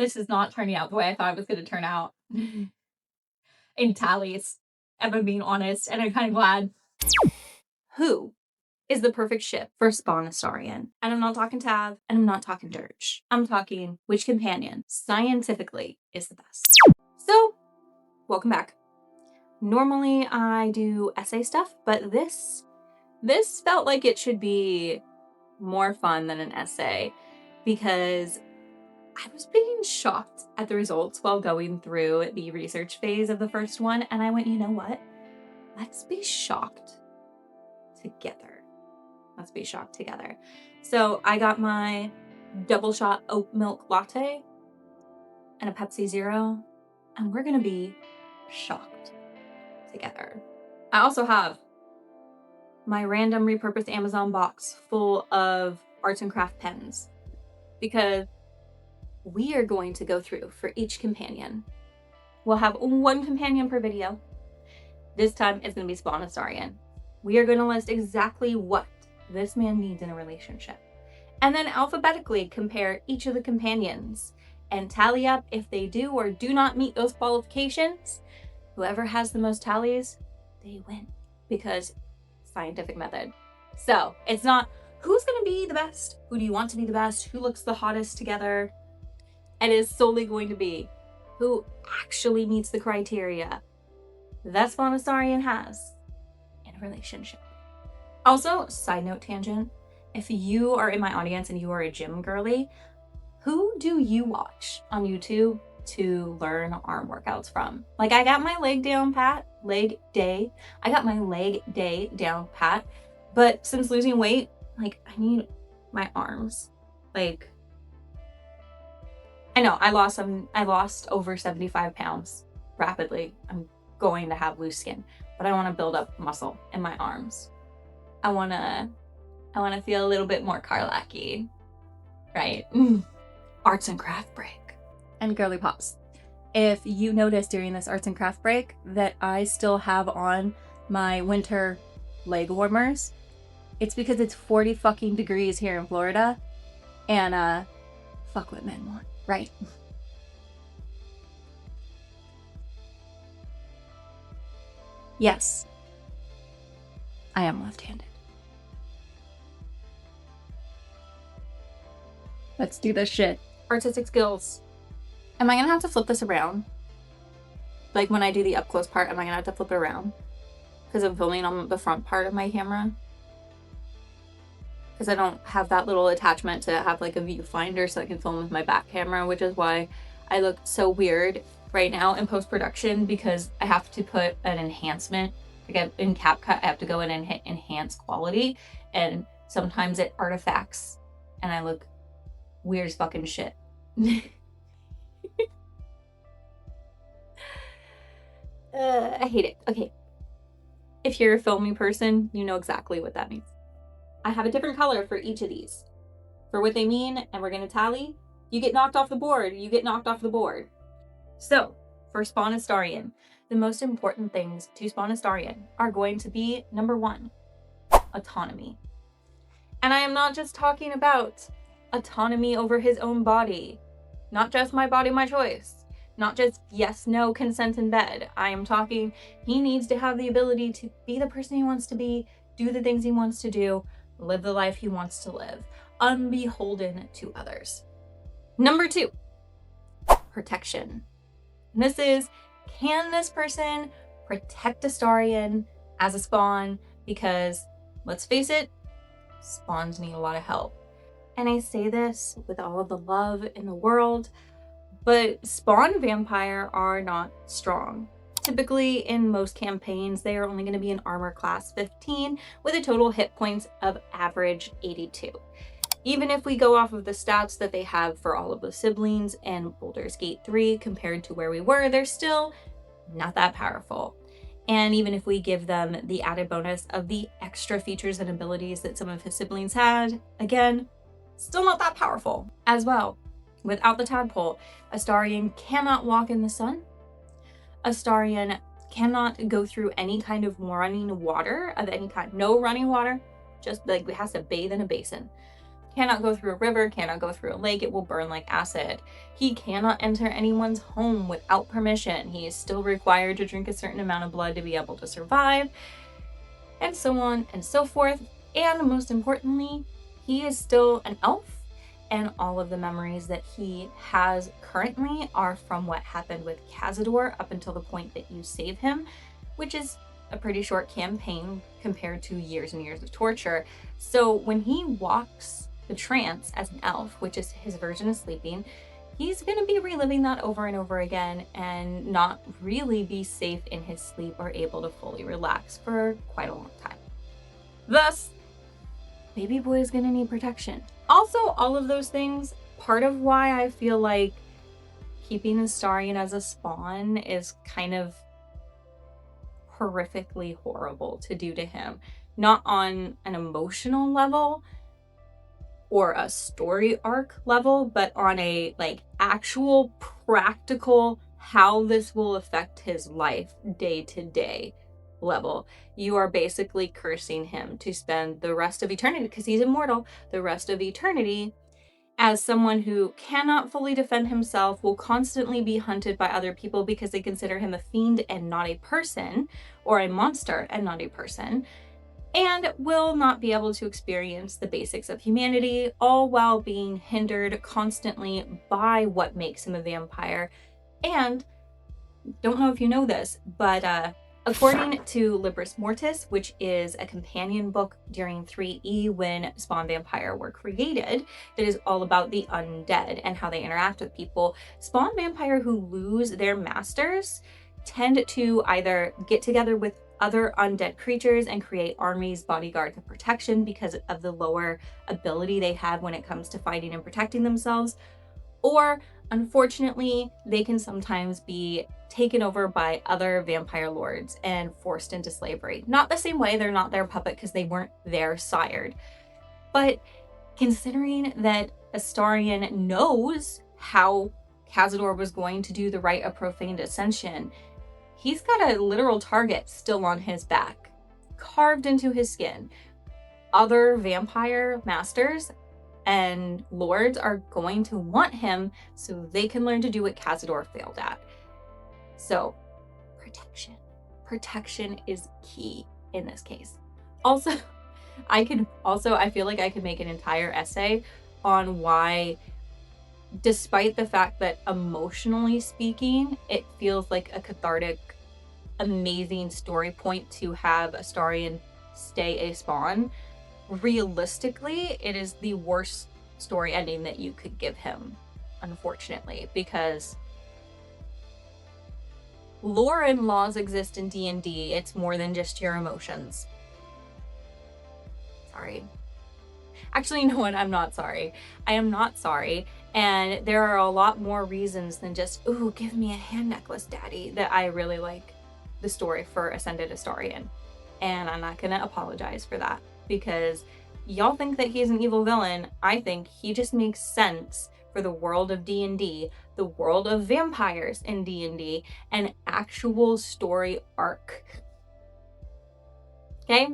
This is not turning out the way I thought it was going to turn out. In tallies, if I'm being honest, and I'm kind of glad. Who is the perfect ship for Spawn Astarion? And I'm not talking Tav, and I'm not talking Durge. I'm talking which companion scientifically is the best. So, welcome back. Normally I do essay stuff, but this felt like it should be more fun than an essay because I was being shocked at the results while going through the research phase of the first one, and I went, you know what? Let's be shocked together. Let's be shocked together. So I got my double shot oat milk latte and a Pepsi Zero, and we're gonna be shocked together. I also have my random repurposed Amazon box full of arts and craft pens because we are going to go through for each companion. We'll have one companion per video. This time it's going to be Spawn Astarion. We are going to list exactly what this man needs in a relationship, and then alphabetically compare each of the companions and tally up if they do or do not meet those qualifications. Whoever has the most tallies, they win, because scientific method. So it's not who's going to be the best, who do you want to be the best, who looks the hottest together. It is solely going to be who actually meets the criteria that Spawn Astarion has in a relationship. Also, side note tangent, if you are in my audience and you are a gym girly, who do you watch on YouTube to learn arm workouts from? Like, I got my leg day down pat, but since losing weight, like, I need my arms. Like, I know I lost over 75 pounds rapidly. I'm going to have loose skin, but I want to build up muscle in my arms. I want to feel a little bit more Carlacky, right? Arts and craft break. And girly pops, if you notice during this arts and craft break that I still have on my winter leg warmers, it's because it's 40 fucking degrees here in Florida, and fuck what men want, right? Yes, I am left-handed. Let's do this shit. Artistic skills. Am I gonna have to flip this around? Like, when I do the up close part, am I gonna have to flip it around? Because I'm filming on the front part of my camera. Because I don't have that little attachment to have like a viewfinder so I can film with my back camera, which is why I look so weird right now in post-production, because I have to put an enhancement. Like, in CapCut, I have to go in and hit enhance quality, and sometimes it artifacts and I look weird as fucking shit. I hate it. Okay. If you're a filming person, you know exactly what that means. I have a different color for each of these for what they mean, and we're going to tally. You get knocked off the board. You get knocked off the board. So, for Spawn Astarion, the most important things to Spawn Astarion are going to be, number one, autonomy. And I am not just talking about autonomy over his own body. Not just my body, my choice. Not just yes, no, consent in bed. I am talking, he needs to have the ability to be the person he wants to be, do the things he wants to do, live the life he wants to live, unbeholden to others. Number two, protection. And this is, can this person protect Astarion as a spawn? Because, let's face it, spawns need a lot of help. And I say this with all of the love in the world, but spawn vampire are not strong. Typically, in most campaigns, they are only going to be an armor class 15 with a total hit points of average 82. Even if we go off of the stats that they have for all of the siblings in Baldur's Gate 3 compared to where we were, they're still not that powerful. And even if we give them the added bonus of the extra features and abilities that some of his siblings had, again, still not that powerful as well. Without the tadpole, Astarion cannot walk in the sun. Astarion cannot go through any kind of running water of any kind. No running water, just like it has to bathe in a basin. Cannot go through a river, cannot go through a lake, it will burn like acid. He cannot enter anyone's home without permission. He is still required to drink a certain amount of blood to be able to survive, and so on and so forth. And most importantly, he is still an elf, and all of the memories that he has currently are from what happened with Cazador up until the point that you save him, which is a pretty short campaign compared to years and years of torture. So when he walks the trance as an elf, which is his version of sleeping, he's going to be reliving that over and over again and not really be safe in his sleep or able to fully relax for quite a long time. Thus, baby boy is going to need protection. Also, all of those things, part of why I feel like keeping Astarion as a spawn is kind of horrifically horrible to do to him. Not on an emotional level or a story arc level, but on a like actual practical how this will affect his life day to day level. You are basically cursing him to spend the rest of eternity, because he's immortal, the rest of eternity as someone who cannot fully defend himself, will constantly be hunted by other people because they consider him a fiend and not a person, or a monster and not a person, and will not be able to experience the basics of humanity, all while being hindered constantly by what makes him a vampire. And don't know if you know this, but according to Libris Mortis, which is a companion book during 3E when Spawn Vampire were created, that is all about the undead and how they interact with people, Spawn Vampire who lose their masters tend to either get together with other undead creatures and create armies, bodyguards, and protection because of the lower ability they have when it comes to fighting and protecting themselves, or unfortunately, they can sometimes be taken over by other vampire lords and forced into slavery. Not the same way, they're not their puppet because they weren't their sired. But considering that Astarion knows how Cazador was going to do the rite of profaned ascension, he's got a literal target still on his back, carved into his skin. Other vampire masters and lords are going to want him so they can learn to do what Cazador failed at. So, protection is key in this case. Also, I feel like I could make an entire essay on why, despite the fact that emotionally speaking, it feels like a cathartic, amazing story point to have Astarion stay a spawn, realistically, it is the worst story ending that you could give him, unfortunately, because lore and laws exist in D&D. It's more than just your emotions. Sorry. Actually, you know what? I'm not sorry. I am not sorry. And there are a lot more reasons than just, ooh, give me a hand necklace, daddy, that I really like the story for Ascended Astarion. And I'm not going to apologize for that, because y'all think that he's an evil villain. I think he just makes sense for the world of D&D, the world of vampires in D&D, an actual story arc. Okay?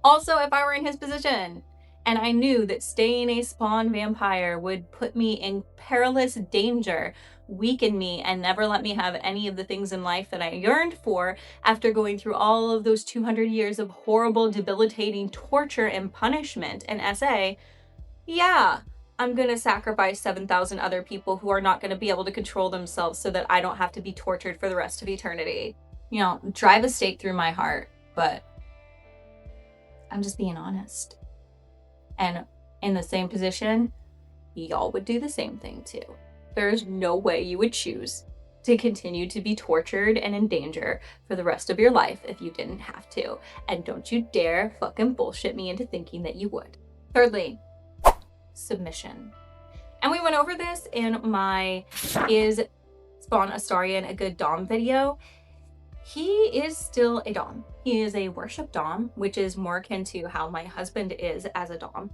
Also, if I were in his position and I knew that staying a spawn vampire would put me in perilous danger, weaken me, and never let me have any of the things in life that I yearned for after going through all of those 200 years of horrible, debilitating torture and punishment in SA, yeah, I'm gonna sacrifice 7,000 other people who are not gonna be able to control themselves so that I don't have to be tortured for the rest of eternity. You know, drive a stake through my heart, but I'm just being honest. And in the same position, y'all would do the same thing too. There's no way you would choose to continue to be tortured and in danger for the rest of your life if you didn't have to. And don't you dare fucking bullshit me into thinking that you would. Thirdly, submission. And we went over this in my Is Spawn Astarion a Good Dom video. He is still a Dom. He is a worship Dom, which is more akin to how my husband is as a Dom.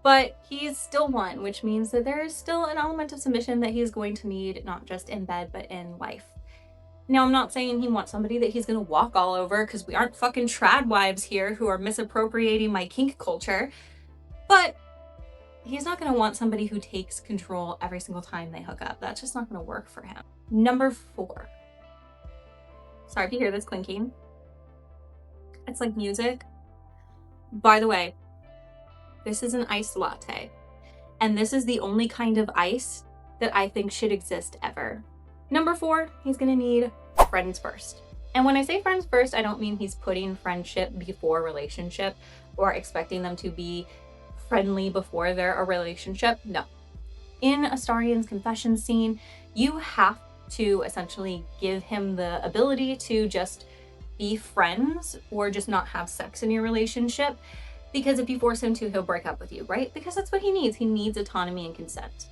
But he's still one, which means that there is still an element of submission that he's going to need, not just in bed, but in life. Now, I'm not saying he wants somebody that he's gonna walk all over, because we aren't fucking trad wives here who are misappropriating my kink culture. But he's not going to want somebody who takes control every single time they hook up. That's just not going to work for him. Number 4. Sorry if you hear this clinking. It's like music. By the way, this is an iced latte. And this is the only kind of ice that I think should exist ever. Number 4, he's going to need friends first. And when I say friends first, I don't mean he's putting friendship before relationship or expecting them to be friendly before they're a relationship. No. In Astarion's confession scene, you have to essentially give him the ability to just be friends or just not have sex in your relationship, because if you force him to, he'll break up with you, right? Because that's what he needs. He needs autonomy and consent.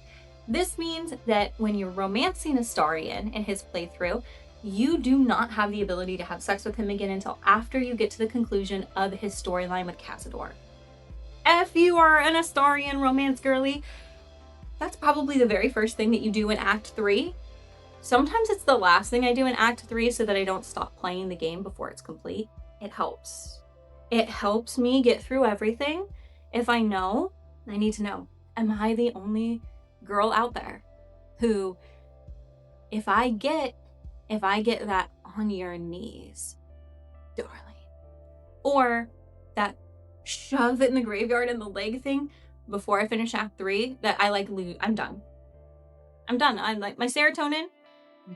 This means that when you're romancing Astarion in his playthrough, you do not have the ability to have sex with him again until after you get to the conclusion of his storyline with Cazador. If you are an Astarion romance girly, that's probably the very first thing that you do in Act 3. Sometimes it's the last thing I do in Act 3 so that I don't stop playing the game before it's complete. It helps. It helps me get through everything. If I know, I need to know. Am I the only girl out there who, if I get that on your knees, darling, or that shove it in the graveyard in the leg thing before I finish Act 3, that I like lose, I'm done. I'm like, my serotonin,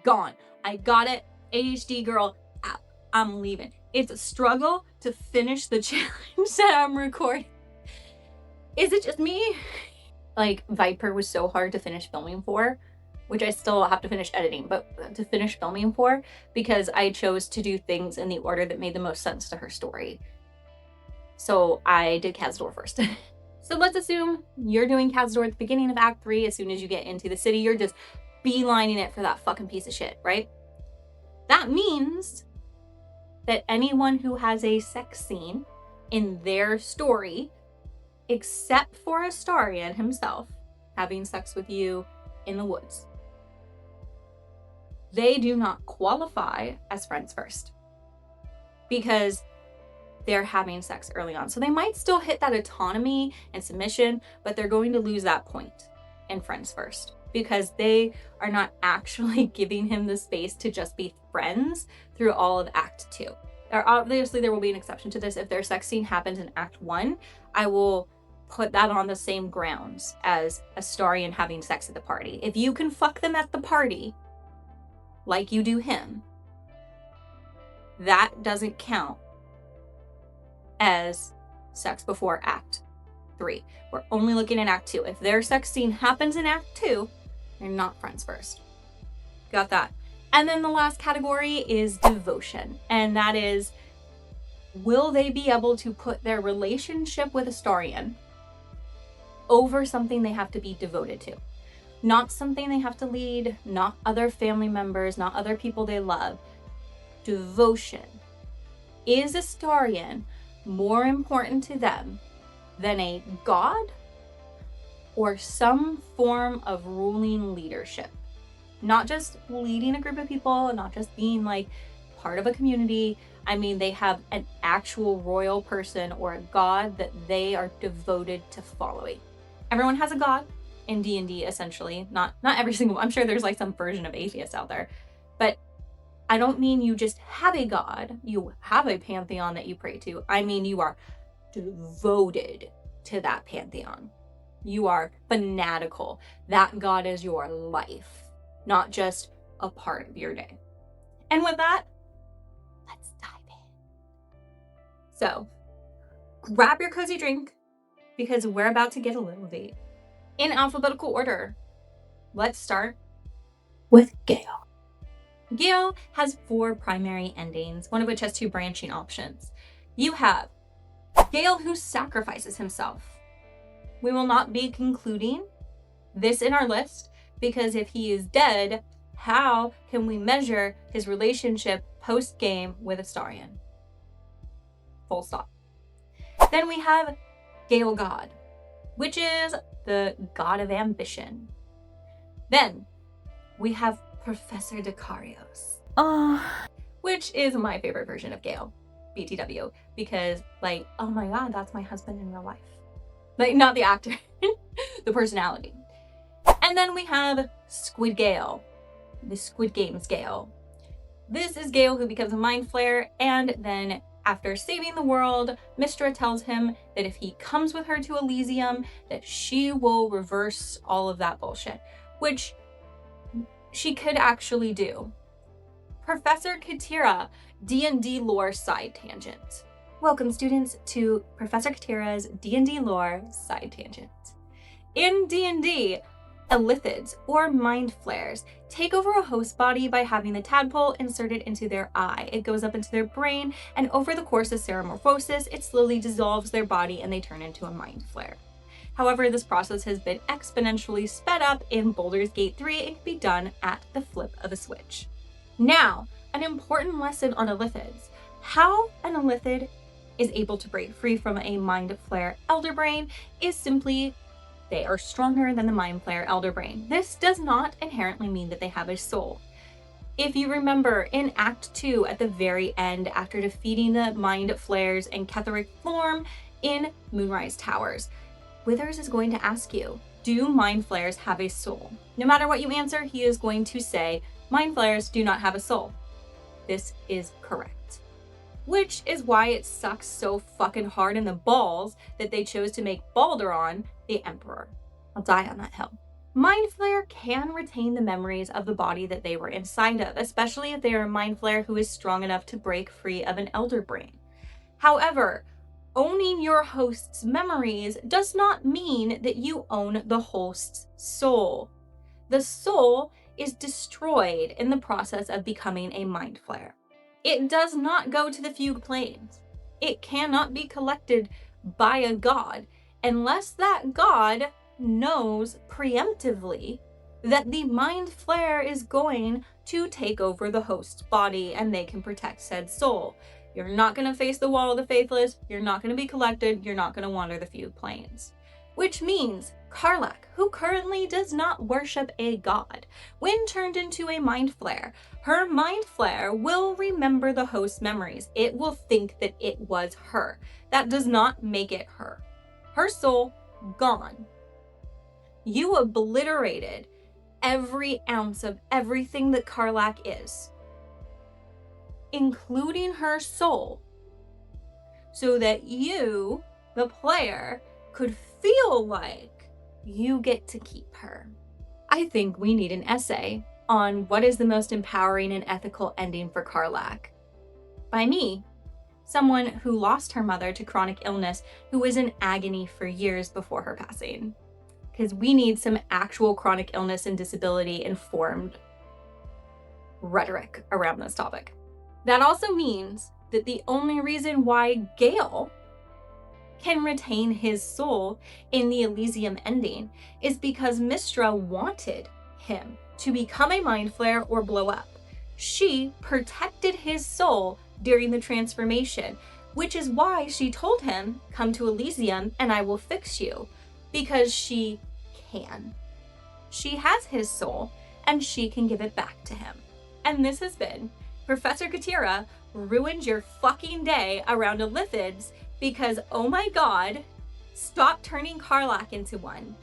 gone. I got it. ADHD girl, out. I'm leaving. It's a struggle to finish the challenge that I'm recording. Is it just me? Like, Viper was so hard to finish filming for, which I still have to finish editing, but to finish filming for, because I chose to do things in the order that made the most sense to her story. So I did Cazador first. So let's assume you're doing Cazador at the beginning of Act 3. As soon as you get into the city, you're just beelining it for that fucking piece of shit, right? That means that anyone who has a sex scene in their story, except for Astarion himself having sex with you in the woods, they do not qualify as friends first because they're having sex early on. So they might still hit that autonomy and submission, but they're going to lose that point in friends first because they are not actually giving him the space to just be friends through all of Act 2. Obviously, there will be an exception to this. If their sex scene happens in Act 1, I will put that on the same grounds as Astarion having sex at the party. If you can fuck them at the party like you do him, that doesn't count as sex before Act 3. We're only looking at Act 2. If their sex scene happens in Act 2, they're not friends first. Got that? And then the last category is devotion. And that is, will they be able to put their relationship with Astarion over something they have to be devoted to? Not something they have to lead, not other family members, not other people they love. Devotion. Is Astarion more important to them than a god or some form of ruling leadership? Not just leading a group of people, not just being like part of a community. I mean, they have an actual royal person or a god that they are devoted to following. Everyone has a god in D&D, essentially. Not every single, I'm sure there's like some version of atheist out there, but I don't mean you just have a god, you have a pantheon that you pray to. I mean, you are devoted to that pantheon. You are fanatical. That god is your life, not just a part of your day. And with that, let's dive in. So, grab your cozy drink because we're about to get a little deep. In alphabetical order, let's start with Gale. Gale has 4 primary endings, one of which has 2 branching options. You have Gale who sacrifices himself. We will not be concluding this in our list because if he is dead, how can we measure his relationship post-game with Astarion? Full stop. Then we have Gale God, which is the god of ambition. Then we have Professor Dekarios, which is my favorite version of Gale, BTW, because like, oh my god, that's my husband in real life. Like, not the actor, the personality. And then we have Squid Gale, the Squid Games Gale. This is Gale who becomes a mind flayer, and then after saving the world, Mystra tells him that if he comes with her to Elysium, that she will reverse all of that bullshit, which she could actually do. Professor Kitera, D&D lore side tangent. Welcome, students, to Professor Kitera's D&D lore side tangent. In D&D, Illithids, or mind flayers, take over a host body by having the tadpole inserted into their eye. It goes up into their brain, and over the course of ceramorphosis, it slowly dissolves their body and they turn into a mind flayer. However, this process has been exponentially sped up in Baldur's Gate 3 and can be done at the flip of a switch. Now, an important lesson on Illithids. How an Illithid is able to break free from a mind flayer elder brain is simply they are stronger than the mind flayer elder brain. This does not inherently mean that they have a soul. If you remember in Act 2 at the very end, after defeating the mind flayers in Ketheric form in Moonrise Towers, Withers is going to ask you, do mind flayers have a soul? No matter what you answer, he is going to say, mind flayers do not have a soul. This is correct. Which is why it sucks so fucking hard in the balls that they chose to make Balderon the Emperor. I'll die on that hill. Mind flayer can retain the memories of the body that they were inside of, especially if they are a mind flayer who is strong enough to break free of an elder brain. However, owning your host's memories does not mean that you own the host's soul. The soul is destroyed in the process of becoming a mind flayer. It does not go to the fugue planes. It cannot be collected by a god unless that god knows preemptively that the mind flayer is going to take over the host's body and they can protect said soul. You're not going to face the wall of the faithless, you're not going to be collected, you're not going to wander the fugue planes. Which means Karlach, who currently does not worship a god, when turned into a mind flayer, her mind flayer will remember the host's memories. It will think that it was her. That does not make it her. Her soul, gone. You obliterated every ounce of everything that Karlach is, including her soul, so that you, the player, could feel like you get to keep her. I think we need an essay on what is the most empowering and ethical ending for Karlach. By me, someone who lost her mother to chronic illness, who was in agony for years before her passing. Because we need some actual chronic illness and disability informed rhetoric around this topic. That also means that the only reason why Gale can retain his soul in the Elysium ending is because Mystra wanted him to become a mind flayer or blow up. She protected his soul during the transformation, which is why she told him, come to Elysium and I will fix you, because she can. She has his soul and she can give it back to him. And this has been Professor Kitera ruined your fucking day around Illithids because, oh my god, stop turning Karlach into one.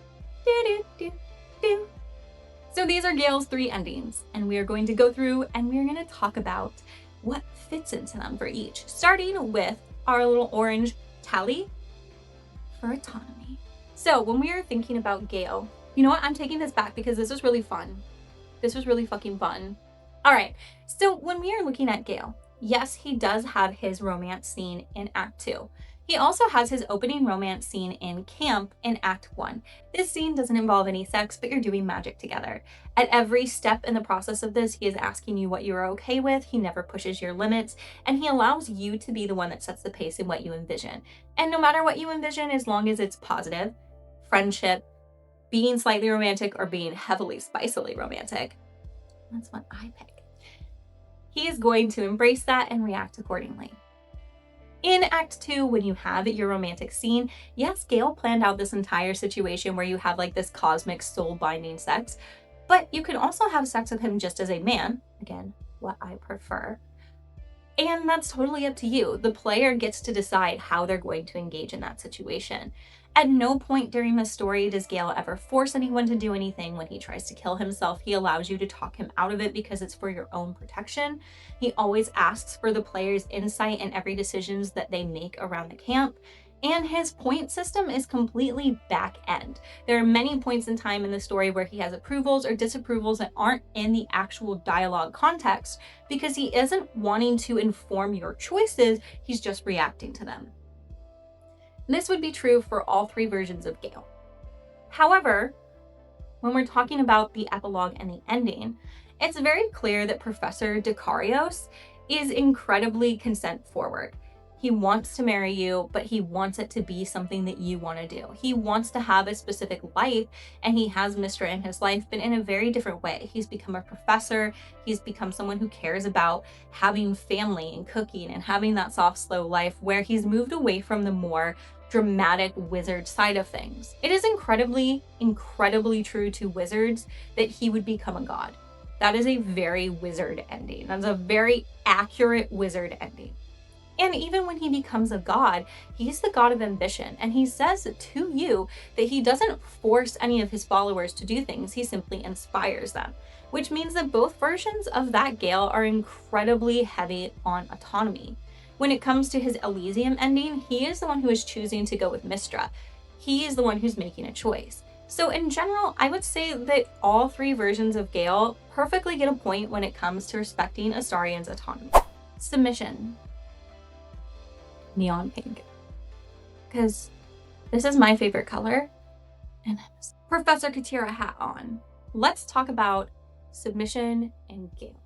So these are Gale's 3 endings, and we are going to go through and we're going to talk about what fits into them for each, starting with our little orange tally for autonomy. So when we are thinking about Gale, you know what? I'm taking this back because this was really fun. This was really fucking fun. All right, so when we are looking at Gale, yes, he does have his romance scene in Act 2. He also has his opening romance scene in camp in Act 1. This scene doesn't involve any sex, but you're doing magic together. At every step in the process of this, he is asking you what you're okay with. He never pushes your limits, and he allows you to be the one that sets the pace in what you envision. And no matter what you envision, as long as it's positive, friendship, being slightly romantic, or being heavily spicily romantic, that's what I pick. He is going to embrace that and react accordingly. In Act 2, when you have your romantic scene, yes, Gale planned out this entire situation where you have like this cosmic soul-binding sex, but you can also have sex with him just as a man. Again, what I prefer. And that's totally up to you. The player gets to decide how they're going to engage in that situation. At no point during the story does Gale ever force anyone to do anything. When he tries to kill himself, he allows you to talk him out of it because it's for your own protection. He always asks for the player's insight in every decisions that they make around the camp. And his point system is completely back end. There are many points in time in the story where he has approvals or disapprovals that aren't in the actual dialogue context because he isn't wanting to inform your choices, he's just reacting to them. This would be true for all 3 versions of Gale. However, when we're talking about the epilogue and the ending, it's very clear that Professor Dekarios is incredibly consent forward. He wants to marry you, but he wants it to be something that you want to do. He wants to have a specific life, and he has Mystra in his life, but in a very different way. He's become a professor. He's become someone who cares about having family and cooking and having that soft, slow life where he's moved away from the more dramatic wizard side of things. It is incredibly, incredibly true to wizards that he would become a god. That is a very wizard ending. That's a very accurate wizard ending. And even when he becomes a god, he's the god of ambition. And he says to you that he doesn't force any of his followers to do things. He simply inspires them, which means that both versions of that Gale are incredibly heavy on autonomy. When it comes to his Elysium ending, he is the one who is choosing to go with Mystra. He is the one who's making a choice. So in general, I would say that all 3 versions of Gale perfectly get a point when it comes to respecting Astarion's autonomy. Submission. Neon pink. Because this is my favorite color. And Professor Kitera hat on. Let's talk about submission and Gale.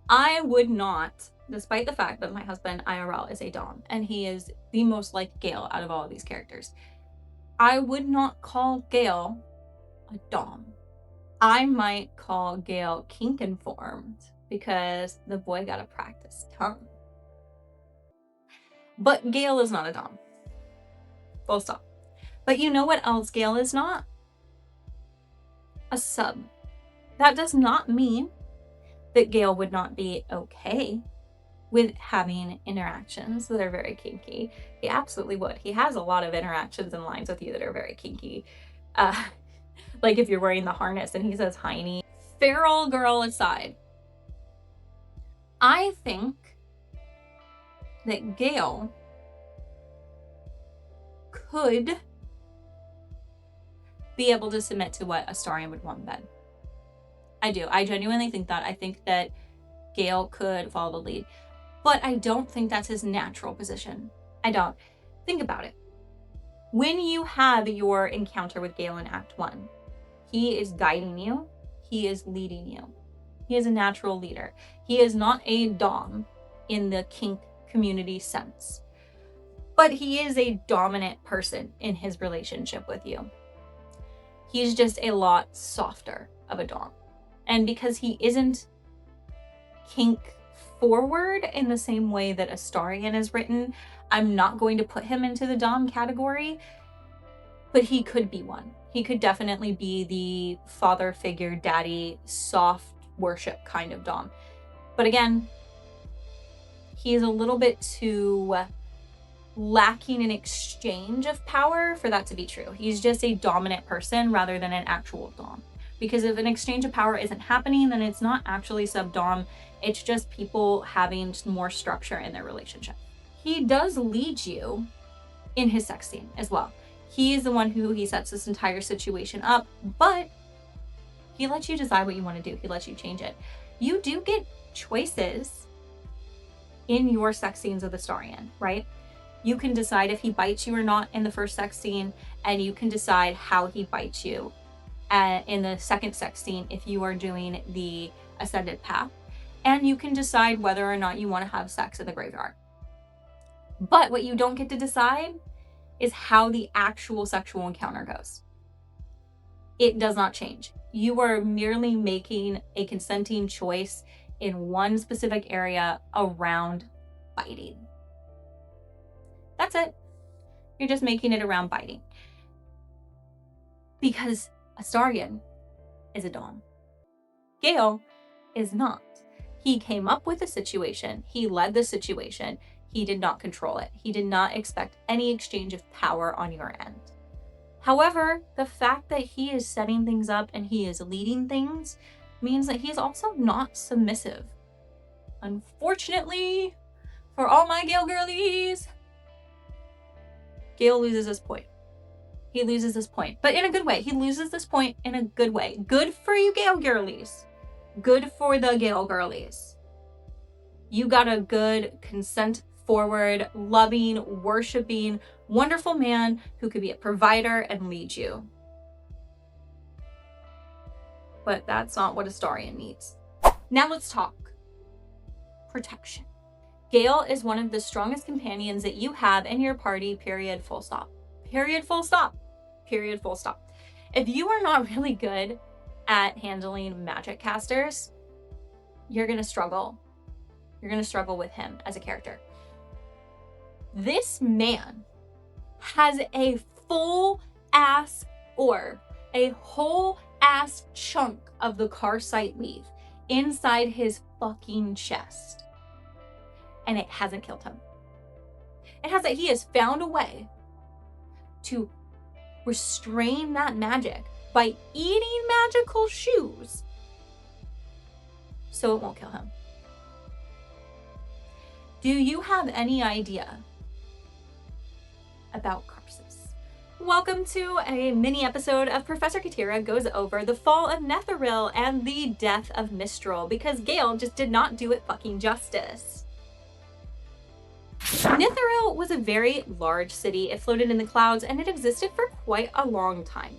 I would not, despite the fact that my husband IRL is a Dom, and he is the most like Gale out of all of these characters, I would not call Gale a Dom. I might call Gale kink-informed because the boy gotta practice tongue. But Gale is not a Dom. Full stop. But you know what else Gale is not? A sub. That does not mean that Gale would not be okay with having interactions that are very kinky. He absolutely would. He has a lot of interactions and lines with you that are very kinky. Like if you're wearing the harness and he says Heiny. Feral girl aside, I think that Gale could be able to submit to what Astarion would want in bed. I do. I genuinely think that. I think that Gale could follow the lead. But I don't think that's his natural position. I don't. Think about it. When you have your encounter with Gale in Act 1, he is guiding you. He is leading you. He is a natural leader. He is not a Dom in the kink community sense. But he is a dominant person in his relationship with you. He's just a lot softer of a Dom. And because he isn't kink forward in the same way that Astarion is written, I'm not going to put him into the Dom category, but he could be one. He could definitely be the father figure, daddy, soft worship kind of Dom. But again, he is a little bit too lacking in exchange of power for that to be true. He's just a dominant person rather than an actual Dom. Because if an exchange of power isn't happening, then it's not actually sub-Dom. It's just people having more structure in their relationship. He does lead you in his sex scene as well. He is the one who he sets this entire situation up, but he lets you decide what you want to do. He lets you change it. You do get choices in your sex scenes with Astarion, right? You can decide if he bites you or not in the first sex scene, and you can decide how he bites you in the second sex scene if you are doing the ascended path. And you can decide whether or not you want to have sex in the graveyard. But what you don't get to decide is how the actual sexual encounter goes. It does not change. You are merely making a consenting choice in one specific area around biting. That's it. You're just making it around biting. Because Astarion is a Dom. Gale is not. He came up with the situation. He led the situation. he did not control it. He did not expect any exchange of power on your end. However, the fact that he is setting things up and he is leading things means that he is also not submissive. Unfortunately, for all my Gale girlies, Gale loses this point. He loses this point, but in a good way. He loses this point in a good way. Good for you, Gale girlies. Good for the Gale girlies. You got a good, consent-forward, loving, worshiping, wonderful man who could be a provider and lead you. But that's not what Astarion needs. Now let's talk protection. Gale is one of the strongest companions that you have in your party, period, full stop. Period, full stop. Period, full stop. If you are not really good at handling magic casters, you're going to struggle. You're going to struggle with him as a character. This man has a full-ass orb, a whole-ass chunk of the Karsite weave inside his fucking chest. And it hasn't killed him. It has that he has found a way to restrain that magic by eating magical shoes so it won't kill him. Do you have any idea about Karsus? Welcome to a mini episode of Professor Kitera goes over the fall of Netheril and the death of Mistral, because Gale just did not do it fucking justice. Netheril was a very large city. It floated in the clouds and it existed for quite a long time.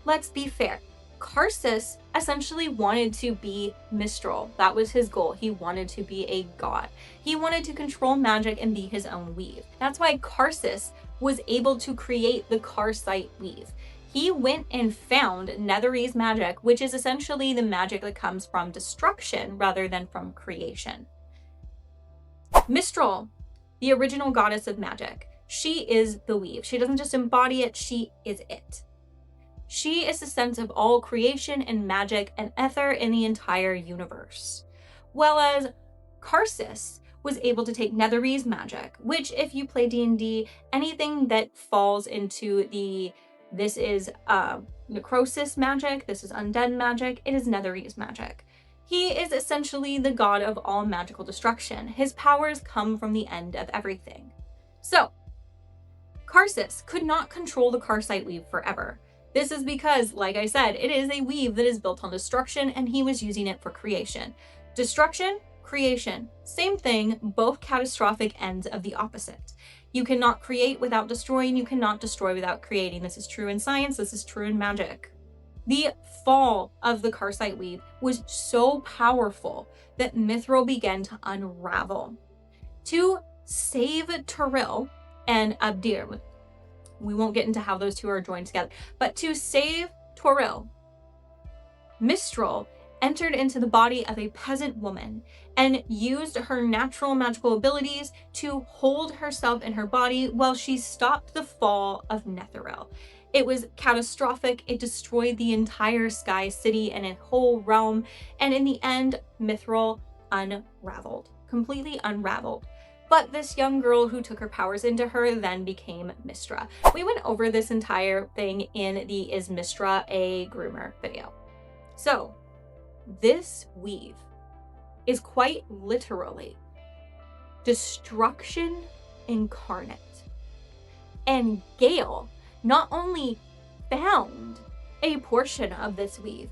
Let's be fair. Karsus essentially wanted to be Mistral. That was his goal. He wanted to be a god. He wanted to control magic and be his own weave. That's why Karsus was able to create the Karsite weave. He went and found Netherese magic, which is essentially the magic that comes from destruction rather than from creation. Mistral, the original goddess of magic, she is the weave. She doesn't just embody it, she is it. She is the sense of all creation and magic and ether in the entire universe. Whereas Karsus was able to take Netherese magic, which if you play D&D, anything that falls into this is necrosis magic, this is undead magic, it is Netherese magic. He is essentially the god of all magical destruction. His powers come from the end of everything. So, Karsus could not control the Karsite weave forever. This is because, like I said, it is a weave that is built on destruction and he was using it for creation. Destruction, creation, same thing, both catastrophic ends of the opposite. You cannot create without destroying, you cannot destroy without creating. This is true in science, this is true in magic. The fall of the Karsite weave was so powerful that Mithril began to unravel. To save Turil and Abdir, we won't get into how those two are joined together, but to save Turil, Mistral entered into the body of a peasant woman and used her natural magical abilities to hold herself in her body while she stopped the fall of Netheril. It was catastrophic. It destroyed the entire Sky City and a whole realm. And in the end, Mithril unraveled, completely unraveled. But this young girl who took her powers into her then became Mistra. We went over this entire thing in the Is Mistra a Groomer video. So this weave is quite literally destruction incarnate. And Gale not only found a portion of this weave,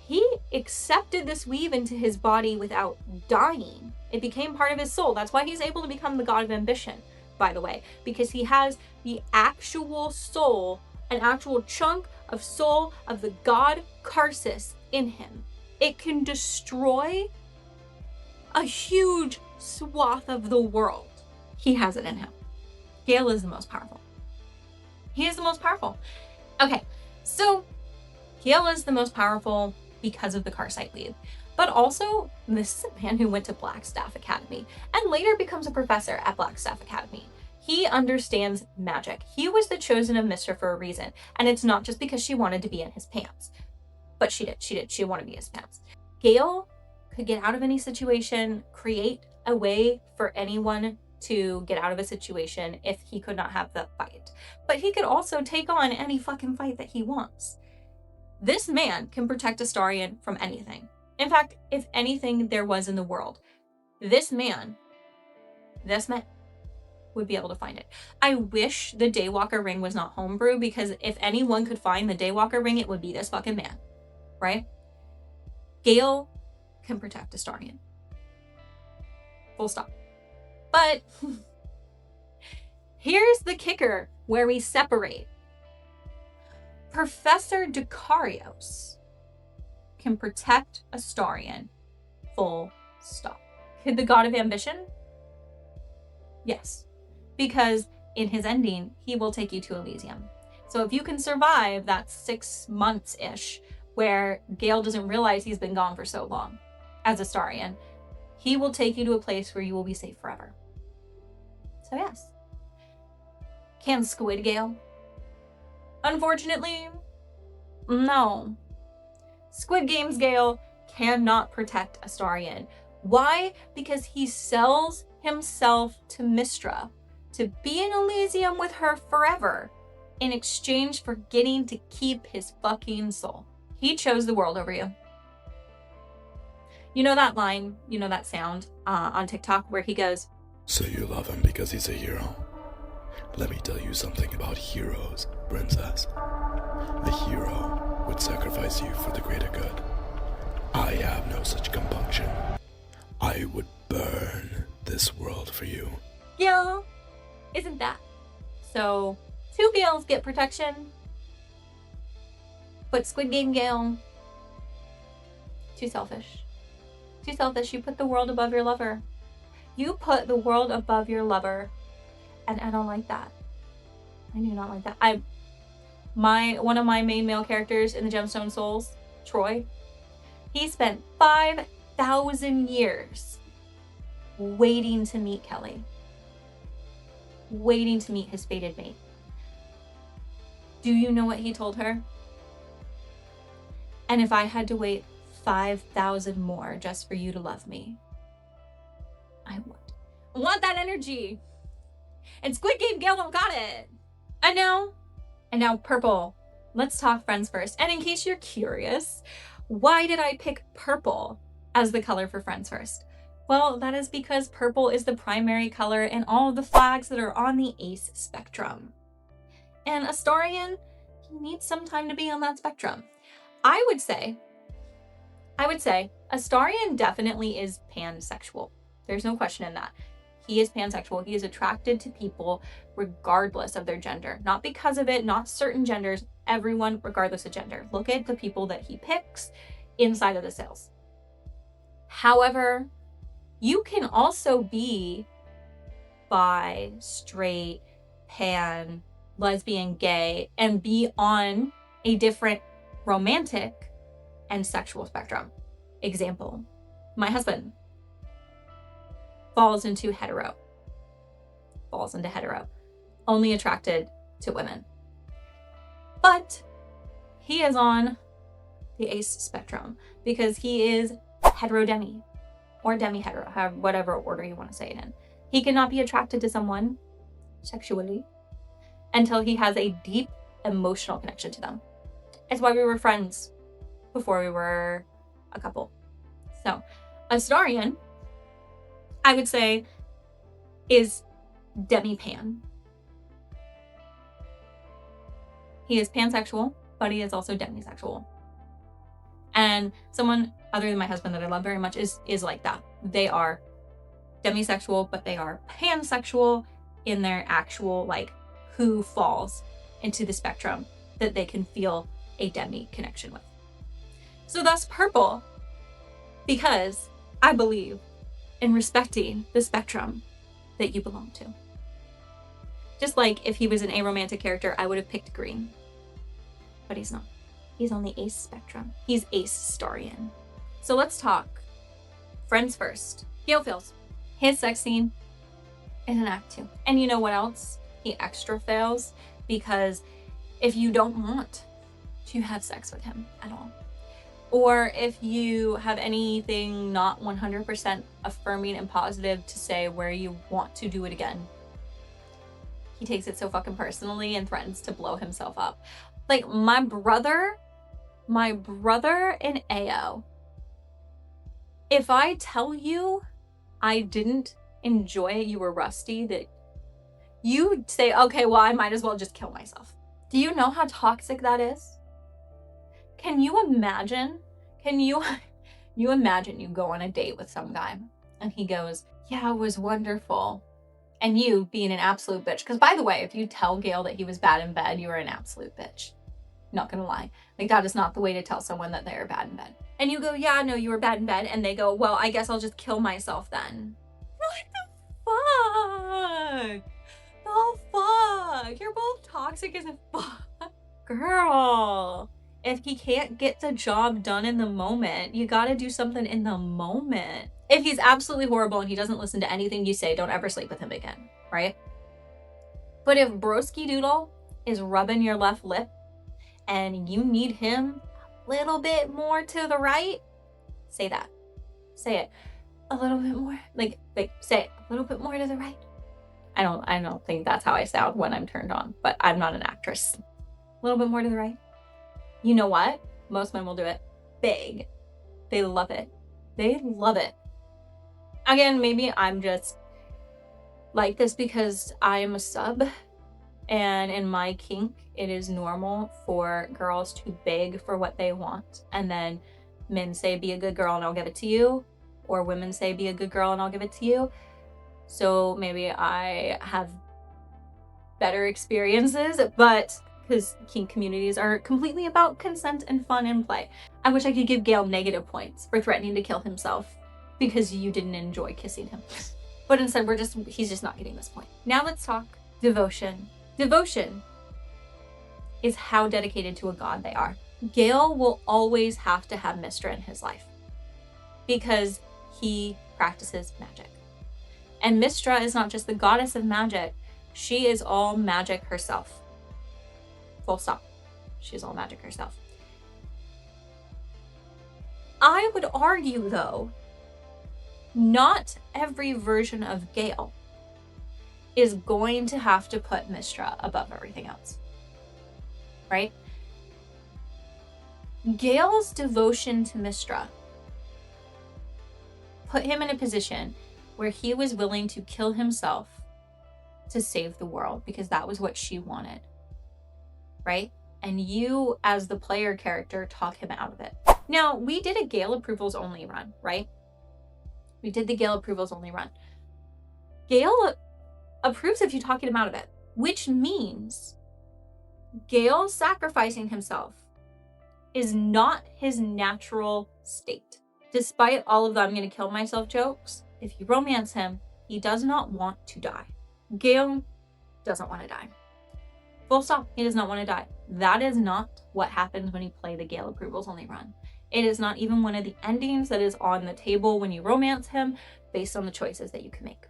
he accepted this weave into his body without dying. It became part of his soul. That's why he's able to become the god of ambition, by the way, because he has the actual soul, an actual chunk of soul of the god Karsus in him. It can destroy a huge swath of the world. He has it in him. Gale is the most powerful. He is the most powerful. Okay, so Gale is the most powerful because of the Karsite weave. But also, this is a man who went to Blackstaff Academy and later becomes a professor at Blackstaff Academy. He understands magic. He was the chosen of Mistra for a reason. And it's not just because she wanted to be in his pants. But she did. She wanted to be in his pants. Gale could get out of any situation, create a way for anyone to get out of a situation if he could not have the fight. But he could also take on any fucking fight that he wants. This man can protect Astarion from anything. In fact, if anything there was in the world, this man would be able to find it. I wish the Daywalker ring was not homebrew, because if anyone could find the Daywalker ring, it would be this fucking man, right? Gale can protect Astarion. Full stop. But here's the kicker where we separate. Professor Dukarios can protect Astarion. Full stop. Could the god of ambition? Yes. Because in his ending, he will take you to Elysium. So if you can survive that 6 months-ish where Gale doesn't realize he's been gone for so long as Astarion, he will take you to a place where you will be safe forever. So yes. Can Squid Gale? Unfortunately, no. Squid Game's Gale cannot protect Astarion. Why? Because he sells himself to Mystra to be in Elysium with her forever in exchange for getting to keep his fucking soul. He chose the world over you. You know that line, you know that sound on TikTok where he goes, "So you love him because he's a hero? Let me tell you something about heroes, princess. A hero would sacrifice you for the greater good. I have no such compunction. I would burn this world for you." Gale, isn't that? So, 2 Gales get protection, but Squid Game Gale, too selfish. Too selfish. You put the world above your lover. You put the world above your lover, and I don't like that. I do not like that. One of my main male characters in the Gemstone Souls, Troy, he spent 5,000 years waiting to meet Kelly. Waiting to meet his fated mate. Do you know what he told her? And if I had to wait 5,000 more just for you to love me, I would. I want that energy. And Squid Game Gale don't got it. I know. And now purple. Let's talk friends first. And in case you're curious, why did I pick purple as the color for friends first? Well, that is because purple is the primary color in all of the flags that are on the ace spectrum. And Astarion, he needs some time to be on that spectrum. I would say Astarion definitely is pansexual. There's no question in that. He is pansexual. He is attracted to people regardless of their gender. Not because of it, not certain genders, everyone regardless of gender. Look at the people that he picks inside of the sales. However, you can also be bi, straight, pan, lesbian, gay, and be on a different romantic and sexual spectrum. Example, my husband falls into hetero. Only attracted to women. But he is on the ace spectrum because he is hetero-demi or demi-hetero, whatever order you want to say it in. He cannot be attracted to someone sexually until he has a deep emotional connection to them. It's why we were friends before we were a couple. So, Astarion, I would say, is demi-pan. He is pansexual, but he is also demisexual. And someone other than my husband that I love very much is like that. They are demisexual, but they are pansexual in their actual, like, who falls into the spectrum that they can feel a demi connection with. So that's purple, because I believe in respecting the spectrum that you belong to. Just like if he was an aromantic character, I would have picked green. But he's not. He's on the ace spectrum. He's ace Astarion. So let's talk friends first. Gale fails. His sex scene is an act 2. And you know what else? He extra fails because if you don't want to have sex with him at all, or if you have anything not 100% affirming and positive to say where you want to do it again. He takes it so fucking personally and threatens to blow himself up. Like, my brother in AO, if I tell you I didn't enjoy it, you were rusty, that you say, okay, well, I might as well just kill myself. Do you know how toxic that is? Can you imagine? Can you imagine you go on a date with some guy and he goes, yeah, it was wonderful. And you being an absolute bitch. Because by the way, if you tell Gale that he was bad in bed, you are an absolute bitch. Not gonna lie. Like, that is not the way to tell someone that they are bad in bed. And you go, yeah, no, you were bad in bed. And they go, well, I guess I'll just kill myself then. What the fuck? The fuck? You're both toxic as a fuck. Girl. If he can't get the job done in the moment, you gotta do something in the moment. If he's absolutely horrible and he doesn't listen to anything you say, don't ever sleep with him again, right? But if Broski Doodle is rubbing your left lip and you need him a little bit more to the right, say that. Say it. A little bit more. Like say it. A little bit more to the right. I don't think that's how I sound when I'm turned on, but I'm not an actress. A little bit more to the right. You know what? Most men will do it big. They love it. They love it. Again, maybe I'm just like this because I am a sub, and in my kink, it is normal for girls to beg for what they want, and then men say, be a good girl and I'll give it to you, or women say, be a good girl and I'll give it to you. So maybe I have better experiences, but because kink communities are completely about consent and fun and play. I wish I could give Gale negative points for threatening to kill himself because you didn't enjoy kissing him. But instead, he's just not getting this point. Now let's talk devotion. Devotion is how dedicated to a god they are. Gale will always have to have Mystra in his life because he practices magic. And Mystra is not just the goddess of magic, she is all magic herself. Full stop. She's all magic herself. I would argue, though, not every version of Gale is going to have to put Mystra above everything else. Right? Gale's devotion to Mystra put him in a position where he was willing to kill himself to save the world because that was what she wanted. Right? And you, as the player character, talk him out of it. Now, we did a Gale approvals only run, right? We did the Gale approvals only run. Gale approves if you talk him out of it, which means Gale sacrificing himself is not his natural state. Despite all of the I'm gonna kill myself jokes, if you romance him, he does not want to die. Gale doesn't want to die. Full stop. He does not want to die. That is not what happens when you play the Gale approvals only run. It is not even one of the endings that is on the table when you romance him based on the choices that you can make.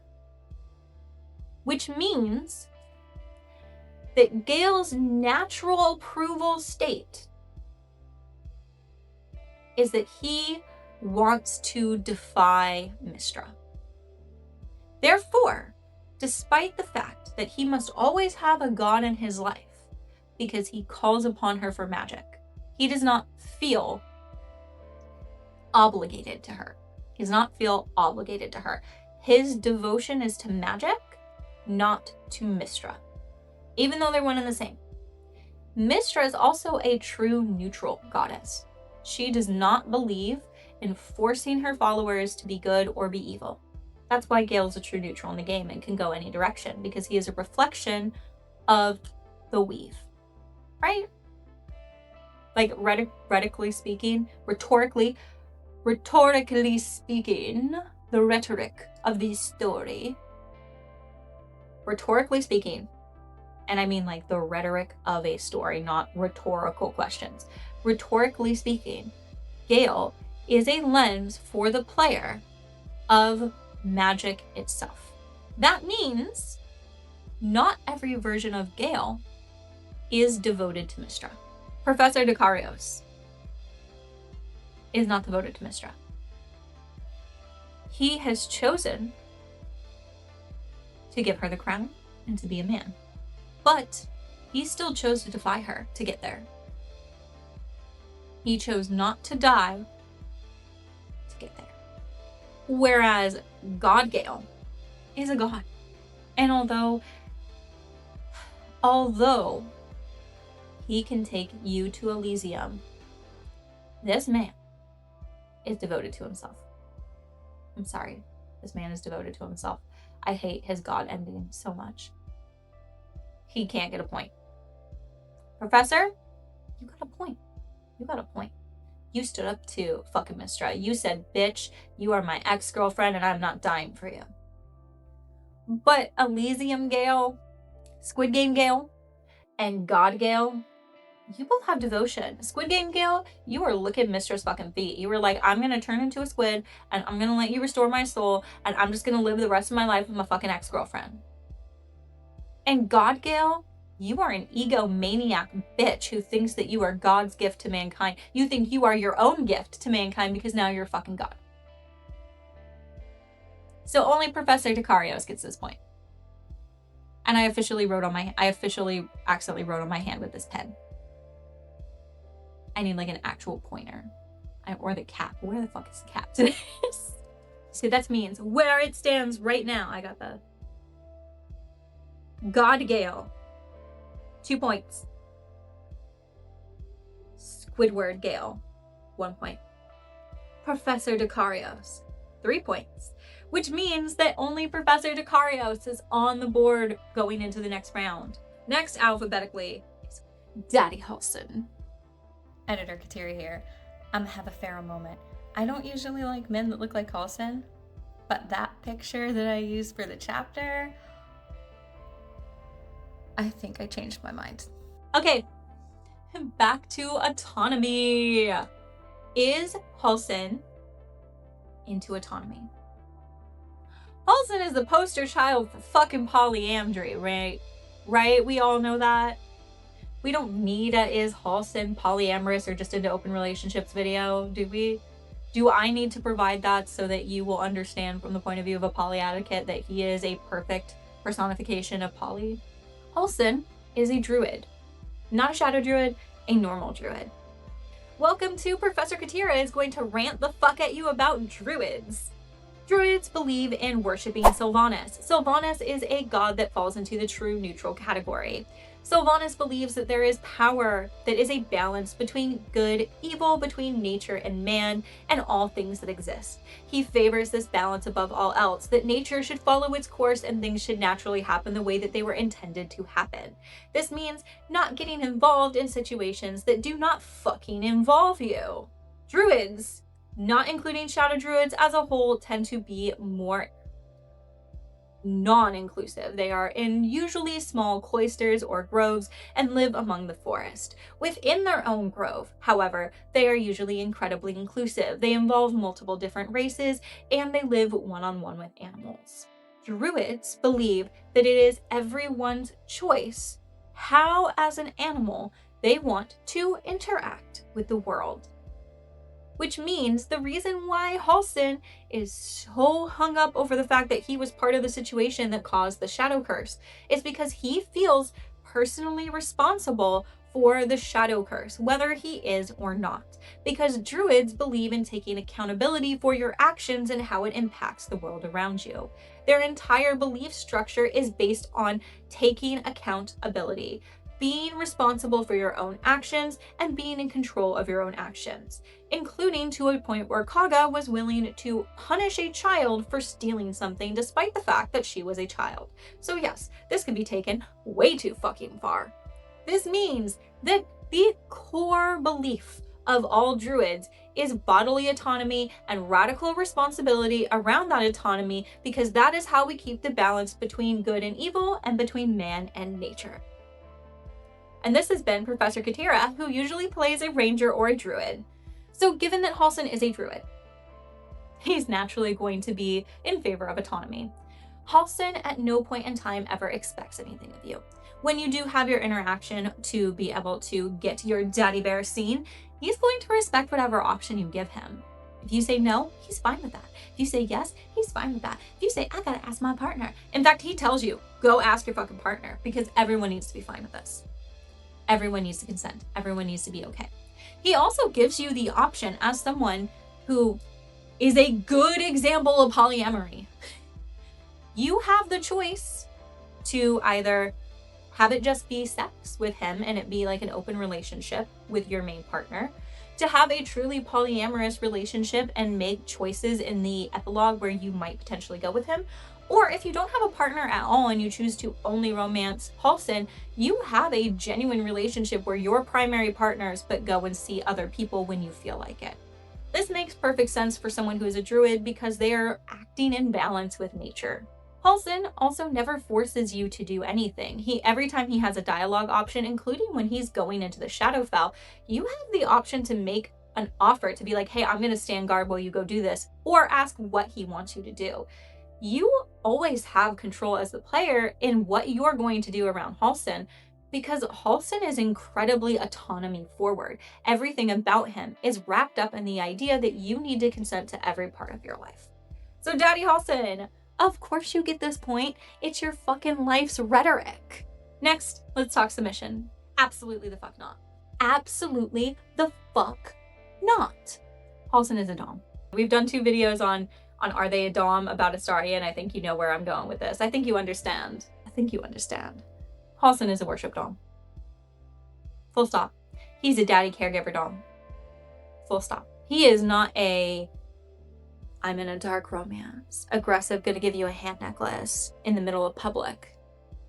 Which means that Gale's natural approval state is that he wants to defy Mystra. Therefore, despite the fact that he must always have a god in his life because he calls upon her for magic, he does not feel obligated to her. He does not feel obligated to her. His devotion is to magic, not to Mystra, even though they're one and the same. Mystra is also a true neutral goddess. She does not believe in forcing her followers to be good or be evil. That's why Gale's a true neutral in the game and can go any direction, because he is a reflection of the weave, right? Like rhetorically speaking, rhetorically speaking, the rhetoric of the story, rhetorically speaking, and I mean like the rhetoric of a story, not rhetorical questions. Rhetorically speaking, Gale is a lens for the player of magic itself. That means not every version of Gale is devoted to Mystra. Professor Dekarios. is not devoted to Mystra. He has chosen to give her the crown and to be a man. But he still chose to defy her to get there. He chose not to die to get there. Whereas Godgale is a god. And although he can take you to Elysium, this man is devoted to himself. I'm sorry. This man is devoted to himself. I hate his god ending so much. He can't get a point. Professor, you got a point. You got a point. You stood up to fucking Mystra. You said, bitch, you are my ex-girlfriend and I'm not dying for you. But Elysium Gale, Squid Game Gale, and God Gale, you both have devotion. Squid Game Gale, you were licking Mystra's fucking feet. You were like, I'm going to turn into a squid and I'm going to let you restore my soul and I'm just going to live the rest of my life with my fucking ex-girlfriend. And God Gale, you are an egomaniac bitch who thinks that you are God's gift to mankind. You think you are your own gift to mankind because now you're a fucking god. So only Professor Dekarios gets this point. And I accidentally wrote on my hand with this pen. I need like an actual pointer. Or the cap. Where the fuck is the cap to this? See, that means where it stands right now. I got the God Gale, 2 points. Squidward Gale, 1 point. Professor Dekarios, 3 points. Which means that only Professor Dekarios is on the board going into the next round. Next alphabetically is Daddy Halson. Editor Kateri here. I'm gonna have a Pharaoh moment. I don't usually like men that look like Halson, but that picture that I used for the chapter, I think I changed my mind. Okay, back to autonomy. Is Halson into autonomy? Halson is the poster child for fucking polyandry, right? Right? We all know that. We don't need a is Halson polyamorous or just into open relationships video, do we? Do I need to provide that so that you will understand from the point of view of a poly advocate that he is a perfect personification of poly? Halson is a druid. Not a shadow druid, a normal druid. Welcome to Professor Katera is going to rant the fuck at you about druids. Druids believe in worshipping Sylvanas. Sylvanas is a god that falls into the true neutral category. Sylvanas believes that there is power that is a balance between good, evil, between nature and man, and all things that exist. He favors this balance above all else, that nature should follow its course and things should naturally happen the way that they were intended to happen. This means not getting involved in situations that do not fucking involve you. Druids, not including shadow druids as a whole, tend to be more non-inclusive. They are in usually small cloisters or groves and live among the forest. Within their own grove, however, they are usually incredibly inclusive. They involve multiple different races and they live one-on-one with animals. Druids believe that it is everyone's choice how, as an animal, they want to interact with the world. Which means the reason why Halson is so hung up over the fact that he was part of the situation that caused the shadow curse is because he feels personally responsible for the shadow curse, whether he is or not. Because druids believe in taking accountability for your actions and how it impacts the world around you. Their entire belief structure is based on taking accountability, being responsible for your own actions and being in control of your own actions, including to a point where Kaga was willing to punish a child for stealing something despite the fact that she was a child. So yes, this can be taken way too fucking far. This means that the core belief of all druids is bodily autonomy and radical responsibility around that autonomy, because that is how we keep the balance between good and evil and between man and nature. And this has been Professor Katera, who usually plays a ranger or a druid. So given that Halson is a druid, he's naturally going to be in favor of autonomy. Halson at no point in time ever expects anything of you. When you do have your interaction to be able to get to your daddy bear scene, he's going to respect whatever option you give him. If you say no, he's fine with that. If you say yes, he's fine with that. If you say, I gotta ask my partner. In fact, he tells you, go ask your fucking partner, because everyone needs to be fine with this. Everyone needs to consent. Everyone needs to be okay. He also gives you the option as someone who is a good example of polyamory. You have the choice to either have it just be sex with him and it be like an open relationship with your main partner, to have a truly polyamorous relationship and make choices in the epilogue where you might potentially go with him. Or if you don't have a partner at all and you choose to only romance Halsin, you have a genuine relationship where you're primary partners but go and see other people when you feel like it. This makes perfect sense for someone who is a druid because they are acting in balance with nature. Halsin also never forces you to do anything. Every time he has a dialogue option, including when he's going into the Shadowfell, you have the option to make an offer to be like, hey, I'm going to stand guard while you go do this, or ask what he wants you to do. You always have control as the player in what you're going to do around Halsin, because Halsin is incredibly autonomy forward. Everything about him is wrapped up in the idea that you need to consent to every part of your life. So Daddy Halsin, of course you get this point. It's your fucking life's rhetoric. Next, let's talk submission. Absolutely the fuck not. Absolutely the fuck not. Halsin is a dom. We've done 2 videos on are they a dom about Astarion. I think you know where I'm going with this. I think you understand. Halsin is a worship dom. Full stop. He's a daddy caregiver dom. Full stop. He is not a I'm in a dark romance, aggressive, gonna give you a hand necklace in the middle of public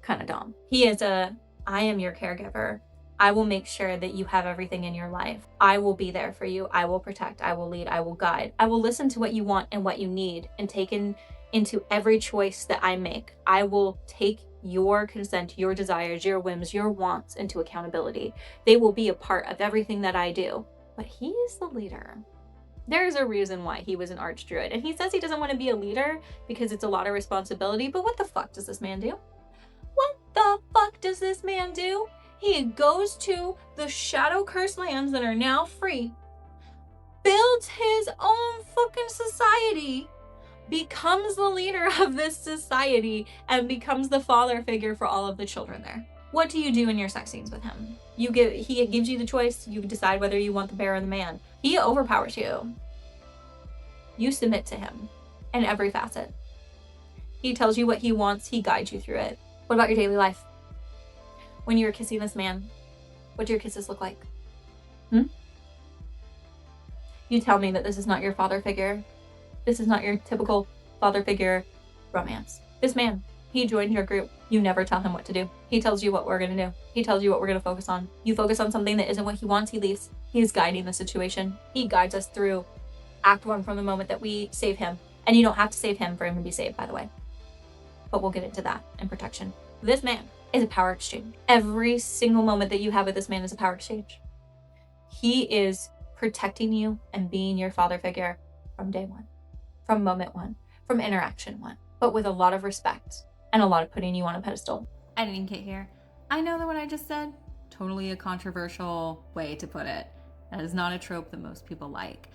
kind of dom. He is I am your caregiver. I will make sure that you have everything in your life. I will be there for you. I will protect. I will lead. I will guide. I will listen to what you want and what you need and take into every choice that I make. I will take your consent, your desires, your whims, your wants into accountability. They will be a part of everything that I do. But he is the leader. There's a reason why he was an archdruid. And he says he doesn't want to be a leader because it's a lot of responsibility. But what the fuck does this man do? What the fuck does this man do? He goes to the shadow cursed lands that are now free, builds his own fucking society, becomes the leader of this society, and becomes the father figure for all of the children there. What do you do in your sex scenes with him? He gives you the choice. You decide whether you want the bear or the man. He overpowers you. You submit to him in every facet. He tells you what he wants. He guides you through it. What about your daily life? When you're kissing this man, what do your kisses look like? You tell me that this is not your father figure. This is not your typical father figure romance. This man, he joined your group. You never tell him what to do. He tells you what we're going to do. He tells you what we're going to focus on. You focus on something that isn't what he wants, he leaves. He is guiding the situation. He guides us through Act 1 from the moment that we save him. And you don't have to save him for him to be saved, by the way. But we'll get into that in protection. This man is a power exchange. Every single moment that you have with this man is a power exchange. He is protecting you and being your father figure from day 1, from moment 1, from interaction 1, but with a lot of respect and a lot of putting you on a pedestal. Editing Kit here. I know that what I just said, totally a controversial way to put it. That is not a trope that most people like.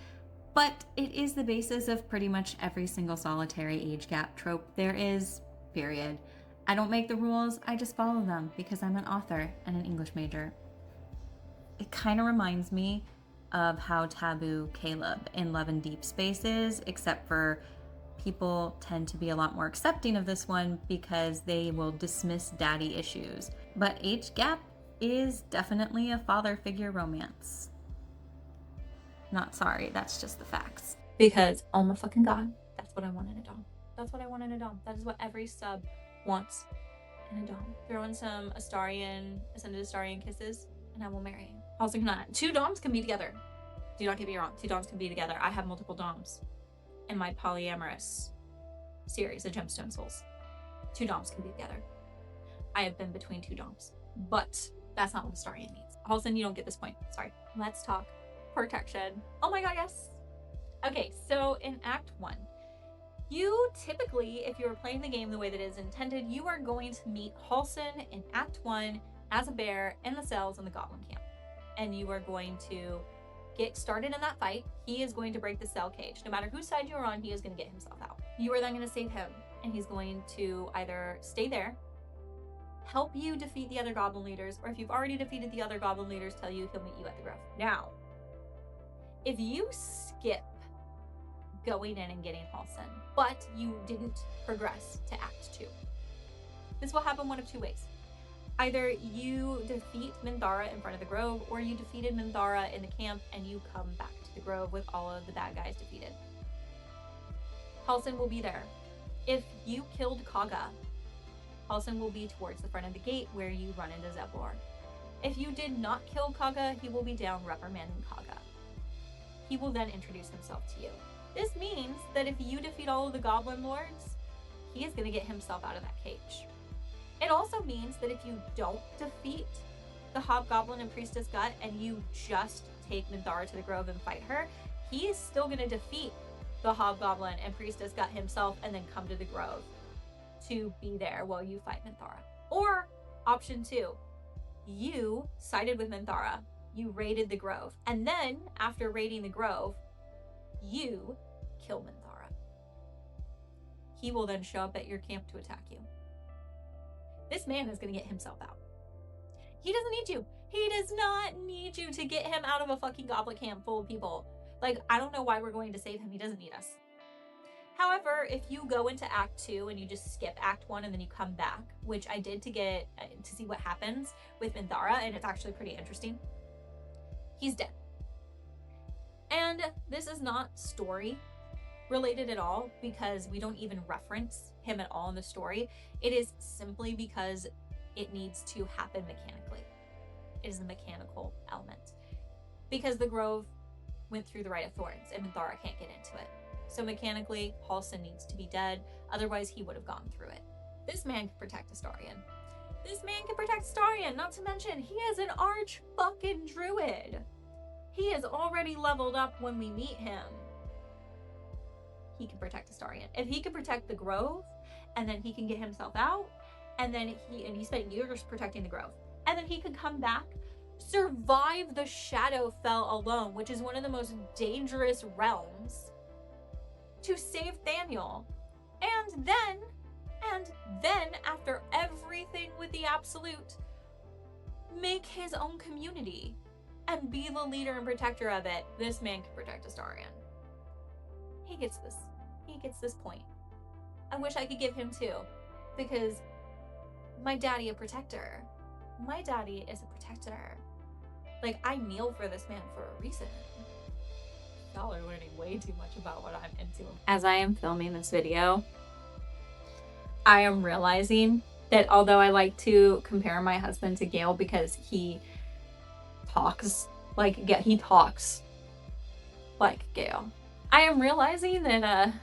But it is the basis of pretty much every single solitary age gap trope there is, period. I don't make the rules, I just follow them because I'm an author and an English major. It kind of reminds me of how taboo Caleb in Love and Deep Space is, except for people tend to be a lot more accepting of this one because they will dismiss daddy issues. But age gap is definitely a father figure romance. Not sorry, that's just the facts. Because, oh my fucking god, that's what I want in a dom. That's what I want in a dom. That is what every sub wants in a dom. Throw in some Ascended Astarion kisses, and I will marry you. Also, cannot. 2 doms can be together. Do not get me wrong. 2 doms can be together. I have multiple doms in my polyamorous series of Gemstone Souls. 2 doms can be together. I have been between 2 doms, but that's not what Astarion needs. Halsin, you don't get this point. Sorry. Let's talk protection. Oh my god, yes. Okay, so in Act 1, You typically, if you're playing the game the way that it is intended, you are going to meet Halsin in Act 1 as a bear in the cells in the Goblin Camp. And you are going to get started in that fight. He is going to break the cell cage. No matter whose side you are on, he is going to get himself out. You are then going to save him, and he's going to either stay there, help you defeat the other goblin leaders, or if you've already defeated the other goblin leaders, tell you he'll meet you at the grove. Now, if you skip going in and getting Halsin, but you didn't progress to Act 2, this will happen one of two ways. Either you defeat Minthara in front of the grove, or you defeated Minthara in the camp and you come back to the grove with all of the bad guys defeated. Halsin will be there. If you killed Kaga, Halsin will be towards the front of the gate where you run into Zebor. If you did not kill Kaga, he will be down reprimanding Kaga. He will then introduce himself to you. This means that if you defeat all of the Goblin Lords, he is going to get himself out of that cage. It also means that if you don't defeat the Hobgoblin and Priestess Gut and you just take Minthara to the grove and fight her, he is still going to defeat the Hobgoblin and Priestess Gut himself and then come to the grove to be there while you fight Minthara. Or option 2, you sided with Minthara, you raided the grove, and then after raiding the grove, you kill Minthara. He will then show up at your camp to attack you. This man is going to get himself out. He doesn't need you. He does not need you to get him out of a fucking goblin camp full of people. Like, I don't know why we're going to save him. He doesn't need us. However, if you go into Act 2 and you just skip Act 1 and then you come back, which I did to see what happens with Minthara, and it's actually pretty interesting, he's dead. And this is not story related at all because we don't even reference him at all in the story. It is simply because it needs to happen mechanically. It is a mechanical element. Because the grove went through the Rite of Thorns and Minthara can't get into it. So mechanically, Halsin needs to be dead, otherwise he would have gone through it. This man can protect Astarion. This man can protect Astarion, not to mention he is an arch fucking druid. He is already leveled up when we meet him. He can protect Astarion. If he can protect the grove, and then he can get himself out, and then he spent years protecting the grove, and then he could come back, survive the Shadowfell alone, which is one of the most dangerous realms, to save Thaniel, and then after everything with the Absolute, make his own community and be the leader and protector of it. This man can protect Astarion. He gets this point. I wish I could give him 2, because my daddy a protector. My daddy is a protector. Like, I kneel for this man for a reason. Y'all are learning way too much about what I'm into. As I am filming this video, I am realizing that although I like to compare my husband to Gale because he talks like Gale, I am realizing that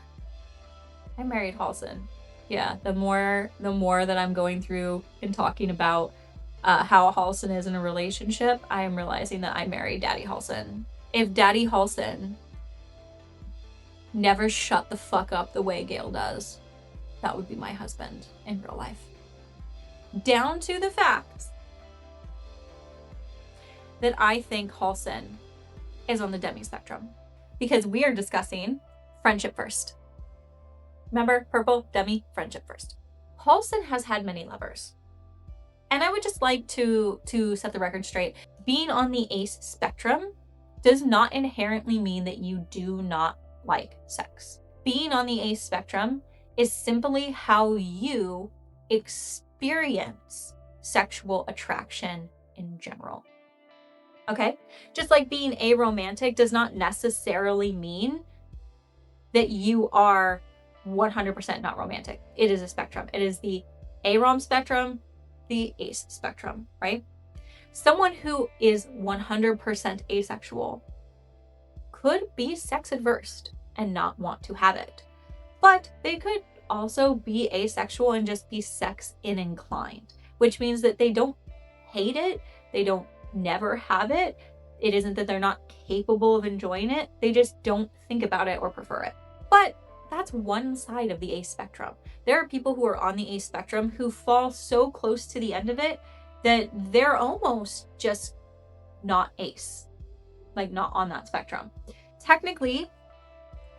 I married Halsin. Yeah, the more that I'm going through and talking about how Halsin is in a relationship, I am realizing that I married Daddy Halsin. If Daddy Halsin never shut the fuck up the way Gale does, that would be my husband in real life. Down to the fact that I think Halsin is on the demi spectrum, because we are discussing friendship first. Remember, purple, demi, friendship first. Halsin has had many lovers. And I would just like to set the record straight. Being on the ace spectrum does not inherently mean that you do not like sex. Being on the ace spectrum is simply how you experience sexual attraction in general. Okay? Just like being aromantic does not necessarily mean that you are 100% not romantic. It is a spectrum. It is the arom spectrum, the ace spectrum, right? Someone who is 100% asexual could be sex adverse and not want to have it. But they could also be asexual and just be sex inclined, which means that they don't hate it, they don't never have it. It isn't that they're not capable of enjoying it, they just don't think about it or prefer it. But that's one side of the ace spectrum. There are people who are on the ace spectrum who fall so close to the end of it that they're almost just not ace, like not on that spectrum. Technically,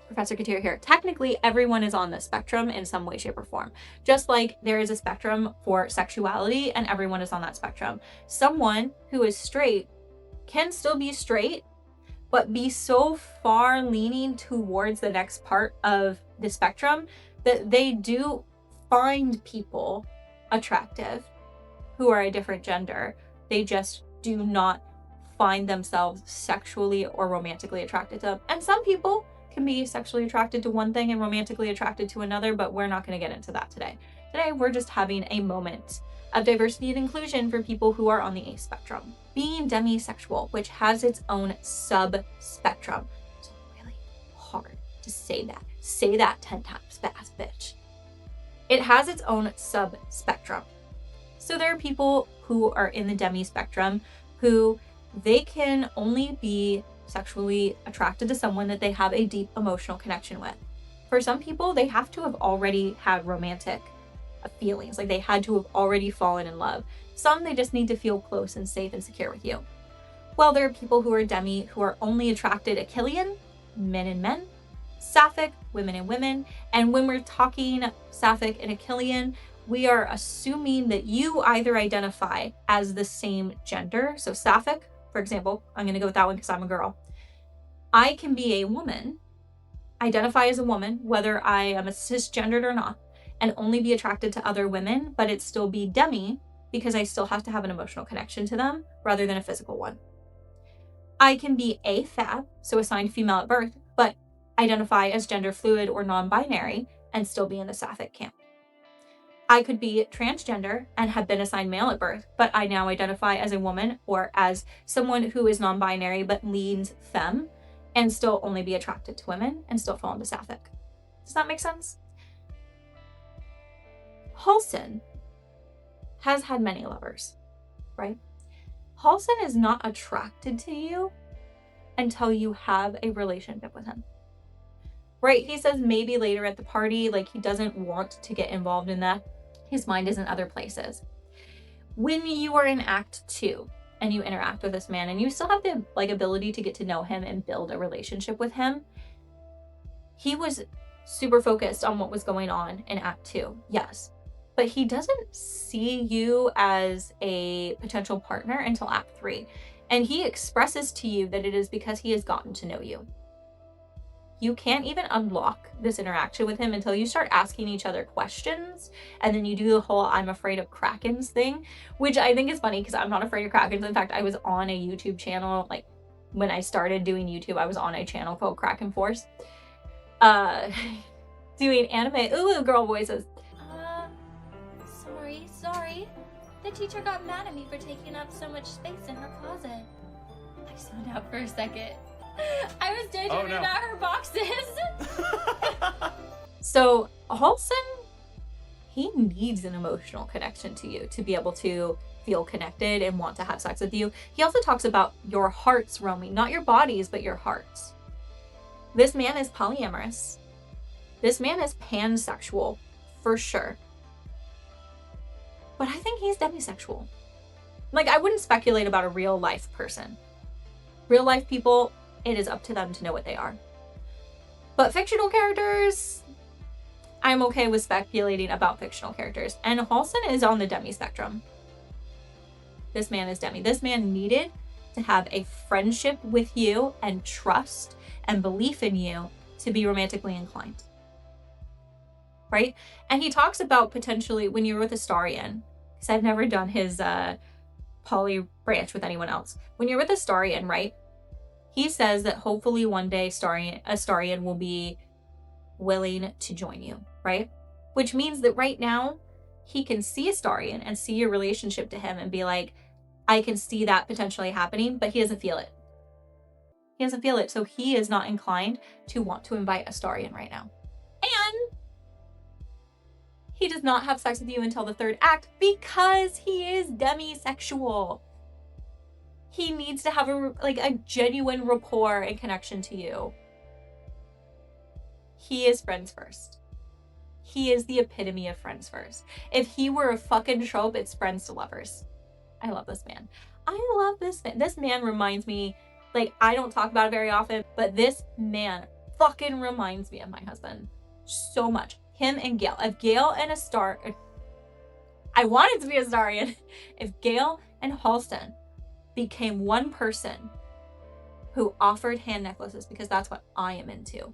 Professor Kitera here, technically everyone is on the spectrum in some way, shape, or form. Just like there is a spectrum for sexuality and everyone is on that spectrum. Someone who is straight can still be straight, but be so far leaning towards the next part of the spectrum that they do find people attractive who are a different gender. They just do not find themselves sexually or romantically attracted to them. And some people can be sexually attracted to one thing and romantically attracted to another, but we're not going to get into that today. Today, we're just having a moment of diversity and inclusion for people who are on the ace spectrum. Being demisexual, which has its own sub-spectrum. It's really hard to say that. Say that 10 times fast, bitch. It has its own sub-spectrum. So there are people who are in the demi-spectrum who they can only be sexually attracted to someone that they have a deep emotional connection with. For some people, they have to have already had romantic feelings, like they had to have already fallen in love. Some, they just need to feel close and safe and secure with you. Well, there are people who are demi who are only attracted Achillean, men and men, Sapphic, women and women. And when we're talking Sapphic and Achillean, we are assuming that you either identify as the same gender. So Sapphic, for example, I'm going to go with that one because I'm a girl. I can be a woman, identify as a woman, whether I am a cisgendered or not, and only be attracted to other women, but it still be demi because I still have to have an emotional connection to them rather than a physical one. I can be AFAB, so assigned female at birth, but identify as gender fluid or non-binary and still be in the Sapphic camp. I could be transgender and have been assigned male at birth, but I now identify as a woman or as someone who is non-binary but leans femme and still only be attracted to women and still fall into Sapphic. Does that make sense? Halsin has had many lovers, right? Halsin is not attracted to you until you have a relationship with him. Right? He says maybe later at the party, like he doesn't want to get involved in that. His mind is in other places. When you are in Act 2 and you interact with this man and you still have the ability to get to know him and build a relationship with him, he was super focused on what was going on in Act 2, yes. But he doesn't see you as a potential partner until Act 3. And he expresses to you that it is because he has gotten to know you. You can't even unlock this interaction with him until you start asking each other questions. And then you do the whole I'm afraid of Krakens thing, which I think is funny because I'm not afraid of Krakens. In fact, I was on a YouTube channel, like when I started doing YouTube, I was on a channel called Kraken Force. Doing anime, ooh, girl voices. Sorry. The teacher got mad at me for taking up so much space in her closet. I zoned out for a second. I was daydreaming no. about her boxes. So Halsin, he needs an emotional connection to you to be able to feel connected and want to have sex with you. He also talks about your hearts roaming, not your bodies, but your hearts. This man is polyamorous. This man is pansexual, for sure. But I think he's demisexual. Like, I wouldn't speculate about a real life person. Real life people, it is up to them to know what they are. But fictional characters, I'm okay with speculating about fictional characters. And Halsin is on the demi spectrum. This man is demi. This man needed to have a friendship with you and trust and belief in you to be romantically inclined. Right? And he talks about potentially when you're with Astarion, because I've never done his poly branch with anyone else. When you're with Astarion, right? He says that hopefully one day Astarion will be willing to join you, right? Which means that right now he can see Astarion and see your relationship to him and be like, I can see that potentially happening, but he doesn't feel it. He doesn't feel it, so he is not inclined to want to invite Astarion right now. And he does not have sex with you until the third act because he is demisexual. He needs to have a genuine rapport and connection to you. he is friends first. He is the epitome of friends first. If he were a fucking trope, it's friends to lovers. I love this man. I love this man. This man reminds me, like, I don't talk about it very often, but this man fucking reminds me of my husband so much. Him and Gale. If Gale and I want it to be Astarion. If Gale and Halston became one person who offered hand necklaces, because that's what I am into,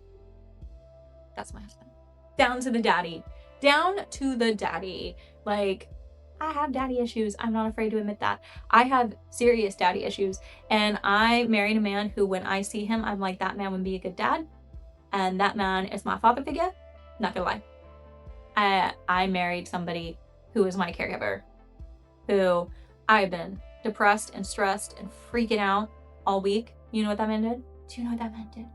that's my husband. Down to the daddy. Down to the daddy. Like, I have daddy issues. I'm not afraid to admit that. I have serious daddy issues. And I married a man who, when I see him, I'm like, that man would be a good dad. And that man is my father figure. Not gonna lie. I married somebody who was my caregiver. Who I've been depressed and stressed and freaking out all week. You know what that man did? Do you know what that man did?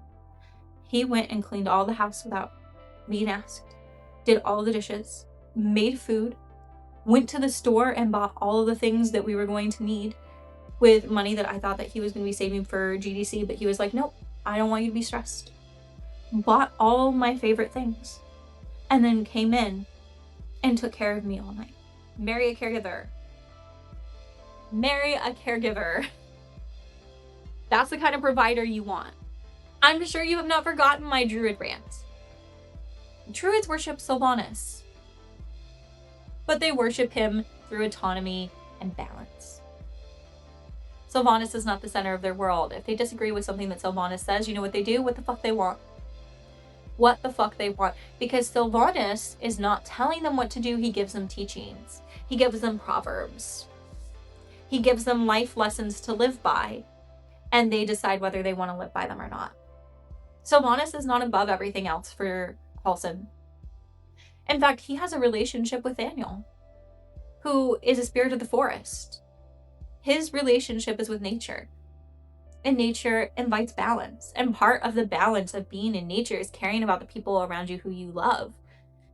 He went and cleaned all the house without being asked. Did all the dishes. Made food. Went to the store and bought all of the things that we were going to need with money that I thought that he was going to be saving for GDC, but he was like, nope, I don't want you to be stressed. Bought all my favorite things and then came in and took care of me all night. Marry a caregiver. Marry a caregiver. That's the kind of provider you want. I'm sure you have not forgotten my druid rant. Druids worship Sylvanas, but they worship him through autonomy and balance. Sylvanas is not the center of their world. If they disagree with something that Sylvanas says, you know what they do? What the fuck they want. What the fuck they want. Because Sylvanas is not telling them what to do. He gives them teachings. He gives them proverbs. He gives them life lessons to live by. And they decide whether they want to live by them or not. Sylvanas is not above everything else for Halston. In fact, he has a relationship with Daniel, who is a spirit of the forest. His relationship is with nature. And nature invites balance. And part of the balance of being in nature is caring about the people around you who you love.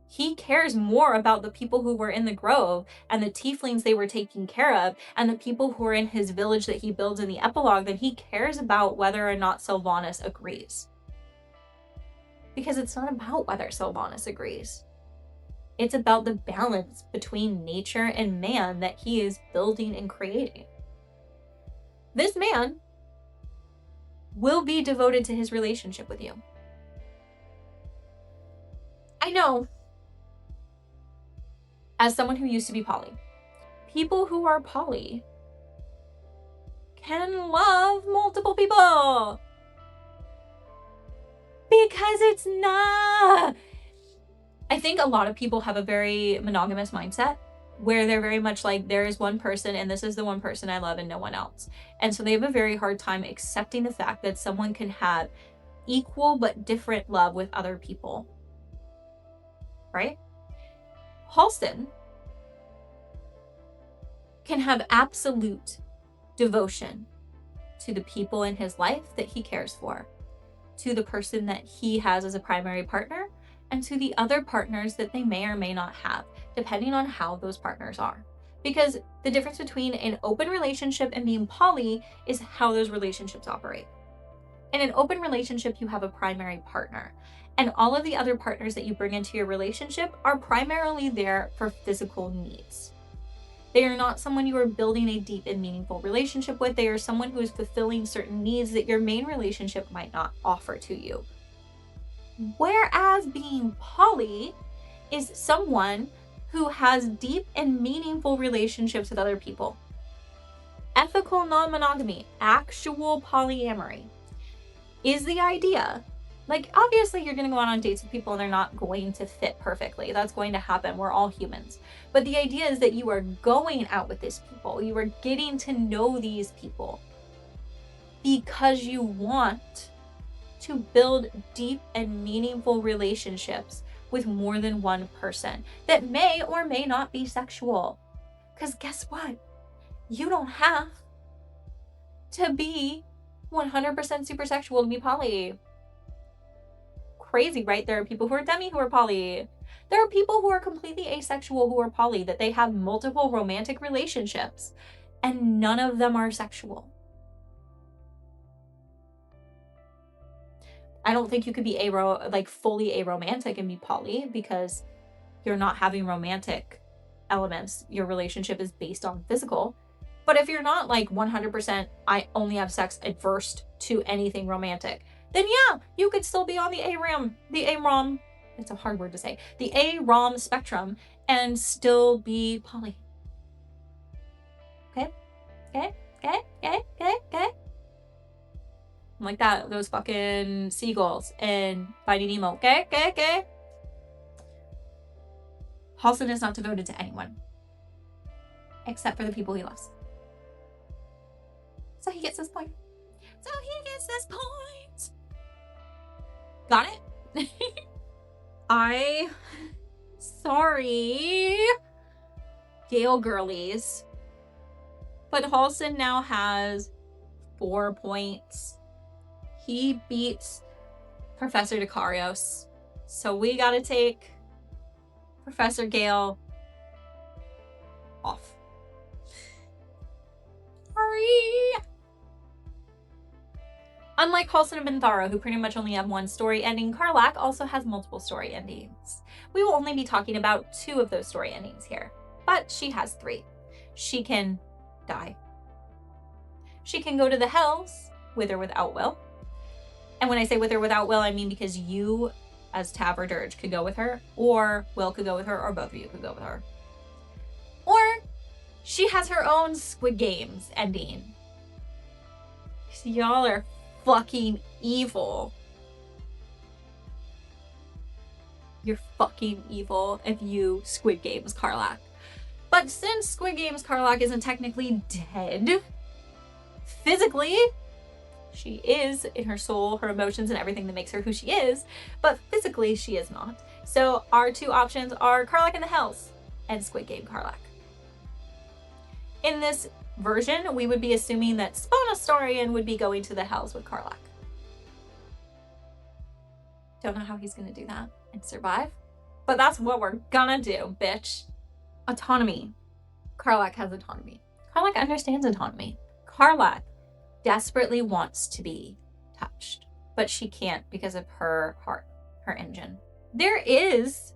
He cares more about the people who were in the grove and the tieflings they were taking care of and the people who are in his village that he builds in the epilogue than he cares about whether or not Sylvanas agrees. Because it's not about whether Sylvanas agrees. It's about the balance between nature and man that he is building and creating. This man will be devoted to his relationship with you. I know, as someone who used to be poly, people who are poly can love multiple people. Because it's not. I think a lot of people have a very monogamous mindset where they're very much like, there is one person and this is the one person I love and no one else. And so they have a very hard time accepting the fact that someone can have equal but different love with other people. Right? Halston can have absolute devotion to the people in his life that he cares for, to the person that he has as a primary partner, and to the other partners that they may or may not have, depending on how those partners are. Because the difference between an open relationship and being poly is how those relationships operate. In an open relationship, you have a primary partner, and all of the other partners that you bring into your relationship are primarily there for physical needs. They are not someone you are building a deep and meaningful relationship with. They are someone who is fulfilling certain needs that your main relationship might not offer to you. Whereas being poly is someone who has deep and meaningful relationships with other people. Ethical non-monogamy, actual polyamory, is the idea. Like, obviously you're going to go out on dates with people and they're not going to fit perfectly. That's going to happen. We're all humans. But the idea is that you are going out with these people. You are getting to know these people because you want to build deep and meaningful relationships with more than one person that may or may not be sexual. Because guess what? You don't have to be 100% super sexual to be poly. Crazy, right? There are people who are demi who are poly. There are people who are completely asexual who are poly, that they have multiple romantic relationships and none of them are sexual. I don't think you could be fully aromantic and be poly, because you're not having romantic elements. Your relationship is based on physical. But if you're not like 100% I only have sex adverse to anything romantic, then yeah, you could still be on the AROM, it's a hard word to say, the AROM spectrum, and still be poly. Okay? Like that, those fucking seagulls in Finding Nemo. Okay? Halsin is not devoted to anyone. Except for the people he loves. So he gets this point. Got it? Sorry, Gale girlies. But Halsin now has 4 points. He beats Professor Dekarios. So we gotta take Professor Gale off. Sorry. Unlike Halsin and Minthara, who pretty much only have one story ending, Karlach also has multiple story endings. We will only be talking about 2 of those story endings here, but she has 3. She can die. She can go to the Hells, with or without will. And when I say with or without will, I mean because you, as Tav or Durge, could go with her, or Will could go with her, or both of you could go with her. Or she has her own Squid Games ending. Y'all are fucking evil. You're fucking evil if you Squid Games Karlach. But since Squid Games Karlach isn't technically dead, physically, she is in her soul, her emotions, and everything that makes her who she is, but physically she is not. So our 2 options are Karlach in the Hells and Squid Game Karlach. In this version, we would be assuming that Spawn Astarion would be going to the Hells with Karlach. Don't know how he's gonna do that and survive, but that's what we're gonna do, bitch. Autonomy. Karlach has autonomy. Karlach understands autonomy. Karlach desperately wants to be touched, but she can't because of her heart, her engine. There is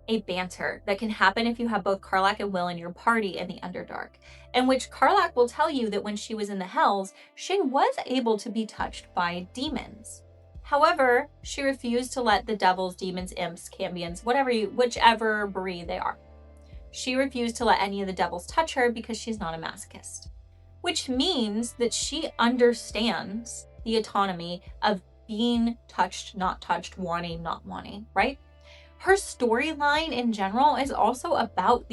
a banter that can happen if you have both Karlach and Will in your party in the Underdark, in which Karlach will tell you that when she was in the Hells, she was able to be touched by demons. However, she refused to let the devils, demons, imps, cambions, whichever breed they are. She refused to let any of the devils touch her because she's not a masochist. Which means that she understands the autonomy of being touched, not touched, wanting, not wanting, right? Her storyline in general is also about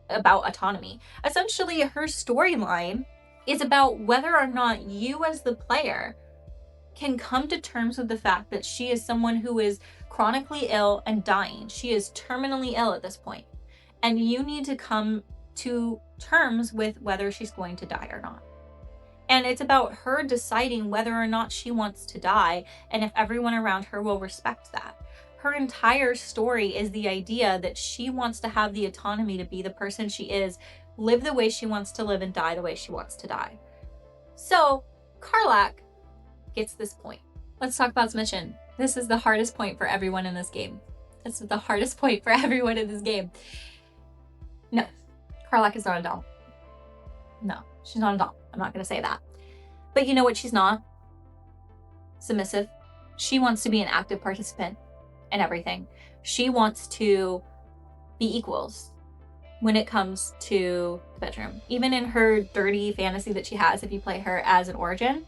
autonomy. Essentially, her storyline is about whether or not you as the player can come to terms with the fact that she is someone who is chronically ill and dying. She is terminally ill at this point. And you need to come to terms with whether she's going to die or not. And it's about her deciding whether or not she wants to die and if everyone around her will respect that. Her entire story is the idea that she wants to have the autonomy to be the person she is, live the way she wants to live, and die the way she wants to die. So, Karlach gets this point. Let's talk about submission. This is the hardest point for everyone in this game. This is the hardest point for everyone in this game. No, Karlach is not a doll. No, she's not a doll. I'm not going to say that. But you know what she's not? Submissive. She wants to be an active participant in everything. She wants to be equals when it comes to the bedroom. Even in her dirty fantasy that she has, if you play her as an origin,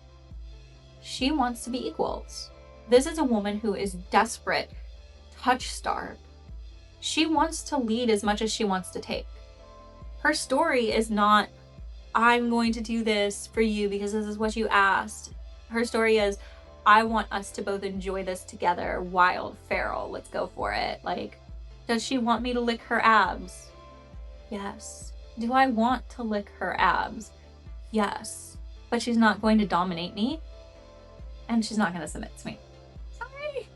she wants to be equals. This is a woman who is desperate, touch-starved. She wants to lead as much as she wants to take. Her story is not, I'm going to do this for you because this is what you asked. Her story is, I want us to both enjoy this together. Wild, feral, let's go for it. Like, does she want me to lick her abs? Yes. Do I want to lick her abs? Yes. But she's not going to dominate me. And she's not going to submit to me. Sorry.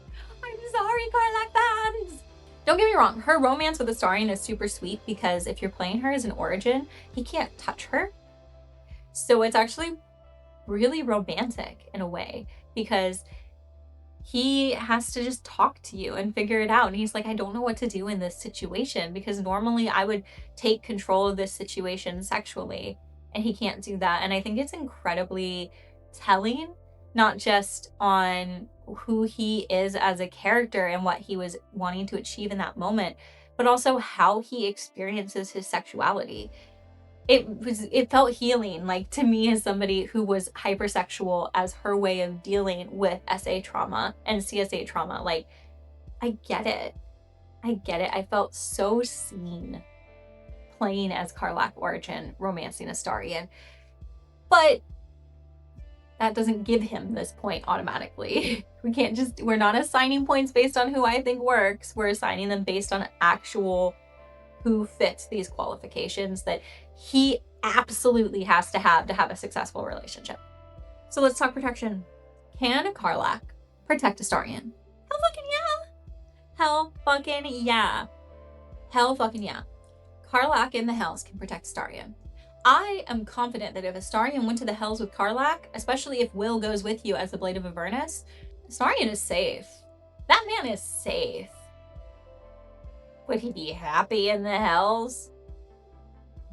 I'm sorry, Karlach fans. Don't get me wrong. Her romance with Astarion is super sweet because if you're playing her as an origin, he can't touch her. So it's actually really romantic in a way because he has to just talk to you and figure it out. And he's like, I don't know what to do in this situation, because normally I would take control of this situation sexually, and he can't do that. And I think it's incredibly telling, not just on who he is as a character and what he was wanting to achieve in that moment, but also how he experiences his sexuality. It felt healing, like, to me, as somebody who was hypersexual, as her way of dealing with SA trauma and CSA trauma. Like, I get it. I felt so seen playing as Karlach Origin, romancing Astarion. But that doesn't give him this point automatically. We're not assigning points based on who I think works. We're assigning them based on actual who fits these qualifications that he absolutely has to have a successful relationship. So let's talk protection. Can Karlach protect Astarion? Hell fucking yeah. Hell fucking yeah. Hell fucking yeah. Karlach in the Hells can protect Astarion. I am confident that if Astarion went to the Hells with Karlach, especially if Will goes with you as the Blade of Avernus, Astarion is safe. That man is safe. Would he be happy in the Hells?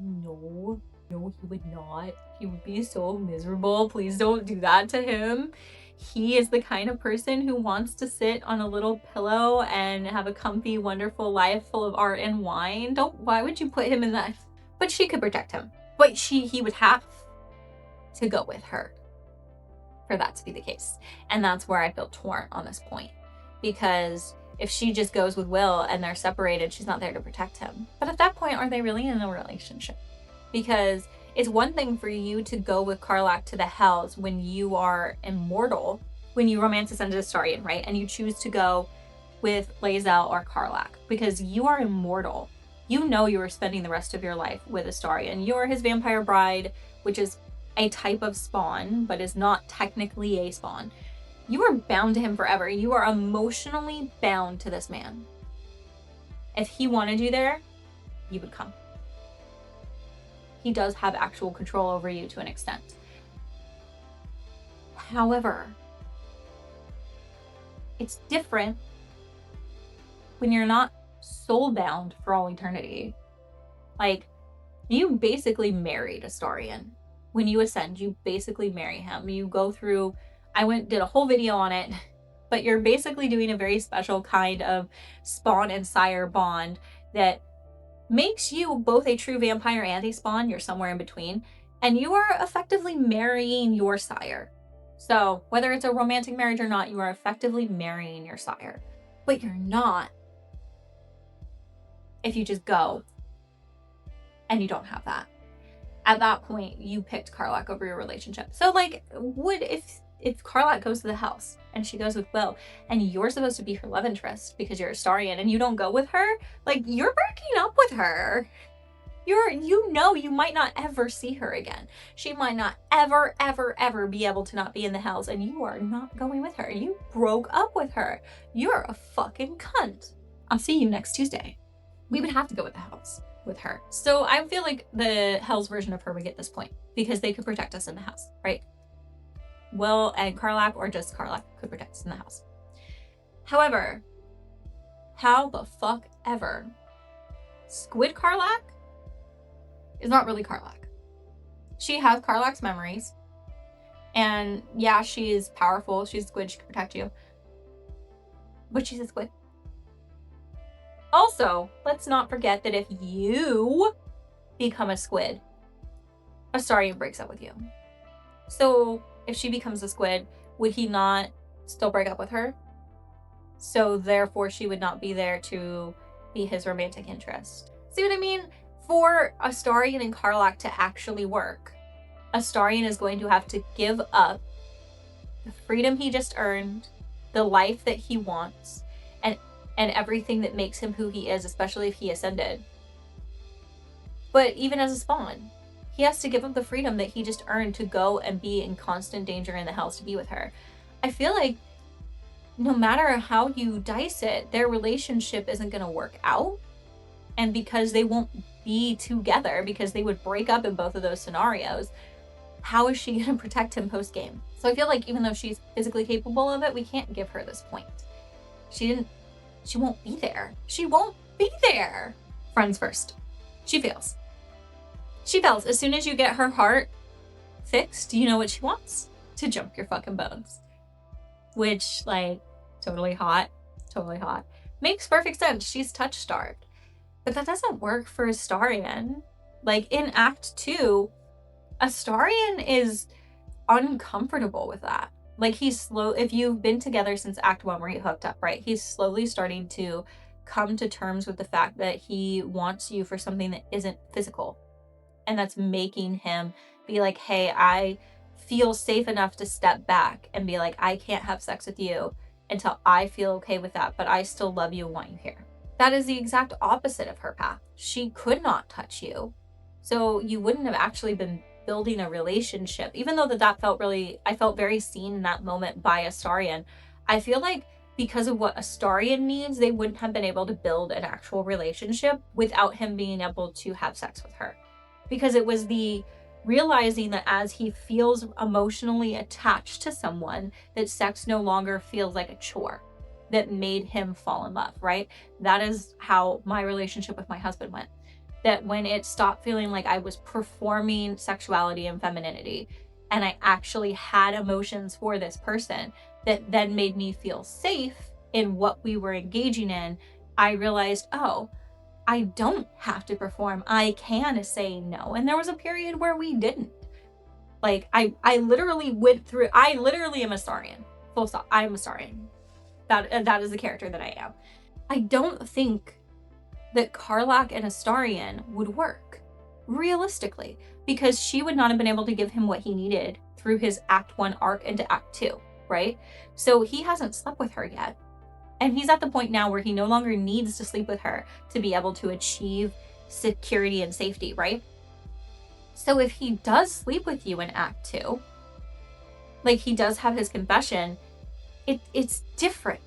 No, he would not. He would be so miserable. Please don't do that to him. He is the kind of person who wants to sit on a little pillow and have a comfy, wonderful life full of art and wine. Why would you put him in that? But she could protect him. But he would have to go with her for that to be the case. And that's where I feel torn on this point. Because if she just goes with Will and they're separated, she's not there to protect him. But at that point, are they really in a relationship? Because it's one thing for you to go with Karlach to the Hells when you are immortal, when you romance Ascended Astarion, right? And you choose to go with Lae'zel or Karlach because you are immortal. You know you are spending the rest of your life with Astarion. You are his vampire bride, which is a type of spawn, but is not technically a spawn. You are bound to him forever. You are emotionally bound to this man. If he wanted you there, you would come. He does have actual control over you to an extent. However, it's different when you're not soul-bound for all eternity. Like, you basically married Astarion. When you ascend, you basically marry him. You go through... did a whole video on it, but you're basically doing a very special kind of spawn and sire bond that makes you both a true vampire and a spawn. You're somewhere in between, and you are effectively marrying your sire. So whether it's a romantic marriage or not, you are effectively marrying your sire. But you're not if you just go and you don't have that. At that point, you picked Karlach over your relationship. So, like, if Karlach goes to the House and she goes with Will and you're supposed to be her love interest because you're Astarion and you don't go with her, like, you're breaking up with her. You might not ever see her again. She might not ever be able to not be in the Hells, and you are not going with her. You broke up with her. You're a fucking cunt. I'll see you next Tuesday. We would have to go with the Hells with her. So I feel like the Hells version of her would get this point because they could protect us in the House, right? Will and Karlach, or just Karlach, could protect us in the House. However, how the fuck ever, Squid Karlach is not really Karlach. She has Karlach's memories. And yeah, she is powerful. She's a squid. She can protect you. But she's a squid. Also, let's not forget that if you become a squid, Astarion breaks up with you. So if she becomes a squid, would he not still break up with her? So therefore, she would not be there to be his romantic interest. See what I mean? For Astarion and Karlach to actually work, Astarion is going to have to give up the freedom he just earned, the life that he wants, and everything that makes him who he is, especially if he ascended. But even as a spawn, he has to give up the freedom that he just earned to go and be in constant danger in the Hells to be with her. I feel like no matter how you dice it, their relationship isn't going to work out. And because they won't be together, because they would break up in both of those scenarios, how is she going to protect him post-game? So I feel like even though she's physically capable of it, we can't give her this point. She won't be there. She won't be there. Friends first. She fails. She fails. As soon as you get her heart fixed, you know what she wants? To jump your fucking bones. Which, like, totally hot. Totally hot. Makes perfect sense. She's touch-starved. But that doesn't work for Astarion. Like, in Act 2, Astarion is uncomfortable with that. Like, he's slow. If you've been together since Act 1 where he hooked up, right? He's slowly starting to come to terms with the fact that he wants you for something that isn't physical. And that's making him be like, hey, I feel safe enough to step back and be like, I can't have sex with you until I feel okay with that, but I still love you and want you here. That is the exact opposite of her path. She could not touch you. So you wouldn't have actually been building a relationship, even though that felt really, I felt very seen in that moment by Astarion. I feel like because of what Astarion needs, they wouldn't have been able to build an actual relationship without him being able to have sex with her. Because it was the realizing that as he feels emotionally attached to someone, that sex no longer feels like a chore that made him fall in love, right? That is how my relationship with my husband went. That when it stopped feeling like I was performing sexuality and femininity, and I actually had emotions for this person that then made me feel safe in what we were engaging in, I realized, oh, I don't have to perform. I can say no. And there was a period where we didn't. Like, I literally went through, I literally am Astarion. Full stop. I'm Astarion. That is the character that I am. I don't think that Karlach and Astarion would work, realistically, because she would not have been able to give him what he needed through his Act 1 arc into Act 2, right? So he hasn't slept with her yet. And he's at the point now where he no longer needs to sleep with her to be able to achieve security and safety, right? So if he does sleep with you in Act 2, like he does have his confession, it's different.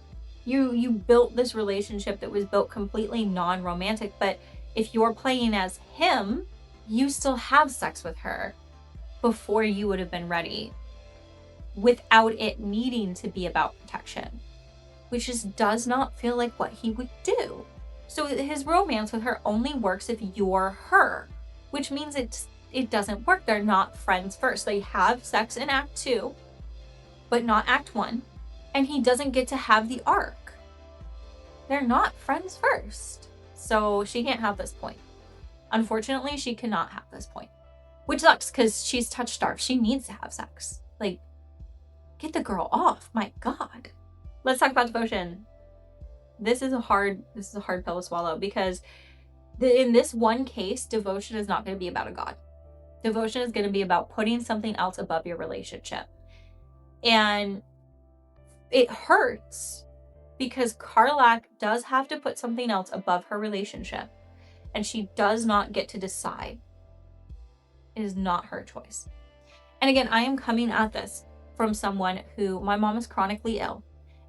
You built this relationship that was built completely non-romantic, but if you're playing as him, you still have sex with her before you would have been ready without it needing to be about protection, which just does not feel like what he would do. So his romance with her only works if you're her, which means it doesn't work. They're not friends first. They have sex in Act 2, but not Act 1. And he doesn't get to have the arc. They're not friends first. So she can't have this point. Unfortunately, she cannot have this point. Which sucks because she's touch-starved. She needs to have sex. Like, get the girl off. My God. Let's talk about devotion. This is a hard pill to swallow because in this one case, devotion is not going to be about a god. Devotion is going to be about putting something else above your relationship. And it hurts because Karlach does have to put something else above her relationship, and she does not get to decide. It is not her choice. And again, I am coming at this from someone who, my mom is chronically ill,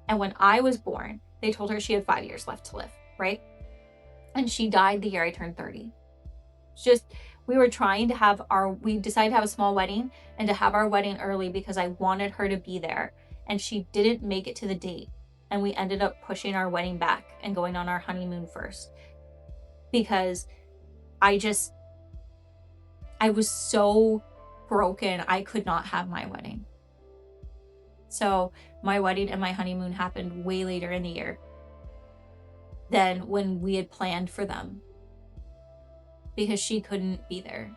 and when I was born, they told her she had 5 years left to live, right? And she died the year I turned 30. We were trying to we decided to have a small wedding and to have our wedding early because I wanted her to be there. And she didn't make it to the date. And we ended up pushing our wedding back and going on our honeymoon first. Because I was so broken, I could not have my wedding. So my wedding and my honeymoon happened way later in the year than when we had planned for them. Because she couldn't be there.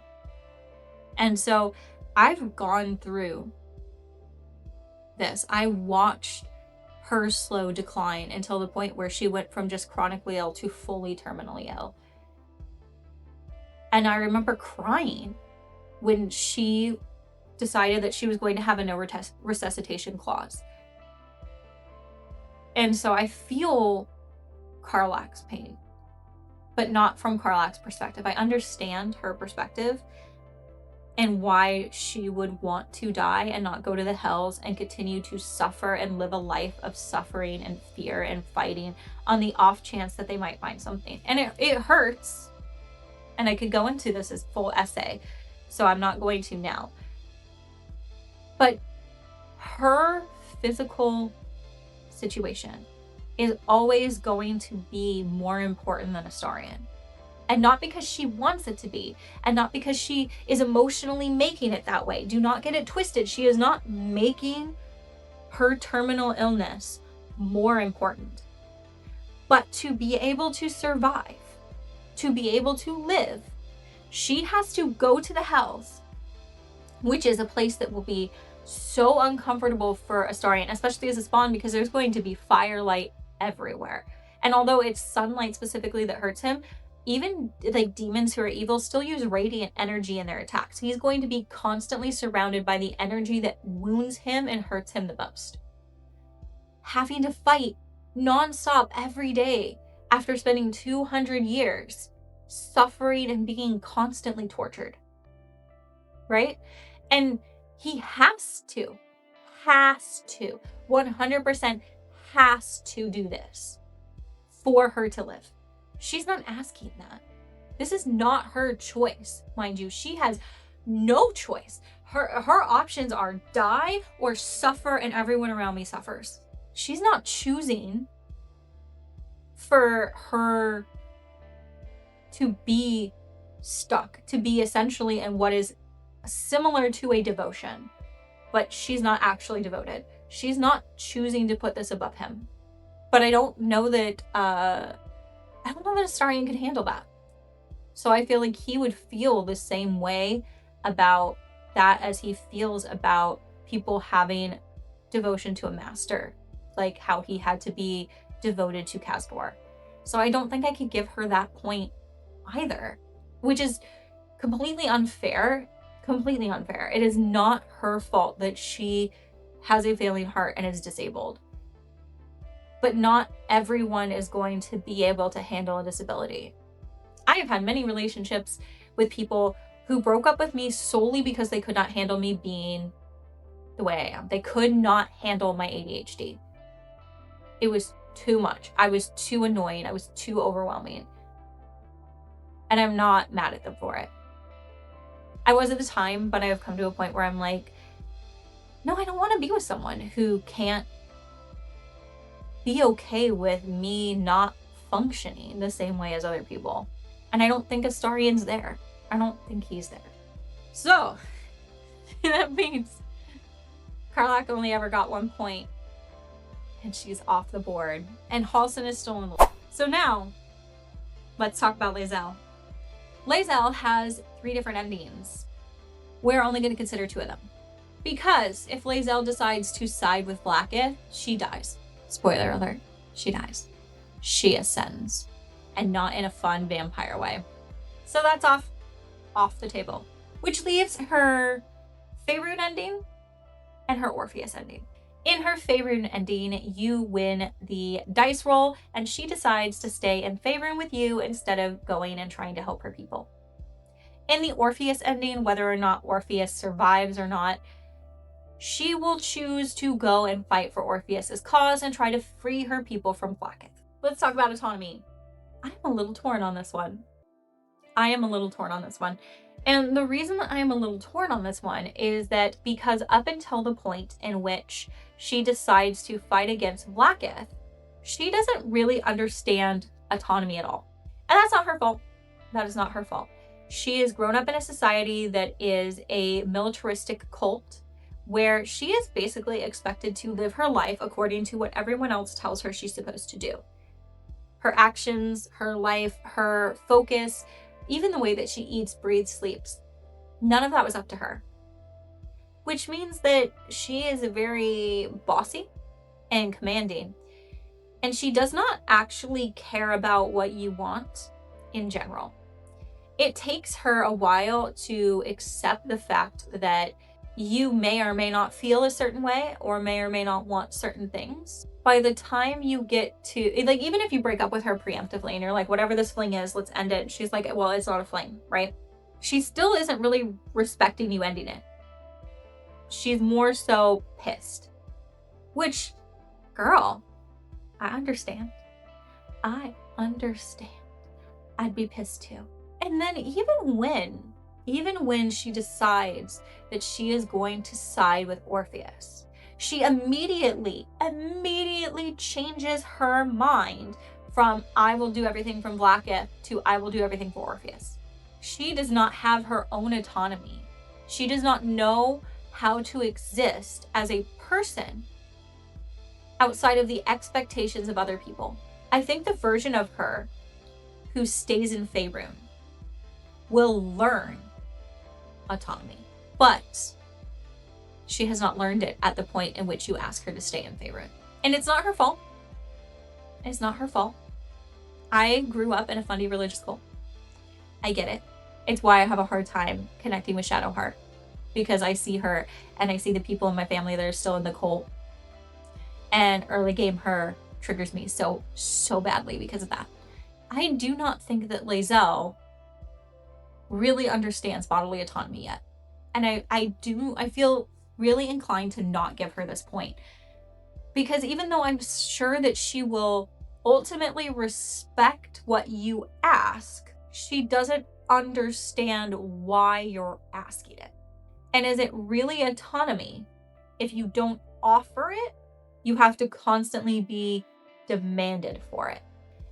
And so I've gone through this. I watched her slow decline until the point where she went from just chronically ill to fully terminally ill. And I remember crying when she decided that she was going to have a no resuscitation clause. And so I feel Karlach's pain, but not from Karlach's perspective. I understand her perspective and why she would want to die and not go to the hells and continue to suffer and live a life of suffering and fear and fighting on the off chance that they might find something. And it hurts. And I could go into this as full essay, so I'm not going to now. But her physical situation is always going to be more important than Astarion. And not because she wants it to be, and not because she is emotionally making it that way. Do not get it twisted. She is not making her terminal illness more important. But to be able to survive, to be able to live, she has to go to the Hells, which is a place that will be so uncomfortable for Astarion, especially as a spawn, because there's going to be firelight everywhere. And although it's sunlight specifically that hurts him, even like demons who are evil still use radiant energy in their attacks. He's going to be constantly surrounded by the energy that wounds him and hurts him the most. Having to fight nonstop every day after spending 200 years suffering and being constantly tortured. Right? And he has to 100% has to do this for her to live. She's not asking that. This is not her choice, mind you. She has no choice. Her options are die or suffer and everyone around me suffers. She's not choosing for her to be stuck, to be essentially in what is similar to a devotion, but she's not actually devoted. She's not choosing to put this above him. But I don't know that Astarion could handle that. So I feel like he would feel the same way about that as he feels about people having devotion to a master, like how he had to be devoted to Castor. So I don't think I could give her that point either, which is completely unfair. Completely unfair. It is not her fault that she has a failing heart and is disabled. But not everyone is going to be able to handle a disability. I have had many relationships with people who broke up with me solely because they could not handle me being the way I am. They could not handle my ADHD. It was too much. I was too annoying. I was too overwhelming. And I'm not mad at them for it. I was at the time, but I have come to a point where I'm like, no, I don't want to be with someone who can't be okay with me not functioning the same way as other people. And I don't think Astarion's there. I don't think he's there. So that means Karlach only ever got 1 point and she's off the board. And Halsin is still in the lead. So now let's talk about Lae'zel. Lae'zel has 3 different endings. We're only going to consider 2 of them. Because if Lae'zel decides to side with Blackith, she dies. Spoiler alert, she dies. She ascends. And not in a fun vampire way. So that's off the table. Which leaves her Faerun ending and her Orpheus ending. In her Faerun ending, you win the dice roll, and she decides to stay in Faerun with you instead of going and trying to help her people. In the Orpheus ending, whether or not Orpheus survives or not, she will choose to go and fight for Orpheus's cause and try to free her people from Blackith. Let's talk about autonomy. I'm a little torn on this one. And the reason that I am a little torn on this one is that because up until the point in which she decides to fight against Blackith, she doesn't really understand autonomy at all. And that's not her fault. That is not her fault. She is grown up in a society that is a militaristic cult where she is basically expected to live her life according to what everyone else tells her she's supposed to do. Her actions, her life, her focus, even the way that she eats, breathes, sleeps, none of that was up to her. Which means that she is very bossy and commanding. And she does not actually care about what you want in general. It takes her a while to accept the fact that you may or may not feel a certain way or may not want certain things. By the time you get to, like, even if you break up with her preemptively and you're like, whatever this fling is, let's end it. She's like, well, it's not a fling, right? She still isn't really respecting you ending it. She's more so pissed. Which, girl, I understand. I'd be pissed too. And then even when even when she decides that she is going to side with Orpheus, she immediately changes her mind from I will do everything from Vlaakith to I will do everything for Orpheus. She does not have her own autonomy. She does not know how to exist as a person outside of the expectations of other people. I think the version of her who stays in Faerun will learn autonomy, but she has not learned it at the point in which you ask her to stay in Faerun. And it's not her fault. It's not her fault. I grew up in a fundy religious cult. I get it. It's why I have a hard time connecting with Shadowheart, because I see her and I see the people in my family that are still in the cult, and early game her triggers me so badly because of that. I do not think that Lae'zel really understands bodily autonomy yet. And I feel really inclined to not give her this point, because even though I'm sure that she will ultimately respect what you ask, she doesn't understand why you're asking it. And is it really autonomy if you don't offer it? You have to constantly be demanded for it.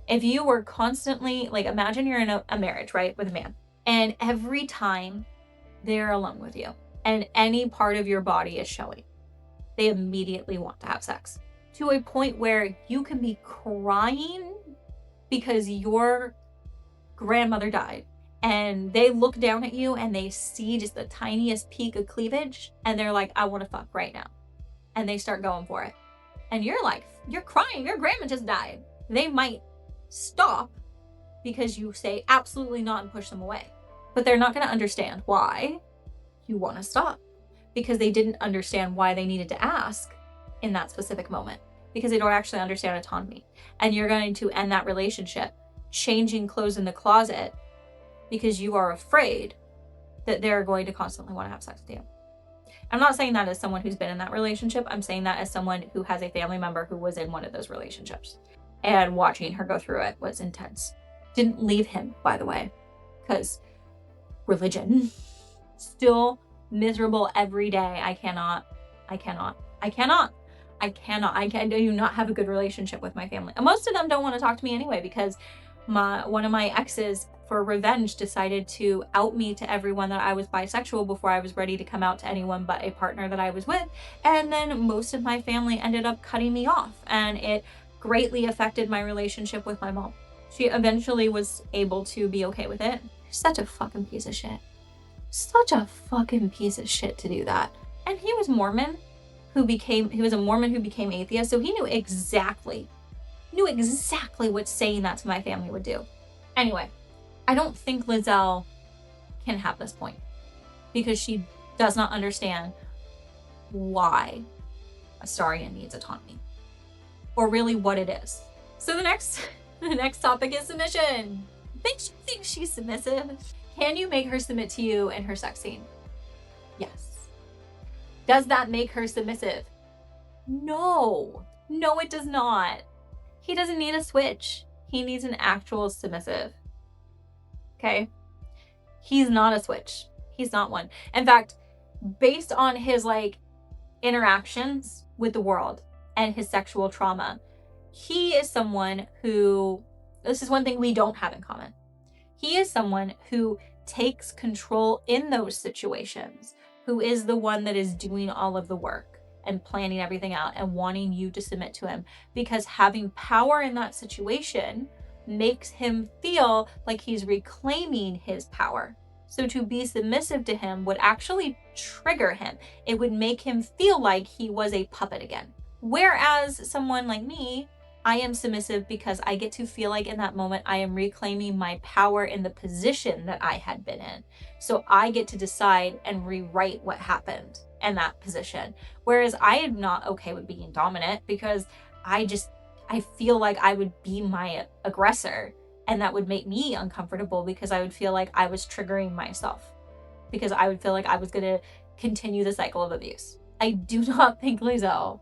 If you were constantly, like, imagine you're in a marriage, right, with a man, and every time they're alone with you and any part of your body is showing, they immediately want to have sex, to a point where you can be crying because your grandmother died, and they look down at you and they see just the tiniest peak of cleavage and they're like, I want to fuck right now. And they start going for it. And you're like, you're crying, your grandma just died. They might stop because you say absolutely not and push them away. But they're not going to understand why you want to stop, because they didn't understand why they needed to ask in that specific moment, because they don't actually understand autonomy. And you're going to end that relationship changing clothes in the closet because you are afraid that they're going to constantly want to have sex with you. I'm not saying that as someone who's been in that relationship. I'm saying that as someone who has a family member who was in one of those relationships, and watching her go through it was intense. Didn't leave him, by the way, because religion. Still miserable every day. I do not have a good relationship with my family. And most of them don't want to talk to me anyway, because one of my exes, for revenge, decided to out me to everyone that I was bisexual before I was ready to come out to anyone but a partner that I was with. And then most of my family ended up cutting me off, and it greatly affected my relationship with my mom. She eventually was able to be okay with it. Such a fucking piece of shit. Such a fucking piece of shit to do that. And he was a Mormon who became atheist, so he knew exactly what saying that to my family would do. Anyway, I don't think Lae'zel can have this point, because she does not understand why Astarion needs autonomy, or really what it is. So the next topic is submission. Makes you think she's submissive? Can you make her submit to you in her sex scene? Yes. Does that make her submissive? No. No, it does not. He doesn't need a switch. He needs an actual submissive. Okay? He's not a switch. He's not one. In fact, based on his interactions with the world and his sexual trauma, he is someone who, this is one thing we don't have in common. He is someone who takes control in those situations, who is the one that is doing all of the work and planning everything out and wanting you to submit to him, because having power in that situation makes him feel like he's reclaiming his power. So to be submissive to him would actually trigger him. It would make him feel like he was a puppet again. Whereas someone like me, I am submissive because I get to feel like in that moment I am reclaiming my power in the position that I had been in. So I get to decide and rewrite what happened in that position. Whereas I am not okay with being dominant, because I feel like I would be my aggressor, and that would make me uncomfortable, because I would feel like I was triggering myself, because I would feel like I was going to continue the cycle of abuse. I do not think Lae'zel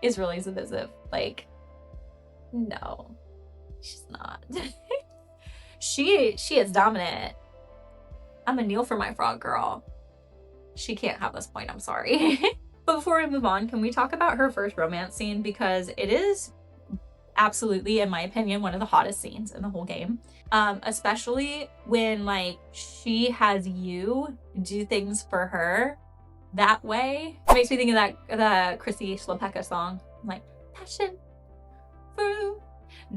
is really submissive. No, she's not. She is dominant. I'm a kneel for my frog girl. She can't have this point, I'm sorry. But before we move on, can we talk about her first romance scene? Because it is absolutely, in my opinion, one of the hottest scenes in the whole game. Especially when like she has you do things for her that way. It makes me think of the Chrissy Slopeka song. I'm like, passion fruit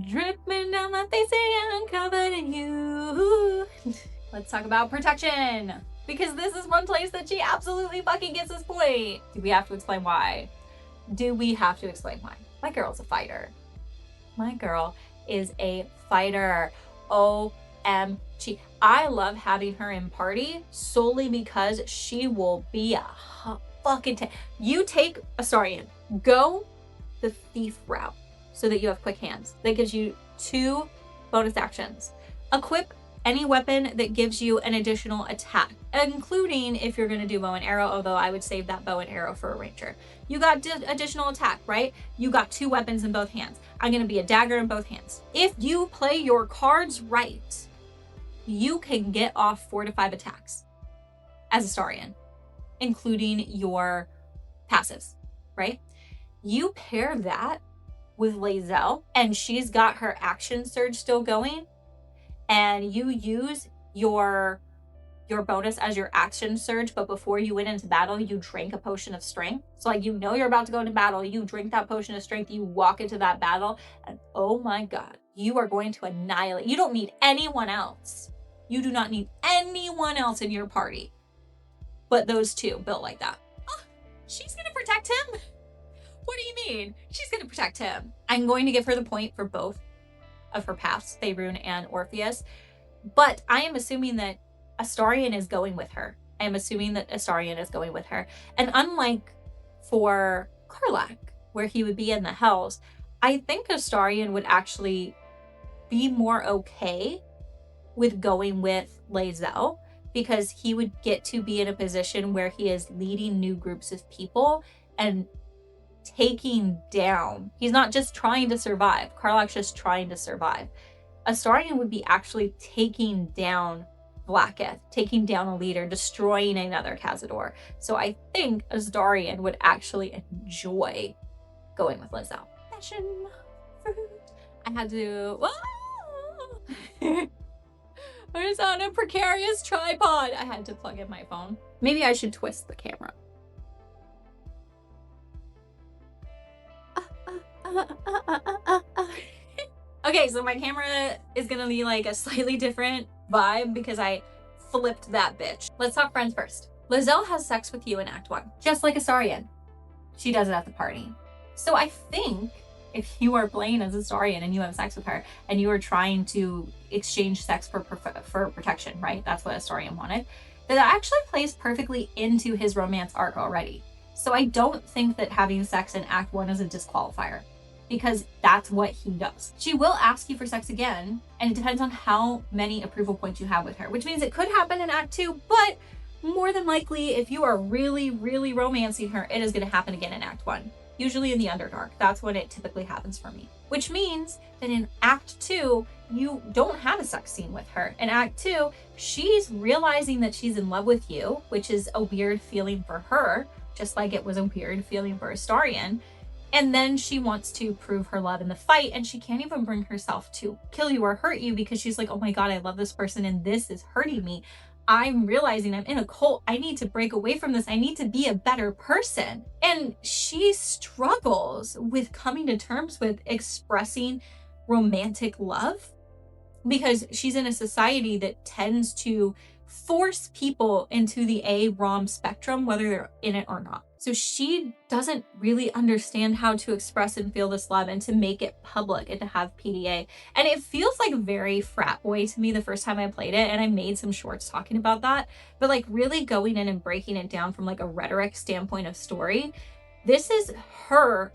dripping down my face and I'm covered in you. Let's talk about protection, because this is one place that she absolutely fucking gets this point. Do we have to explain why? Do we have to explain why? My girl's a fighter. My girl is a fighter. OMG. I love having her in party solely because she will be a fucking you take Astarion, go the thief route so that you have quick hands. That gives you 2 bonus actions. Equip any weapon that gives you an additional attack, including if you're going to do bow and arrow, although I would save that bow and arrow for a ranger. You got additional attack, right? You got 2 weapons in both hands. I'm going to be a dagger in both hands. If you play your cards right, you can get off 4 to 5 attacks as Astarion, including your passives, right? You pair that with Lae'zel, and she's got her action surge still going, and you use your bonus as your action surge, but before you went into battle, you drank a potion of strength. So like, you know you're about to go into battle, you drink that potion of strength, you walk into that battle, and oh my God, you are going to annihilate. You don't need anyone else. You do not need anyone else in your party but those 2 built like that. Oh, she's gonna protect him? What do you mean? She's gonna protect him. I'm going to give her the point for both of her paths, Faerun and Orpheus, but I am assuming that Astarion is going with her. I am assuming that Astarion is going with her. And unlike for Karlach, where he would be in the Hells, I think Astarion would actually be more okay with going with Lae'zel, because he would get to be in a position where he is leading new groups of people and taking down. He's not just trying to survive. Karlach's just trying to survive. Astarion would be actually taking down Blacketh, taking down a leader, destroying another Cazador. So I think Astarion would actually enjoy going with Lae'zel. Passion fruit. I had to... I was on a precarious tripod. I had to plug in my phone. Maybe I should twist the camera. Okay, so my camera is gonna be like a slightly different vibe because I flipped that bitch. Let's talk friends first. Lae'zel has sex with you in Act 1, just like Astarion. She does it at the party. So I think if you are playing as Astarion and you have sex with her and you are trying to exchange sex for protection, right? That's what Astarion wanted. That actually plays perfectly into his romance arc already. So I don't think that having sex in Act 1 is a disqualifier, because that's what he does. She will ask you for sex again, and it depends on how many approval points you have with her, which means it could happen in Act 2, but more than likely, if you are really, really romancing her, it is going to happen again in Act 1. Usually in the Underdark. That's when it typically happens for me. Which means that in Act 2, you don't have a sex scene with her. In Act 2, she's realizing that she's in love with you, which is a weird feeling for her, just like it was a weird feeling for Astarion. And then she wants to prove her love in the fight, and she can't even bring herself to kill you or hurt you because she's like, oh my God, I love this person and this is hurting me. I'm realizing I'm in a cult. I need to break away from this. I need to be a better person. And she struggles with coming to terms with expressing romantic love because she's in a society that tends to force people into the A-ROM spectrum, whether they're in it or not. So she doesn't really understand how to express and feel this love and to make it public and to have PDA. And it feels like very frat boy to me the first time I played it, and I made some shorts talking about that. But like really going in and breaking it down from like a rhetoric standpoint of story, this is her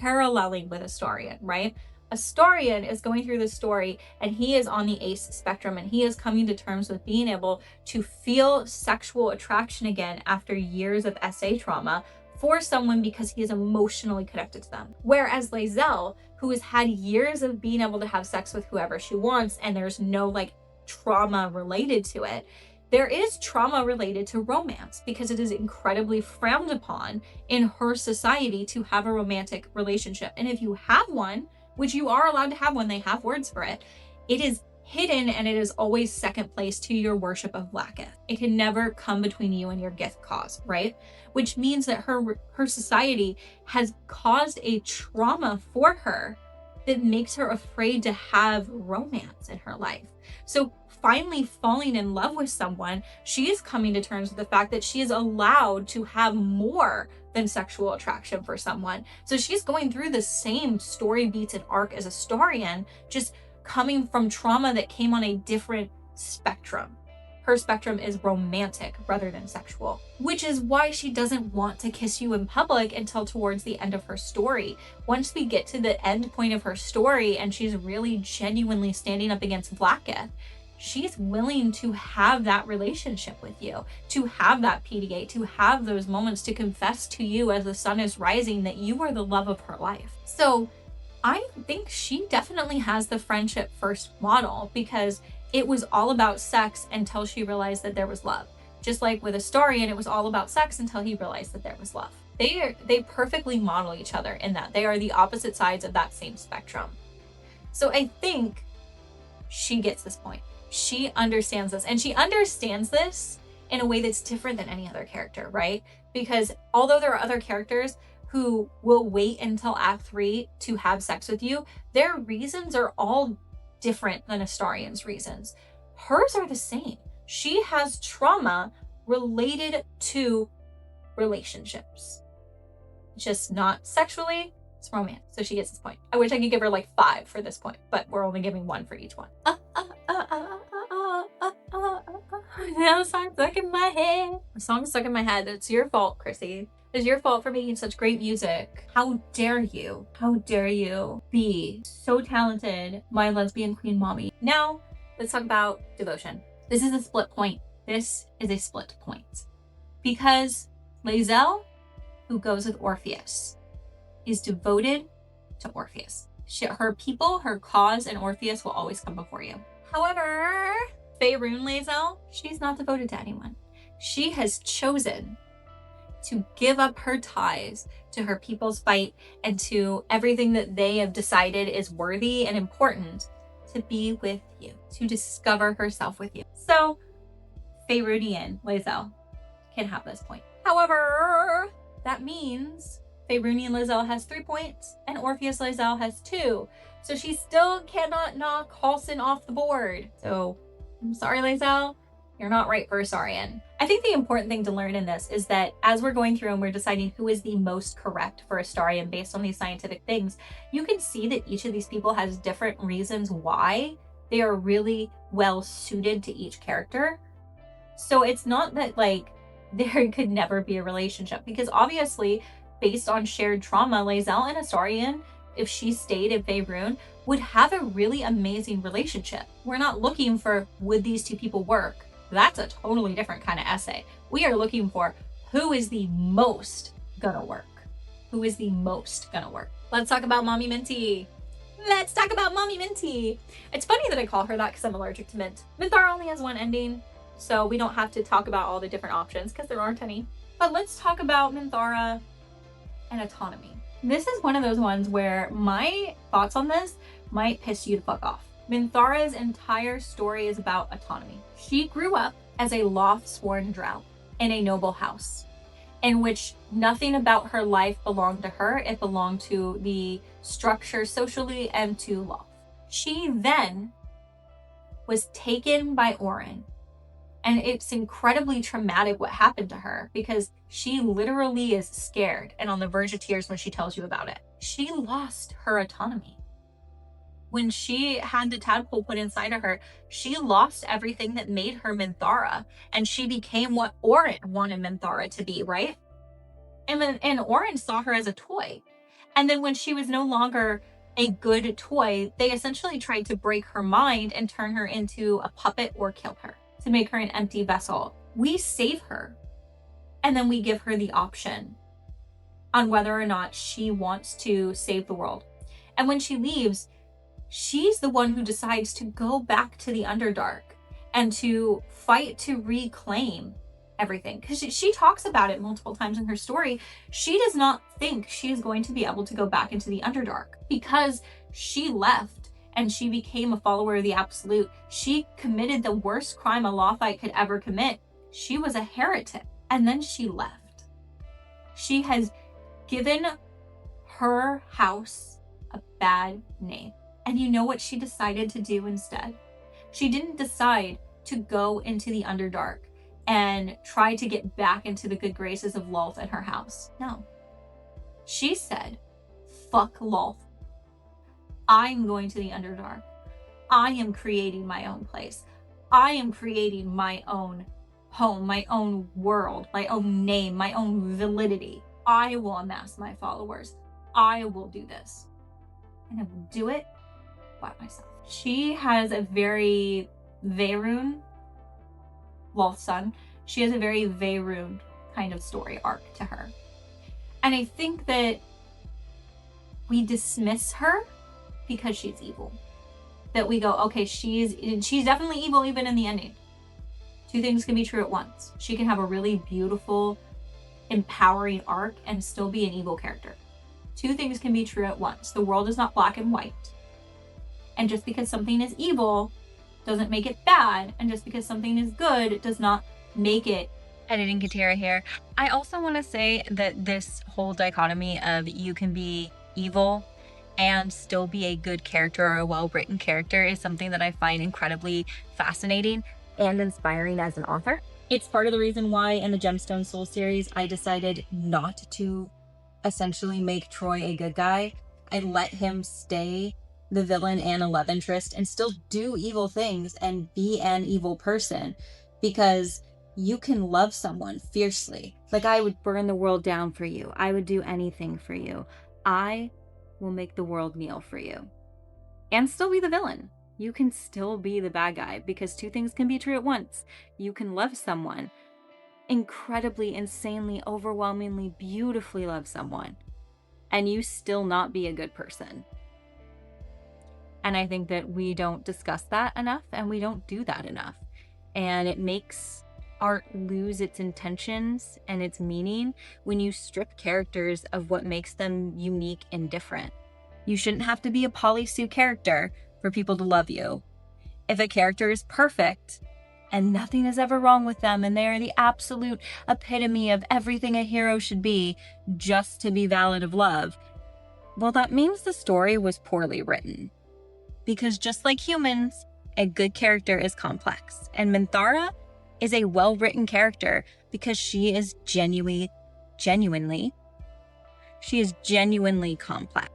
paralleling with Astarion, right? Astarion is going through this story and he is on the ace spectrum and he is coming to terms with being able to feel sexual attraction again after years of SA trauma for someone because he is emotionally connected to them. Whereas Lae'zel, who has had years of being able to have sex with whoever she wants and there's no like trauma related to it, there is trauma related to romance because it is incredibly frowned upon in her society to have a romantic relationship. And if you have one, which you are allowed to have one, they have words for it, it is hidden and it is always second place to your worship of Blacketh. It can never come between you and your Gith cause, right? Which means that her society has caused a trauma for her that makes her afraid to have romance in her life. So finally falling in love with someone, she is coming to terms with the fact that she is allowed to have more than sexual attraction for someone. So she's going through the same story beats and arc as Astarion, just coming from trauma that came on a different spectrum. Her spectrum is romantic rather than sexual, which is why she doesn't want to kiss you in public until towards the end of her story. Once we get to the end point of her story and she's really genuinely standing up against Blacketh, she's willing to have that relationship with you, to have that PDA, to have those moments to confess to you as the sun is rising that you are the love of her life. So I think she definitely has the friendship first model because it was all about sex until she realized that there was love. Just like with Astarion, it was all about sex until he realized that there was love. They perfectly model each other in that they are the opposite sides of that same spectrum. So I think she gets this point. She understands this, and she understands this in a way that's different than any other character, right? Because although there are other characters who will wait until Act 3 to have sex with you, their reasons are all different than Astarion's reasons. Hers are the same. She has trauma related to relationships. Just not sexually, it's romance. So she gets this point. I wish I could give her like 5 for this point, but we're only giving 1 for each one. Now the song's stuck in my head. The song's stuck in my head. It's your fault, Chrissy. It's your fault for making such great music. How dare you? How dare you be so talented, my lesbian queen mommy? Now, let's talk about devotion. This is a split point. This is a split point. Because Lae'zel, who goes with Orpheus, is devoted to Orpheus. Her people, her cause, and Orpheus will always come before you. However, Faerun Lae'zel, she's not devoted to anyone. She has chosen to give up her ties to her people's fight and to everything that they have decided is worthy and important to be with you, to discover herself with you. So Faerunian Lae'zel can have this point. However, that means Faerunian Lae'zel has 3 points and Orpheus Lae'zel has 2. So she still cannot knock Halsin off the board. So I'm sorry, Lae'zel, you're not right for Astarion. I think the important thing to learn in this is that as we're going through and we're deciding who is the most correct for Astarion based on these scientific things, you can see that each of these people has different reasons why they are really well suited to each character. So it's not that like there could never be a relationship, because obviously based on shared trauma, Lae'zel and Astarion, if she stayed in Faerun, would have a really amazing relationship. We're not looking for would these two people work. That's a totally different kind of essay. We are looking for who is the most gonna work. Who is the most gonna work? Let's talk about Mommy Minty. Let's talk about Mommy Minty. It's funny that I call her that because I'm allergic to mint. Minthara only has 1 ending, so we don't have to talk about all the different options because there aren't any. But let's talk about Minthara and autonomy. This is one of those ones where my thoughts on this might piss you the fuck off. Minthara's entire story is about autonomy. She grew up as a loth-sworn drow in a noble house, in which nothing about her life belonged to her. It belonged to the structure socially and to Loth. She then was taken by Orin, and it's incredibly traumatic what happened to her because she literally is scared and on the verge of tears when she tells you about it. She lost her autonomy. When she had the tadpole put inside of her, she lost everything that made her Minthara, and she became what Orin wanted Minthara to be, right? And Orin saw her as a toy. And then when she was no longer a good toy, they essentially tried to break her mind and turn her into a puppet or kill her to make her an empty vessel. We save her, and then we give her the option on whether or not she wants to save the world. And when she leaves, she's the one who decides to go back to the Underdark and to fight to reclaim everything. Because she talks about it multiple times in her story. She does not think she is going to be able to go back into the Underdark because she left and she became a follower of the Absolute. She committed the worst crime a Lothite could ever commit. She was a heretic, and then she left. She has given her house a bad name. And you know what she decided to do instead? She didn't decide to go into the Underdark and try to get back into the good graces of Lolth and her house. No. She said, fuck Lolth. I'm going to the Underdark. I am creating my own place. I am creating my own home, my own world, my own name, my own validity. I will amass my followers. I will do this. And I will do it by myself. She has a very Veyruun, Lolth's son. She has a very Veyruun kind of story arc to her. And I think that we dismiss her because she's evil. That we go, okay, she's definitely evil even in the ending. Two things can be true at once. She can have a really beautiful, empowering arc and still be an evil character. Two things can be true at once. The world is not black and white. And just because something is evil doesn't make it bad. And just because something is good does not make it. Editing Kitera here. I also want to say that this whole dichotomy of you can be evil and still be a good character or a well-written character is something that I find incredibly fascinating and inspiring as an author. It's part of the reason why in the Gemstone Soul series, I decided not to essentially make Troy a good guy. I let him stay the villain and a love interest and still do evil things and be an evil person, because you can love someone fiercely. Like, I would burn the world down for you. I would do anything for you. I will make the world kneel for you. And still be the villain. You can still be the bad guy, because two things can be true at once. You can love someone, incredibly, insanely, overwhelmingly, beautifully love someone, and you still not be a good person. And I think that we don't discuss that enough, and we don't do that enough. And it makes art lose its intentions and its meaning when you strip characters of what makes them unique and different. You shouldn't have to be a polysue character for people to love you. If a character is perfect and nothing is ever wrong with them and they are the absolute epitome of everything a hero should be just to be valid of love, well, that means the story was poorly written. Because just like humans, a good character is complex. And Minthara is a well-written character because she is genuinely complex.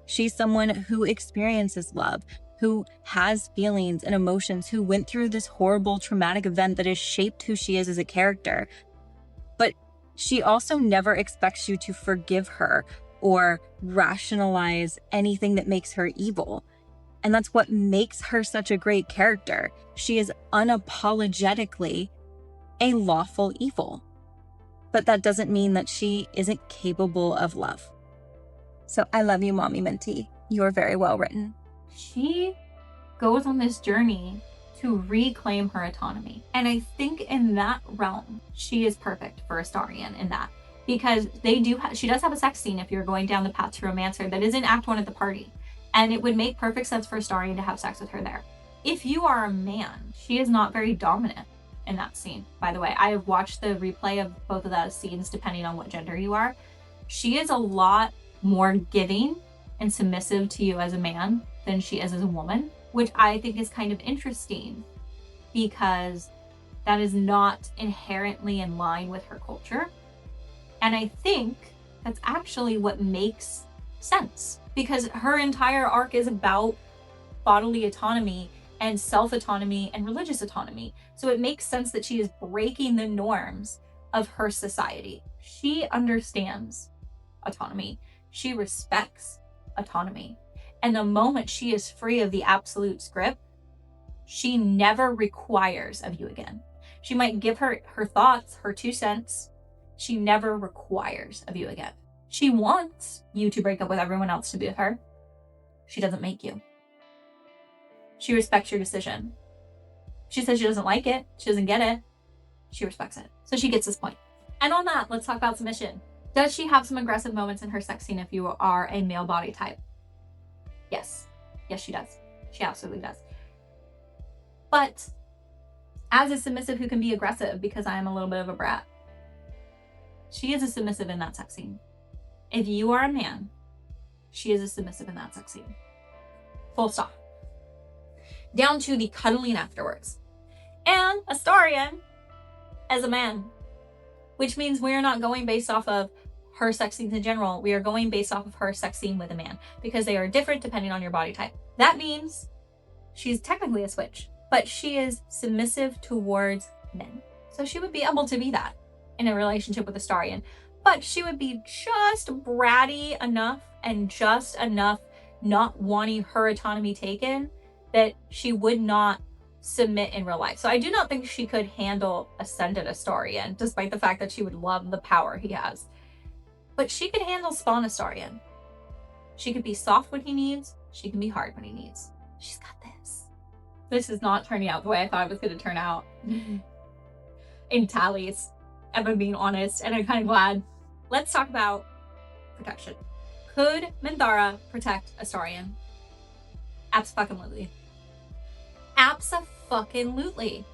She's someone who experiences love, who has feelings and emotions, who went through this horrible traumatic event that has shaped who she is as a character. But she also never expects you to forgive her or rationalize anything that makes her evil. And that's what makes her such a great character. She is unapologetically a lawful evil. But that doesn't mean that she isn't capable of love. So I love you, Mommy Minty. You are very well written. She goes on this journey to reclaim her autonomy. And I think in that realm, she is perfect for Astarion in that. Because she does have a sex scene if you're going down the path to romance her that is in Act 1 at the party. And it would make perfect sense for Astarion to have sex with her there. If you are a man, she is not very dominant in that scene. By the way, I have watched the replay of both of those scenes depending on what gender you are. She is a lot more giving and submissive to you as a man than she is as a woman, which I think is kind of interesting because that is not inherently in line with her culture. And I think that's actually what makes sense, because her entire arc is about bodily autonomy and self-autonomy and religious autonomy. So it makes sense that she is breaking the norms of her society. She understands autonomy. She respects autonomy. And the moment she is free of the absolute script, she never requires of you again. She might give her thoughts, her 2 cents. She never requires of you again. She wants you to break up with everyone else to be with her. She doesn't make you. She respects your decision. She says she doesn't like it. She doesn't get it. She respects it. So she gets this point. And on that, let's talk about submission. Does she have some aggressive moments in her sex scene if you are a male body type? Yes. Yes, she does. She absolutely does. But as a submissive who can be aggressive because I am a little bit of a brat, she is a submissive in that sex scene. If you are a man, she is a submissive in that sex scene. Full stop. Down to the cuddling afterwards. And Astarion as a man, which means we're not going based off of her sex scenes in general. We are going based off of her sex scene with a man because they are different depending on your body type. That means she's technically a switch, but she is submissive towards men. So she would be able to be that in a relationship with Astarion, but she would be just bratty enough and just enough not wanting her autonomy taken that she would not submit in real life. So I do not think she could handle Ascended Astarion, despite the fact that she would love the power he has. But she could handle Spawn Astarion. She could be soft when he needs. She can be hard when he needs. She's got this. This is not turning out the way I thought it was going to turn out. In tallies, if I'm being honest, and I'm kind of glad. Let's talk about protection. Could Minthara protect Astarion? Abso-fucking-lutely. Abso-fucking-lutely.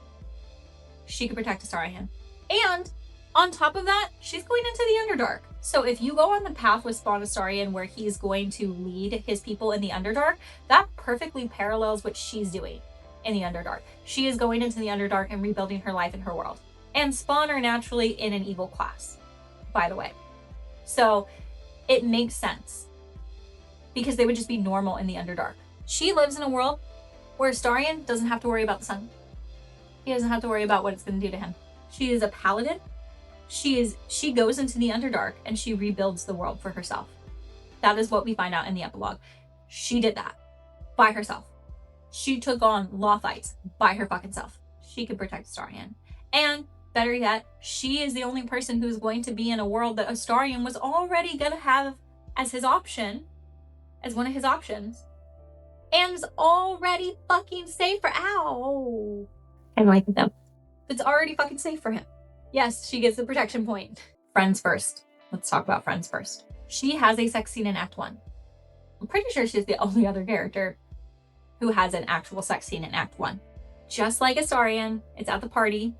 She could protect Astarion. And on top of that, she's going into the Underdark. So if you go on the path with Spawn Astarion where he's going to lead his people in the Underdark, that perfectly parallels what she's doing in the Underdark. She is going into the Underdark and rebuilding her life in her world. And Spawn are naturally in an evil class, by the way. So it makes sense because they would just be normal in the Underdark. She lives in a world where Astarion doesn't have to worry about the sun. He doesn't have to worry about what it's going to do to him. She is a paladin. She goes into the Underdark and she rebuilds the world for herself. That is what we find out in the epilogue. She did that by herself. She took on Lothites by her fucking self. She could protect Astarion. And better yet, she is the only person who's going to be in a world that Astarion was already going to have as his option, as one of his options, and is already fucking safe for, ow. I like them. It's already fucking safe for him. Yes, she gets the protection point. Friends first. Let's talk about friends first. She has a sex scene in Act 1. I'm pretty sure she's the only other character who has an actual sex scene in Act 1. Just like Astarion, it's at the party.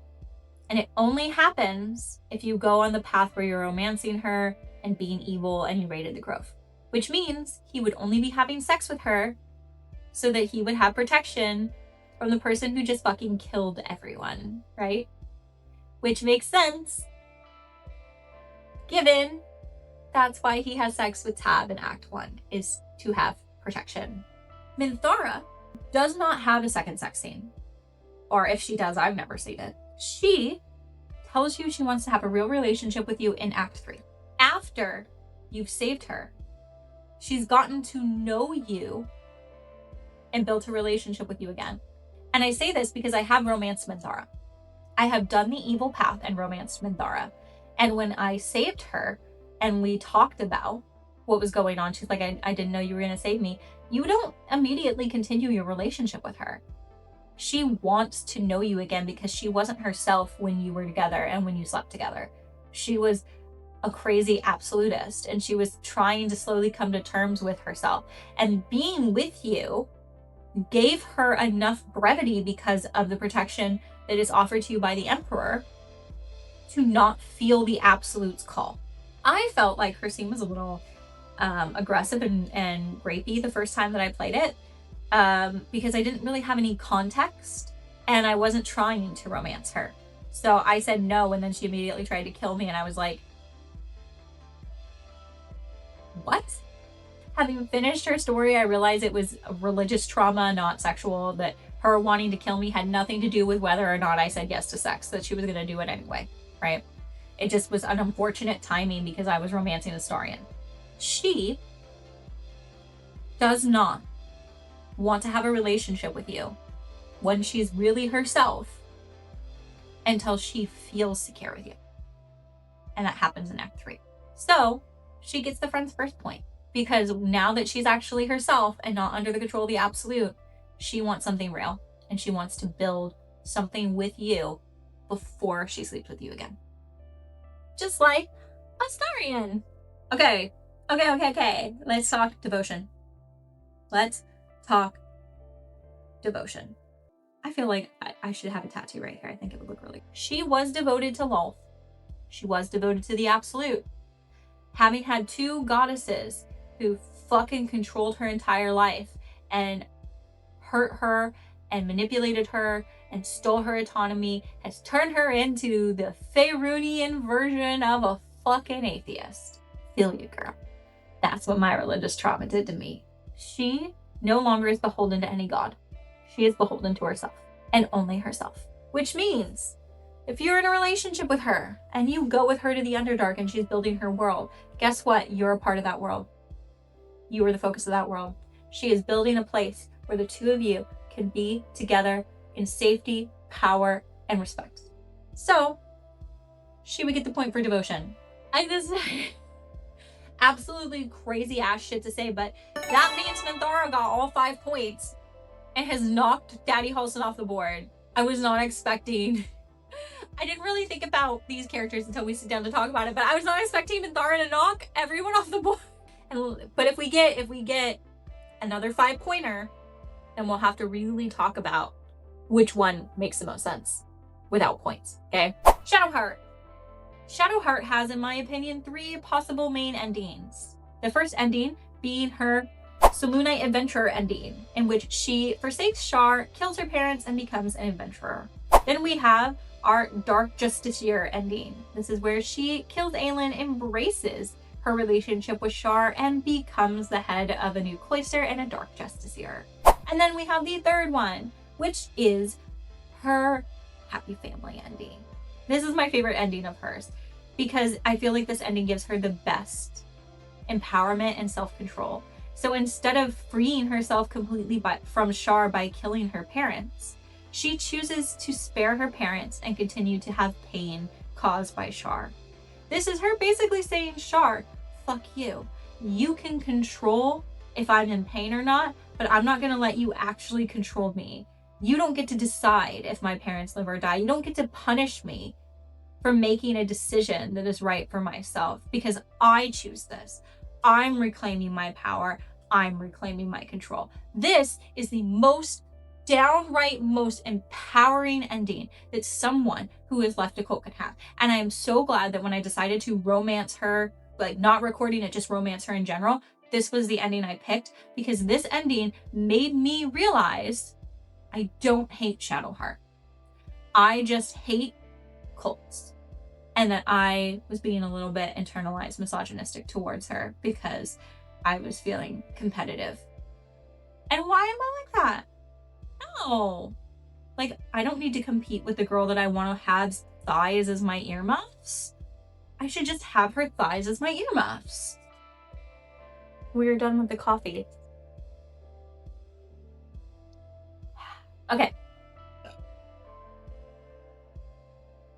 And it only happens if you go on the path where you're romancing her and being evil and you raided the Grove. Which means he would only be having sex with her so that he would have protection from the person who just fucking killed everyone, right? Which makes sense, given that's why he has sex with Tab in Act 1, is to have protection. Minthara does not have a second sex scene. Or if she does, I've never seen it. She tells you she wants to have a real relationship with you in Act 3. After you've saved her, she's gotten to know you and built a relationship with you again. And I say this because I have romanced Minthara. I have done the evil path and romanced Minthara. And when I saved her and we talked about what was going on, she's like, I didn't know you were going to save me. You don't immediately continue your relationship with her. She wants to know you again because she wasn't herself when you were together and when you slept together. She was a crazy absolutist and she was trying to slowly come to terms with herself. And being with you gave her enough brevity because of the protection that is offered to you by the Emperor to not feel the absolute's call. I felt like her scene was a little aggressive and rapey the first time that I played it. Because I didn't really have any context and I wasn't trying to romance her. So I said no, and then she immediately tried to kill me and I was like, what? Having finished her story, I realized it was a religious trauma, not sexual, that her wanting to kill me had nothing to do with whether or not I said yes to sex, that she was going to do it anyway, right? It just was an unfortunate timing because I was romancing Astarion. She does not want to have a relationship with you when she's really herself until she feels secure with you. And that happens in Act 3. So she gets the friends first point because now that she's actually herself and not under the control of the absolute, she wants something real and she wants to build something with you before she sleeps with you again. Just like Astarion. Okay. Let's talk devotion. Let's talk devotion. I feel like I should have a tattoo right here. I think it would look really good. She was devoted to Lolth. She was devoted to the Absolute. Having had 2 goddesses who fucking controlled her entire life and hurt her and manipulated her and stole her autonomy has turned her into the Faerunian version of a fucking atheist. Feel you, girl. That's what my religious trauma did to me. She no longer is beholden to any god. She is beholden to herself and only herself. Which means if you're in a relationship with her and you go with her to the Underdark and she's building her world, guess what? You're a part of that world. You are the focus of that world. She is building a place where the 2 of you can be together in safety, power, and respect. So she would get the point for devotion. I just absolutely crazy ass shit to say, but that means Minthara got all 5 points and has knocked Daddy Halson off the board. I was not expecting. I didn't really think about these characters until we sit down to talk about it, but I was not expecting Minthara to knock everyone off the board. But if we get another 5-pointer, then we'll have to really talk about which one makes the most sense without points, okay? Shadowheart. Shadowheart has, in my opinion, 3 possible main endings. The first ending being her Selûnite adventurer ending, in which she forsakes Shar, kills her parents, and becomes an adventurer. Then we have our Dark Justiciar ending. This is where she kills Aelin, embraces her relationship with Shar, and becomes the head of a new cloister and a Dark Justiciar. And then we have the third one, which is her happy family ending. This is my favorite ending of hers because I feel like this ending gives her the best empowerment and self-control. So instead of freeing herself completely from Shar by killing her parents, she chooses to spare her parents and continue to have pain caused by Shar. This is her basically saying, Shar, fuck you. You can control if I'm in pain or not, but I'm not going to let you actually control me. You don't get to decide if my parents live or die. You don't get to punish me for making a decision that is right for myself because I choose this. I'm reclaiming my power. I'm reclaiming my control. This is the most downright most empowering ending that someone who is left a cult could have. And I am so glad that when I decided to romance her, like not recording it, just romance her in general, this was the ending I picked because this ending made me realize I don't hate Shadowheart. I just hate cults. And that I was being a little bit internalized misogynistic towards her because I was feeling competitive. And why am I like that? No. Like, I don't need to compete with the girl that I want to have thighs as my earmuffs. I should just have her thighs as my earmuffs. We're done with the coffee. Okay.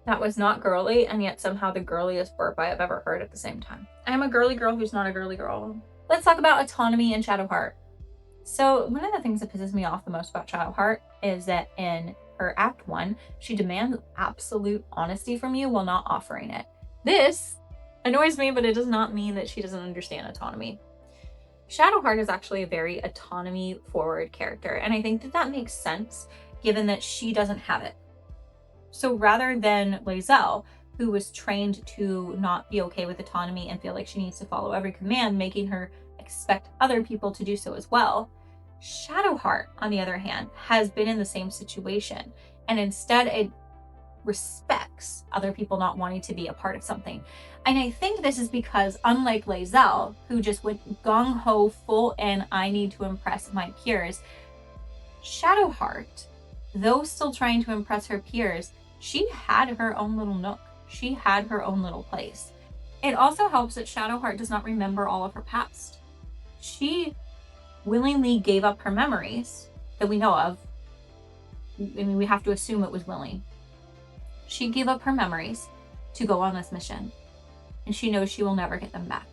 That was not girly, and yet somehow the girliest burp I have ever heard at the same time. I am a girly girl who's not a girly girl. Let's talk about autonomy in Shadowheart. So one of the things that pisses me off the most about Shadowheart is that in her Act 1, she demands absolute honesty from you while not offering it. This annoys me, but it does not mean that she doesn't understand autonomy. Shadowheart is actually a very autonomy-forward character, and I think that that makes sense given that she doesn't have it. So rather than Lae'zel, who was trained to not be okay with autonomy and feel like she needs to follow every command, making her expect other people to do so as well, Shadowheart, on the other hand, has been in the same situation, and instead it respects other people not wanting to be a part of something. And I think this is because, unlike Lae'zel, who just went gung-ho full in, I need to impress my peers, Shadowheart, though still trying to impress her peers, she had her own little nook. She had her own little place. It also helps that Shadowheart does not remember all of her past. She willingly gave up her memories that we know of. I mean, we have to assume it was willing. She gave up her memories to go on this mission, and she knows she will never get them back.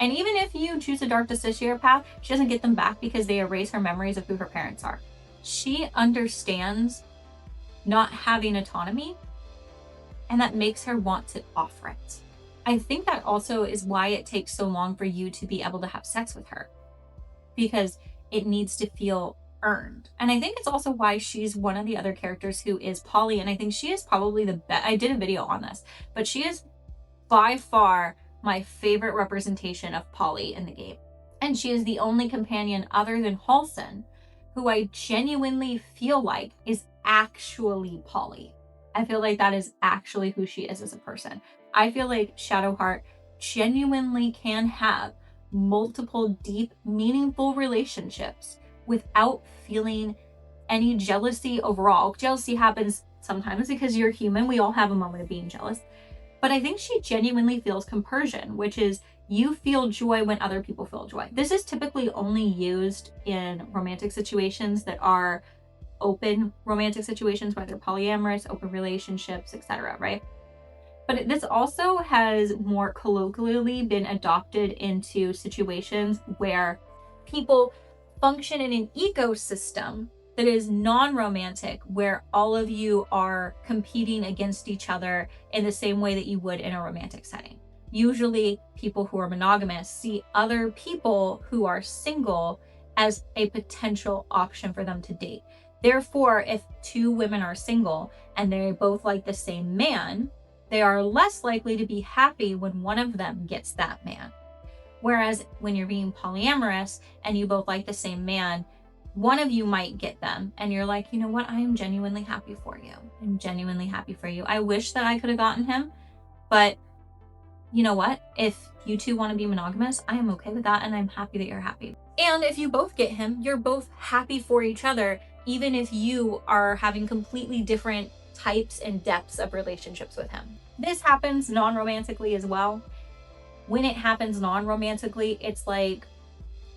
And even if you choose a Dark Justiciar path, she doesn't get them back because they erase her memories of who her parents are. She understands not having autonomy, and that makes her want to offer it. I think that also is why it takes so long for you to be able to have sex with her, because it needs to feel earned. And I think it's also why she's one of the other characters who is poly, and I think she is probably the best. I did a video on this, but she is by far my favorite representation of poly in the game. And she is the only companion other than Halson who I genuinely feel like is actually poly. I feel like that is actually who she is as a person. I feel like Shadowheart genuinely can have multiple deep, meaningful relationships without feeling any jealousy overall. Jealousy happens sometimes because you're human. We all have a moment of being jealous. But I think she genuinely feels compersion, which is you feel joy when other people feel joy. This is typically only used in romantic situations that are open romantic situations, whether polyamorous, open relationships, etc., right? But this also has more colloquially been adopted into situations where people function in an ecosystem that is non-romantic, where all of you are competing against each other in the same way that you would in a romantic setting. Usually people who are monogamous see other people who are single as a potential option for them to date. Therefore, if two women are single and they both like the same man, they are less likely to be happy when one of them gets that man. Whereas when you're being polyamorous and you both like the same man, one of you might get them and you're like, you know what? I am genuinely happy for you. I'm genuinely happy for you. I wish that I could have gotten him, but you know what? If you two want to be monogamous, I am okay with that, and I'm happy that you're happy. And if you both get him, you're both happy for each other, even if you are having completely different types and depths of relationships with him. This happens non-romantically as well. When it happens non-romantically, it's like,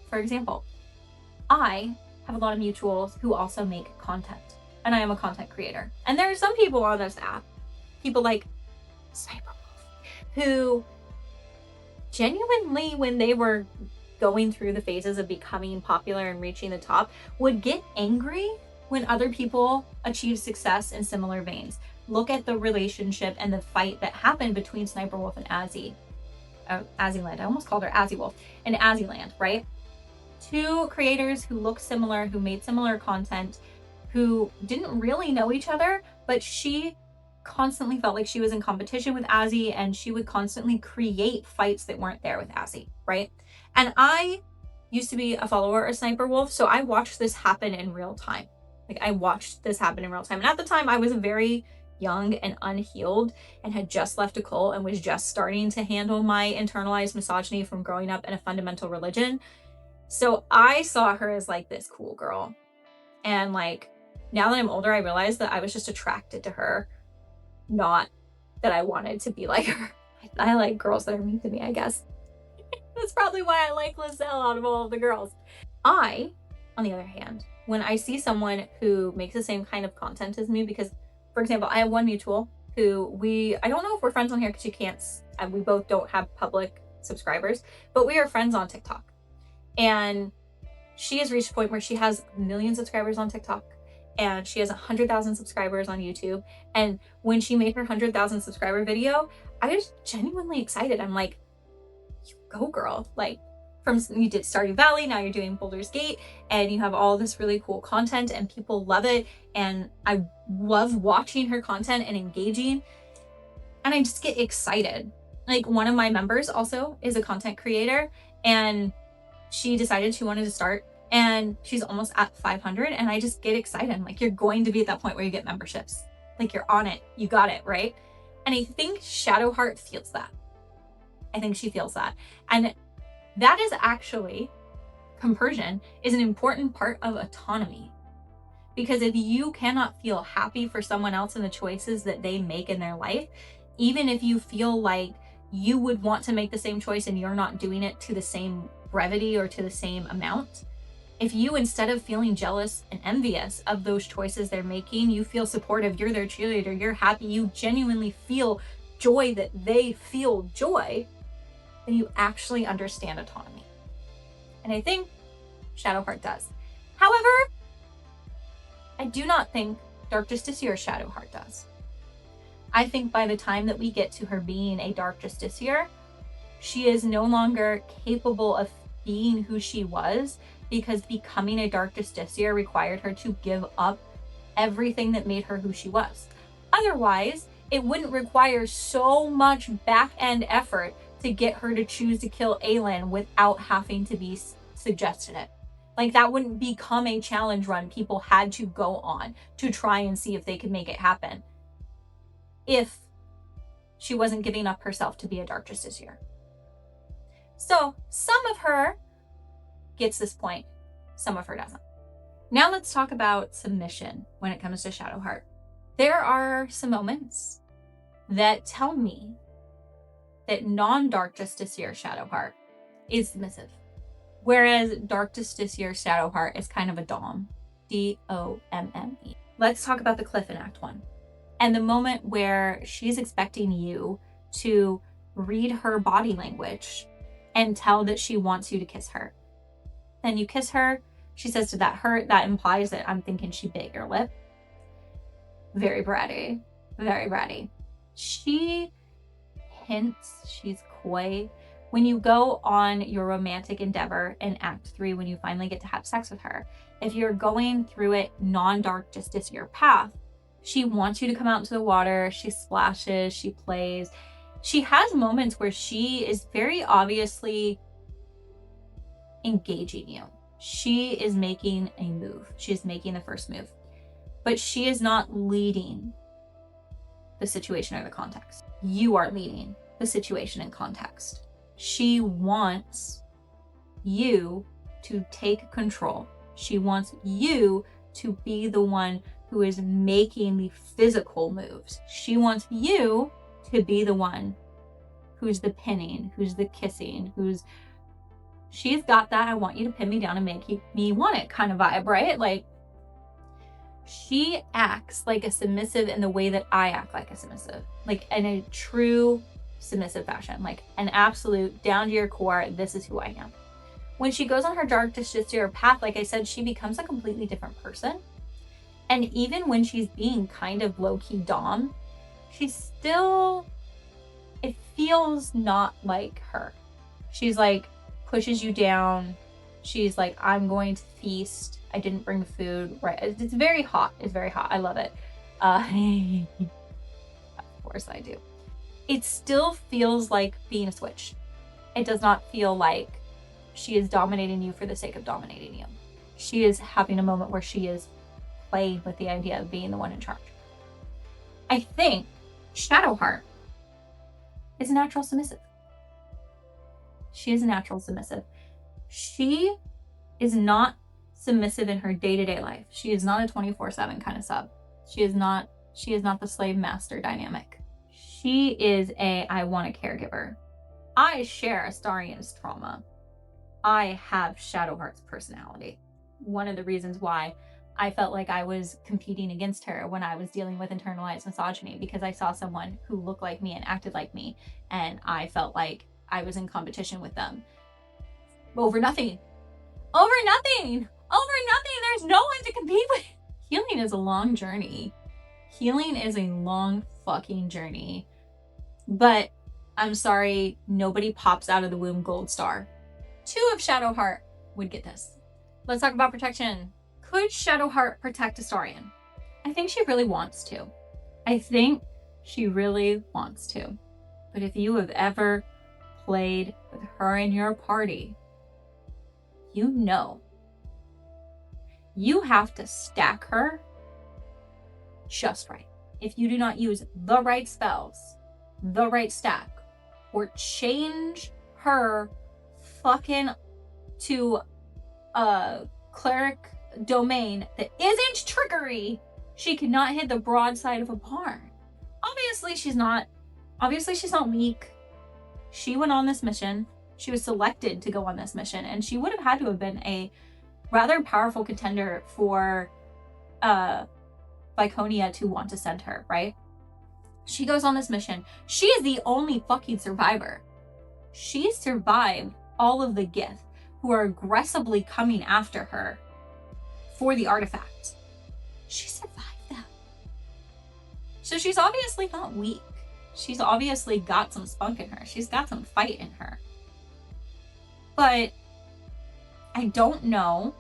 for example, I have a lot of mutuals who also make content, and I am a content creator. And there are some people on this app, people like Sniper, who genuinely, when they were going through the phases of becoming popular and reaching the top, would get angry when other people achieve success in similar veins. Look at the relationship and the fight that happened between Sniper Wolf and Azzyland. I almost called her Azzy Wolf, and Azzyland, right? Two creators who look similar, who made similar content, who didn't really know each other, but she constantly felt like she was in competition with Azzy, and she would constantly create fights that weren't there with Azzy, right? And I used to be a follower of Sniper Wolf, so I watched this happen in real time. Like, I watched this happen in real time. And at the time, I was very young and unhealed and had just left a cult and was just starting to handle my internalized misogyny from growing up in a fundamental religion. So I saw her as like this cool girl. And like, now that I'm older, I realized that I was just attracted to her, not that I wanted to be like her. I like girls that are mean to me, I guess. That's probably why I like Lizelle out of all of the girls. I, on the other hand, when I see someone who makes the same kind of content as me, because, for example, I have one mutual who I don't know if we're friends on here because you can't, and we both don't have public subscribers, but we are friends on TikTok. And she has reached a point where she has 1 million subscribers on TikTok, and she has 100,000 subscribers on YouTube. And when she made her 100,000 subscriber video, I was genuinely excited. I'm like, you go, girl. Like, you did Stardew Valley, now you're doing Baldur's Gate, and you have all this really cool content and people love it. And I love watching her content and engaging, and I just get excited. Like, one of my members also is a content creator, and she decided she wanted to start, and she's almost at 500, and I just get excited. I'm like, you're going to be at that point where you get memberships. Like, you're on it. You got it, right? And I think Shadowheart feels that. I think she feels that. And that is actually, compersion is an important part of autonomy. Because if you cannot feel happy for someone else and the choices that they make in their life, even if you feel like you would want to make the same choice and you're not doing it to the same brevity or to the same amount, if you, instead of feeling jealous and envious of those choices they're making, you feel supportive, you're their cheerleader, you're happy, you genuinely feel joy that they feel joy, then you actually understand autonomy. And I think Shadowheart does. However, I do not think Dark Justiciar Shadowheart does. I think by the time that we get to her being a Dark Justiciar, she is no longer capable of being who she was, because becoming a Dark Justiciar required her to give up everything that made her who she was. Otherwise, it wouldn't require so much back-end effort to get her to choose to kill Aelin without having to be suggested it. Like, that wouldn't become a challenge run people had to go on to try and see if they could make it happen if she wasn't giving up herself to be a Dark Justiciar. So some of her gets this point, some of her doesn't. Now let's talk about submission when it comes to Shadowheart. There are some moments that tell me that non-Dark Justiciar Shadowheart is submissive, whereas Dark Justiciar Shadowheart is kind of a dom. D-O-M-M-E. Let's talk about the cliff in Act 1. And the moment where she's expecting you to read her body language and tell that she wants you to kiss her. Then you kiss her. She says, did that hurt? That implies that I'm thinking she bit your lip. Very bratty. Very bratty. She hints, she's coy. When you go on your romantic endeavor in Act 3, when you finally get to have sex with her, if you're going through it non-Dark Justiciar path, she wants you to come out into the water. She splashes, she plays. She has moments where she is very obviously engaging you. She is making a move. She is making the first move. But she is not leading the situation or the context. You are leading the situation and context. She wants you to take control. She wants you to be the one who is making the physical moves. She wants you to be the one who's the pinning, who's the kissing, she's got that I want you to pin me down and make me want it kind of vibe, right? Like, she acts like a submissive in the way that I act like a submissive, like in a true submissive fashion, like an absolute down to your core, this is who I am. When she goes on her Dark Justiciar path, like I said, she becomes a completely different person. And even when she's being kind of low-key dom, she's still, it feels not like her. She's like, pushes you down. She's like, I'm going to feast. I didn't bring food. Right. It's very hot. It's very hot. I love it. Of course I do. It still feels like being a switch. It does not feel like she is dominating you for the sake of dominating you. She is having a moment where she is playing with the idea of being the one in charge. I think Shadowheart is a natural submissive. She is a natural submissive. She is not submissive in her day-to-day life. She is not a 24/7 kind of sub. She is not the slave master dynamic. She is I want a caregiver. I share Astarion's trauma. I have Shadowheart's personality. One of the reasons why I felt like I was competing against her when I was dealing with internalized misogyny, because I saw someone who looked like me and acted like me, and I felt like I was in competition with them. Over nothing. Over nothing. Over nothing. There's no one to compete with. Healing is a long journey. Healing is a long fucking journey. But I'm sorry, nobody pops out of the womb gold star. 2 of Shadowheart would get this. Let's talk about protection. Could Shadowheart protect Astarion? I think she really wants to. I think she really wants to. But if you have ever played with her in your party, you know you have to stack her just right. If you do not use the right spells, the right stack, or change her fucking to a cleric domain that isn't trickery, she cannot hit the broadside of a barn. Obviously she's not weak. She went on this mission. She was selected to go on this mission, and she would have had to have been a rather powerful contender for Viconia to want to send her, right? She goes on this mission. She is the only fucking survivor. She survived all of the Gith who are aggressively coming after her for the artifact. She survived that. So she's obviously not weak. She's obviously got some spunk in her. She's got some fight in her. But I don't know,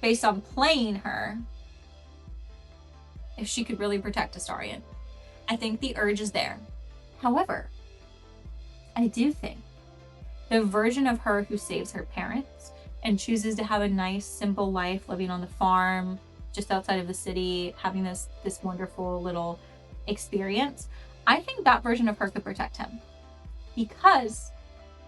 based on playing her, if she could really protect Astarion. I think the urge is there. However, I do think the version of her who saves her parents and chooses to have a nice, simple life living on the farm just outside of the city, having this wonderful little experience, I think that version of her could protect him. Because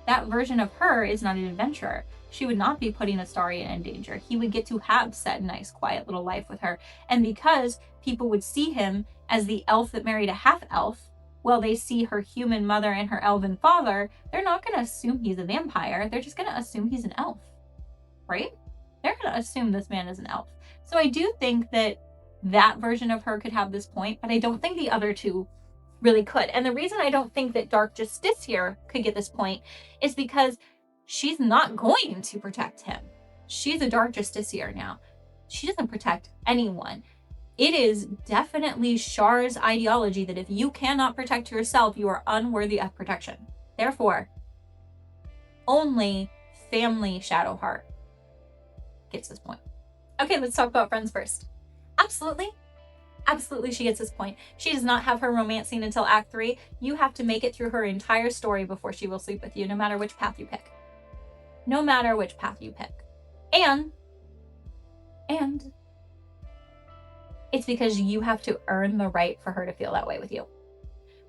that version of her is not an adventurer. She would not be putting Astarion in danger. He would get to have said nice, quiet little life with her. And because people would see him as the elf that married a half-elf, while they see her human mother and her elven father, they're not going to assume he's a vampire. They're just going to assume he's an elf, right? They're going to assume this man is an elf. So I do think that that version of her could have this point, but I don't think the other two really could. And the reason I don't think that Dark Justiciar could get this point is because she's not going to protect him. She's a Dark Justiciar now. She doesn't protect anyone. It is definitely Shar's ideology that if you cannot protect yourself, you are unworthy of protection. Therefore, only family Shadowheart gets this point. Okay, let's talk about friends first. Absolutely she gets this point. She does not have her romance scene until Act 3. You have to make it through her entire story before she will sleep with you, no matter which path you pick. No matter which path you pick. And it's because you have to earn the right for her to feel that way with you.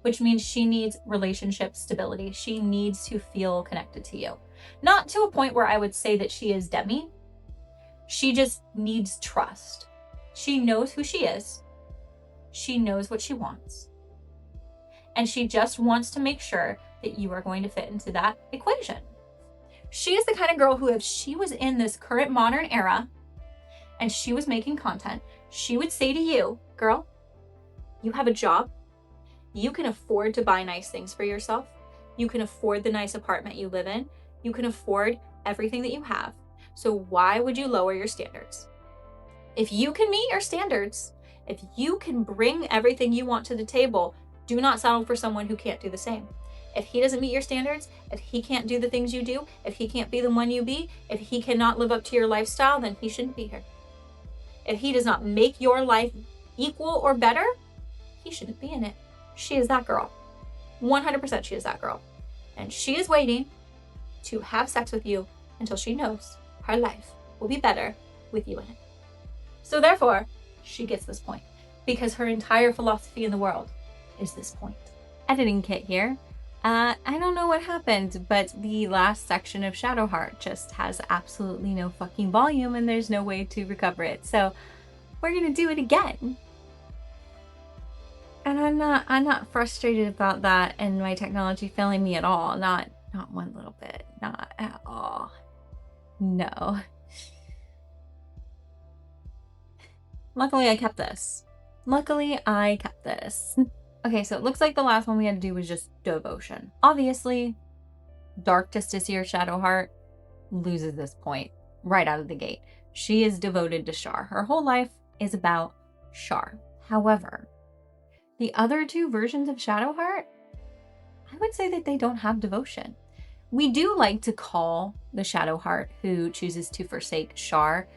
Which means she needs relationship stability. She needs to feel connected to you. Not to a point where I would say that she is Demi. She just needs trust. She knows who she is. She knows what she wants. And she just wants to make sure that you are going to fit into that equation. She is the kind of girl who, if she was in this current modern era and she was making content, she would say to you, girl, you have a job. You can afford to buy nice things for yourself. You can afford the nice apartment you live in. You can afford everything that you have. So why would you lower your standards? If you can meet your standards, if you can bring everything you want to the table, do not settle for someone who can't do the same. If he doesn't meet your standards, if he can't do the things you do, if he can't be the one you be, if he cannot live up to your lifestyle, then he shouldn't be here. If he does not make your life equal or better, he shouldn't be in it. She is that girl. 100% she is that girl. And she is waiting to have sex with you until she knows her life will be better with you in it. So therefore, she gets this point because her entire philosophy in the world is this point. Editing kit here. I don't know what happened, but the last section of Shadowheart just has absolutely no fucking volume and there's no way to recover it. So we're gonna do it again. And I'm not frustrated about that and my technology failing me at all. Not one little bit. Not at all. No. Luckily I kept this. Okay, so it looks like the last one we had to do was just devotion. Obviously, Dark Justiciar Shadowheart loses this point right out of the gate. She is devoted to Shar. Her whole life is about Shar. However, the other two versions of Shadowheart, I would say that they don't have devotion. We do like to call the Shadowheart who chooses to forsake Shar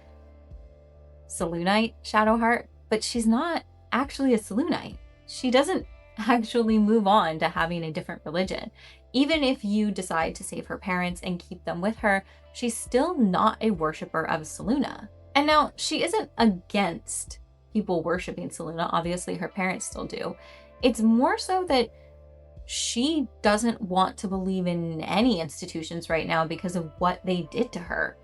Selûnite Shadowheart, but she's not actually a Selûnite. She doesn't actually move on to having a different religion. Even if you decide to save her parents and keep them with her, she's still not a worshiper of Selûne. And now, she isn't against people worshiping Selûne. Obviously, her parents still do. It's more so that she doesn't want to believe in any institutions right now because of what they did to her.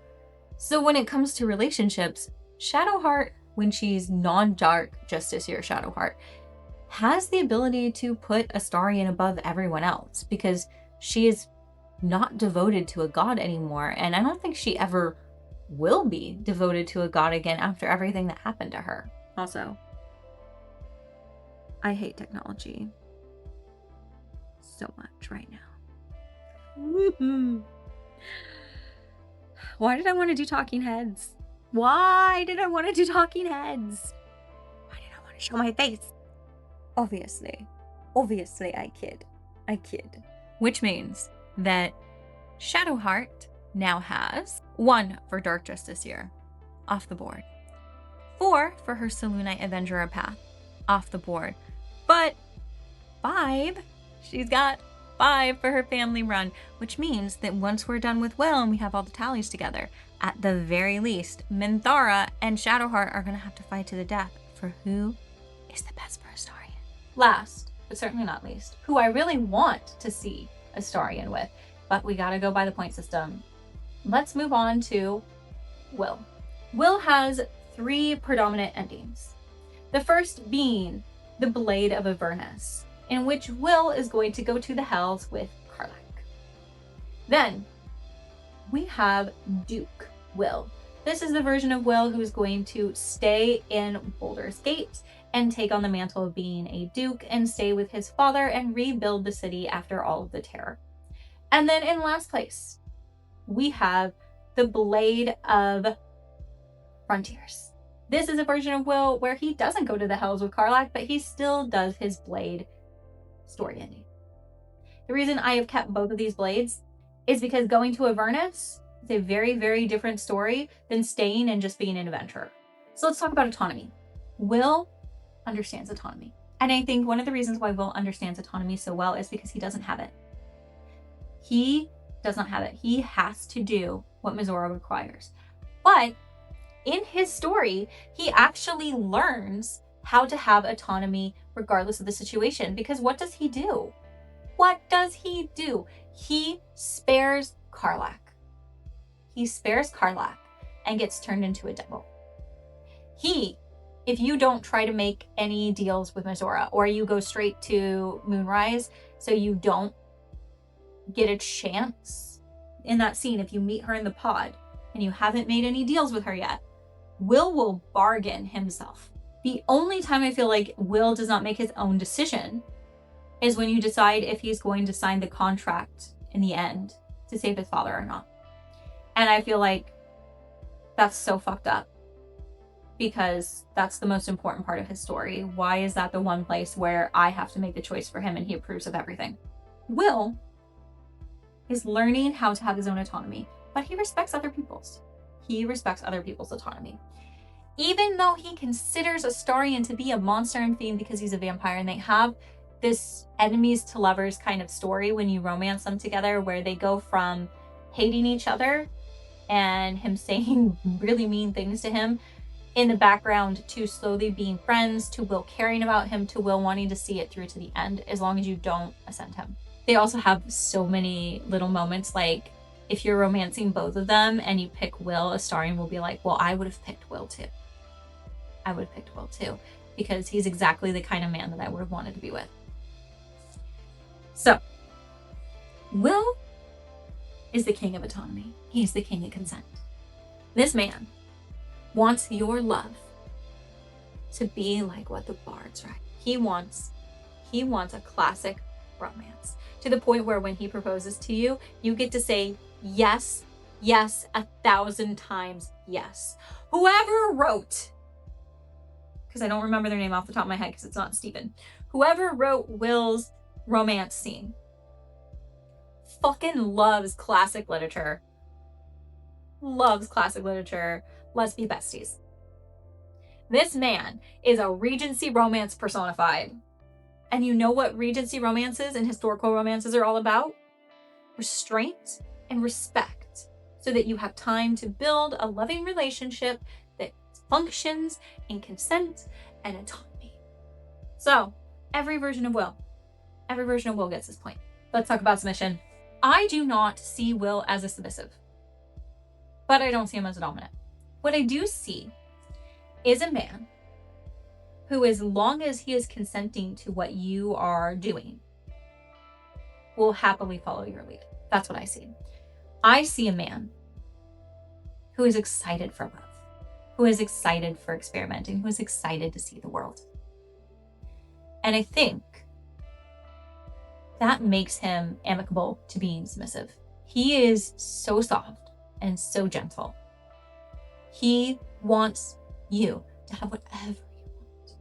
So when it comes to relationships, Shadowheart, when she's non-Dark Justiciar Shadowheart, has the ability to put Astarion above everyone else because she is not devoted to a god anymore, and I don't think she ever will be devoted to a god again after everything that happened to her. Also, I hate technology so much right now. Woohoo! Why did I want to do talking heads? Why did I want to do talking heads? Why did I want want to show my face. Obviously, I kid. Which means that Shadowheart now has 1 for Dark Justice Year, off the board. 4 for her Selûnite Avenger path, off the board. But 5, she's got 5 for her family run, which means that once we're done with Will and we have all the tallies together, at the very least, Minthara and Shadowheart are going to have to fight to the death for who is the best for Astarion. Last, but certainly not least, who I really want to see Astarion with, but we gotta go by the point system. Let's move on to Will. Will has 3 predominant endings. The first being the Blade of Avernus, in which Will is going to go to the Hells with Karlach. Then we have Duke Will. This is the version of Will who is going to stay in Baldur's Gate and take on the mantle of being a duke and stay with his father and rebuild the city after all of the terror. And then in last place, we have the Blade of Frontiers. This is a version of Will where he doesn't go to the Hells with Karlach, but he still does his Blade story ending. The reason I have kept both of these blades is because going to Avernus is a very, very different story than staying and just being an adventurer. So let's talk about autonomy. Will understands autonomy. And I think one of the reasons why Will understands autonomy so well is because he doesn't have it. He does not have it. He has to do what Mizora requires. But in his story, he actually learns how to have autonomy regardless of the situation. Because what does he do? What does he do? He spares Karlach. He spares Karlach and gets turned into a devil. If you don't try to make any deals with Mizora, or you go straight to Moonrise so you don't get a chance in that scene, if you meet her in the pod and you haven't made any deals with her yet, Will bargain himself. The only time I feel like Will does not make his own decision is when you decide if he's going to sign the contract in the end to save his father or not. And I feel like that's so fucked up, because that's the most important part of his story. Why is that the one place where I have to make the choice for him and he approves of everything? Will is learning how to have his own autonomy, but he respects other people's. He respects other people's autonomy. Even though he considers Astarion to be a monster and fiend because he's a vampire, and they have this enemies to lovers kind of story when you romance them together, where they go from hating each other and him saying really mean things to him in the background to slowly being friends, to Will caring about him, to Will wanting to see it through to the end, as long as you don't ascend him. They also have so many little moments, like if you're romancing both of them and you pick Will, Astarion will be like, well, I would have picked Will too. I would have picked Will too, because he's exactly the kind of man that I would have wanted to be with. So, Will is the king of autonomy. He's the king of consent. This man wants your love to be like what the bards write. He wants a classic romance, to the point where when he proposes to you, you get to say yes, yes, 1,000 times yes. Whoever wrote, because I don't remember their name off the top of my head because it's not Stephen, whoever wrote Will's romance scene fucking loves classic literature. Loves classic literature. Let's be besties. This man is a Regency romance personified. And you know what Regency romances and historical romances are all about? Restraint and respect, so that you have time to build a loving relationship that functions in consent and autonomy. So, every version of Will gets this point. Let's talk about submission. I do not see Will as a submissive, but I don't see him as a dominant. What I do see is a man who, as long as he is consenting to what you are doing, will happily follow your lead. That's what I see. I see a man who is excited for love, who is excited for experimenting, who is excited to see the world. And I think that makes him amicable to being submissive. He is so soft and so gentle. He wants you to have whatever you want.